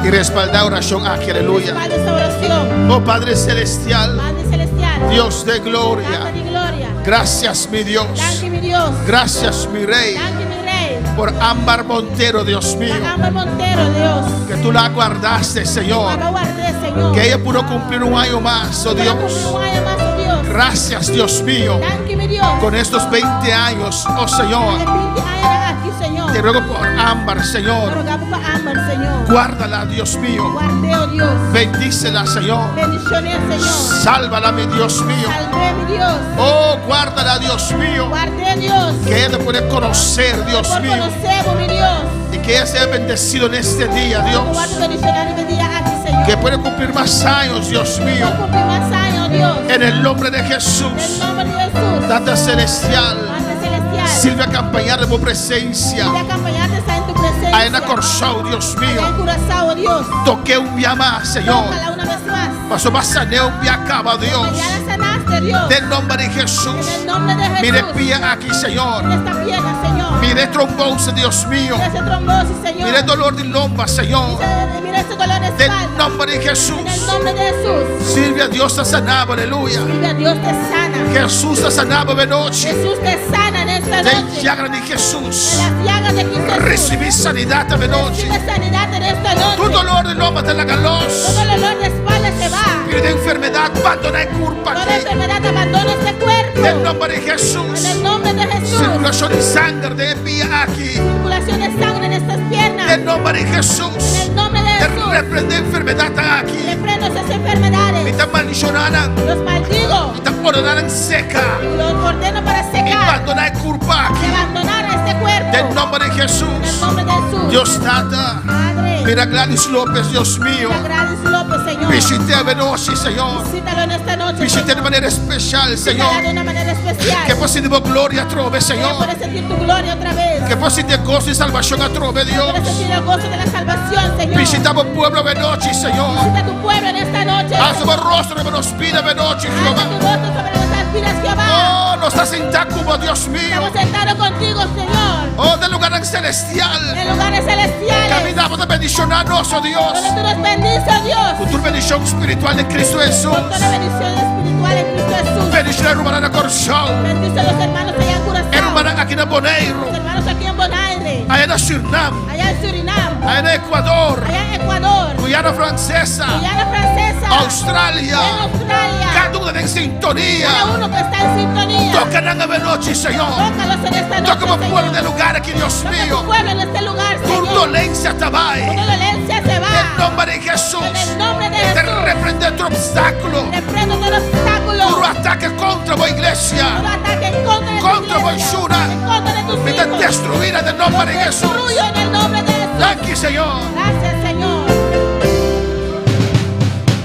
y respaldar oración aquí, aleluya. Respalda esta oración. Oh Padre Celestial, Padre Celestial. Dios de Dante gloria, de gloria. gracias mi Dios, Dante mi Dios. gracias mi Rey, Dante mi Rey. por Ámbar Montero, Dios mío, La Ámbar Montero, Dios. que tú la guardaste, Señor, Para guardar, Señor. que ella pudo cumplir un año más, oh Para Dios. cumplir un año más, oh Dios. Gracias, Dios mío, Dante mi Dios. con estos 20 años, oh El Señor. 20 años aquí, Señor. Te ruego por Ámbar, Te Señor. rogamos por Ámbar, Señor. Guárdala, Dios mío. Guarde, oh Dios. Bendícela, Señor. Bendiciones, Señor. Sálvala, mi Dios mío. Salve, mi Dios. Oh, guárdala, Dios mío. Guarde, Dios. Que ella te puede conocer, Dios Por mío. conocemos, mi Dios. Y que ella sea bendecido en este día, Dios. Guarde, bendiciones y bendiga aquí, Señor. Que puede cumplir más años, Dios mío. Por cumplir más años, Dios. En el nombre de En Jesús. el nombre de Jesús. Tata Celestial. Padre Celestial. Silvia Campañar de tu presencia. Silvia Campañar está en tu presencia. Aena Corchão, Dios Allá en mío. Curazao, Dios. Toqué un día más, Señor. Tócala una vez más. Pasó más saneo un día acaba, Dios. Ya la sanaste, Dios. En nombre de Jesús. En el nombre de Jesús. Mire pía aquí, Señor. Mira esta pierna, Señor. Mire trombose, Dios mío. Mira ese trombosis, Señor. Mire dolor de lomba, Señor. Mira ese dolor de En espalda. nombre de Jesús. En el nombre de Jesús. Silvia, Dios te sanaba, aleluya. Silvia, Dios te sana. Jesús te sanaba de noche. Jesús te sana en esta De noche. llaga de Jesús. En las llagas de Cristo Jesús. Recibí sanidad de noche. Recibe sanidad en esta noche. Tu dolor de loma de la galos. Todo el dolor de espalda se va. Espíritu de enfermedad, abandona y culpa. Toda enfermedad abandona este cuerpo. En el nombre de Jesús. En el nombre de Jesús. Circulación de sangre de envía aquí. Circulación de sangre en estas piernas. En el nombre de Jesús. En el nombre de Te Jesús. reprende enfermedad aquí. Reprendo esas enfermedades. Y te maldicionan. Los maldigo. Y te ordenan seca. Los ordeno para Y secar. abandona y culpa Y aquí. abandonar este cuerpo. En el nombre de En el Jesús. nombre de Jesús. Dios Tata. Padre. Mira Gladys López, Dios mío. Gladys López, Señor. Visite a noche, Señor. Visítalo en esta noche. Visite de manera especial, Visítala de Señor. una manera especial. Que posible gloria trove, Ella Señor. puede sentir tu gloria otra vez. Que posible gozo y salvación a trove, Dios. Puede sentir el gozo de la salvación, Señor. Visitamos pueblo de noche, Señor. Visita tu pueblo en esta noche. Haz tu rostro de nos pide de noche, Alza tu Jehová. rostro sobre nuestras vidas, Jehová. Oh, nos estás sentado como Dios mío. Estamos sentados contigo, Señor. Oh, del lugar celestial. En lugares celestiales. Caminamos de bendicionarnos, oh Dios. Donde tú nos bendices, oh Dios. Con tu bendición espiritual en Cristo Jesús. Con toda bendición espiritual en Cristo Jesús. Bendición a hermana Corchal. Bendice a los hermanos allá en Curazao. Hermana aquí en Bonaire. Los hermanos aquí en Bonaire. Allá en Surinam. Allá en Surinam. Allá en Ecuador. Allá en Ecuador. Guyana Francesa. Guyana Francesa. Australia. En Australia. Cada uno en sintonía. Cada uno que está en sintonía. Toca en la noche, Señor. Tócalos en esta noche, Toca como pueblo Señor. del lugar aquí, Dios Toca tu mío. pueblo en este lugar, Tu Señor. dolencia te va. Tu dolencia se va. En el nombre de Jesús. En el nombre de Te Jesús. reprende tu obstáculo. Reprendo todo obstáculo. Tu ataque contra la iglesia. Todo ataque en contra de tu Contra iglesia. Boishura. En contra de tus Me te hijos. destruirá en el nombre de Jesús. Destruyo en el nombre de Jesús. Gracias, Señor. Gracias, Señor.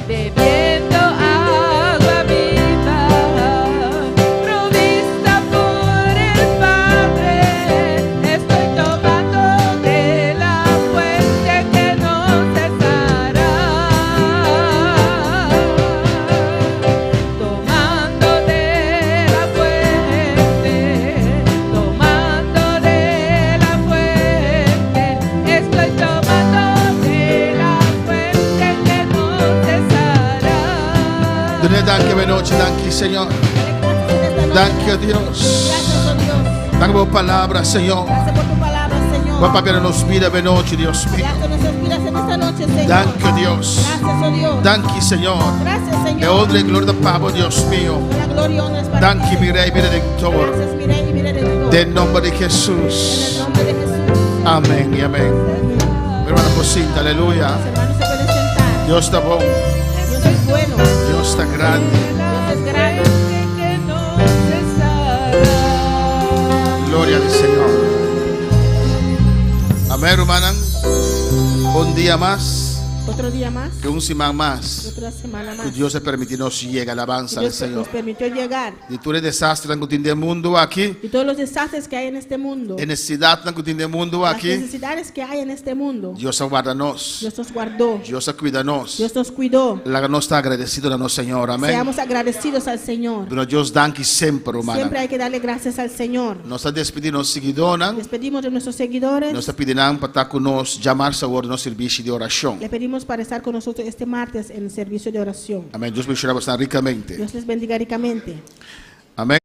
Bebiendo agua viva, provista por el Padre, estoy tomando de la fuente que no cesará. Tomando de la fuente, tomando de la fuente, estoy tomando de la fuente que no cesará. Dile danke de noche, danke, Señor. Danke, Dios. Gracias, oh Dios. Danke por palabra, Señor. Gracias por tu palabra, Señor. Va para nos vida de noche, Dios mío. Gracias que nos inspiras en esta noche, Señor. Danke, Dios. Gracias, oh Dios. Danke, Señor. Gracias, Que Señor. honra y gloria de Pablo, Dios mío. La gloria y honra es para Danke, ti. mi Rey, mi Redentor. Gracias, mi Rey y mi Redentor. Del nombre de En el Jesús. nombre de Jesús. Amén y amén. Mi hermana Cosita, aleluya. Los hermanos se pueden sentar. Dios está bueno. Dios es bueno. Dios está grande. Dios es grande. Que no cesará. Gloria al Señor. Amén, hermana. Un día más, Otro día más. que un semana más, Otra semana más. que Dios te permitió nos llegue alabanza al Dios Señor. nos permitió llegar. Y tú eres desastre en el mundo aquí, Y todos los desastres que hay en este mundo. en necesidad en el mundo Las aquí, necesidades que hay en este mundo. Dios aguarda-nos, Dios nos guardó. Dios cuida-nos. Dios nos cuidó. La nos está agradecido a nos, Señor. Amén. Seamos agradecidos al Señor. Pero Dios danke siempre, Siempre hermana. hay que darle gracias al Señor. Nos está despidiendo seguidores. Despedimos de nuestros seguidores. Nos está pidiendo para estar con nos, llamar a nuestro servicio de oración. Le pedimos para estar con nosotros este martes en el servicio de oración. Amén. Dios bendiga bastante ricamente. Dios les bendiga ricamente. Amén.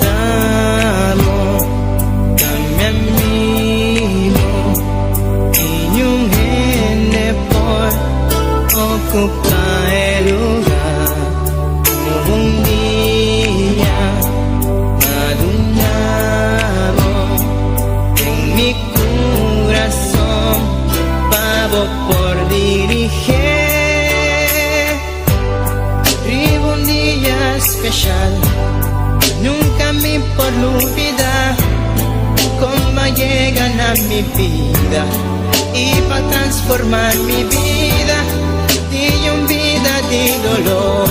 Amo, dame amigo, inyong hende por ocupar el lugar. Nuevong día, madunamo en mi corazón, pavo por dirigir. Vivo un día especial. Nunca me por olvidar cómo llegan a mi vida y para transformar mi vida, di un vida de dolor.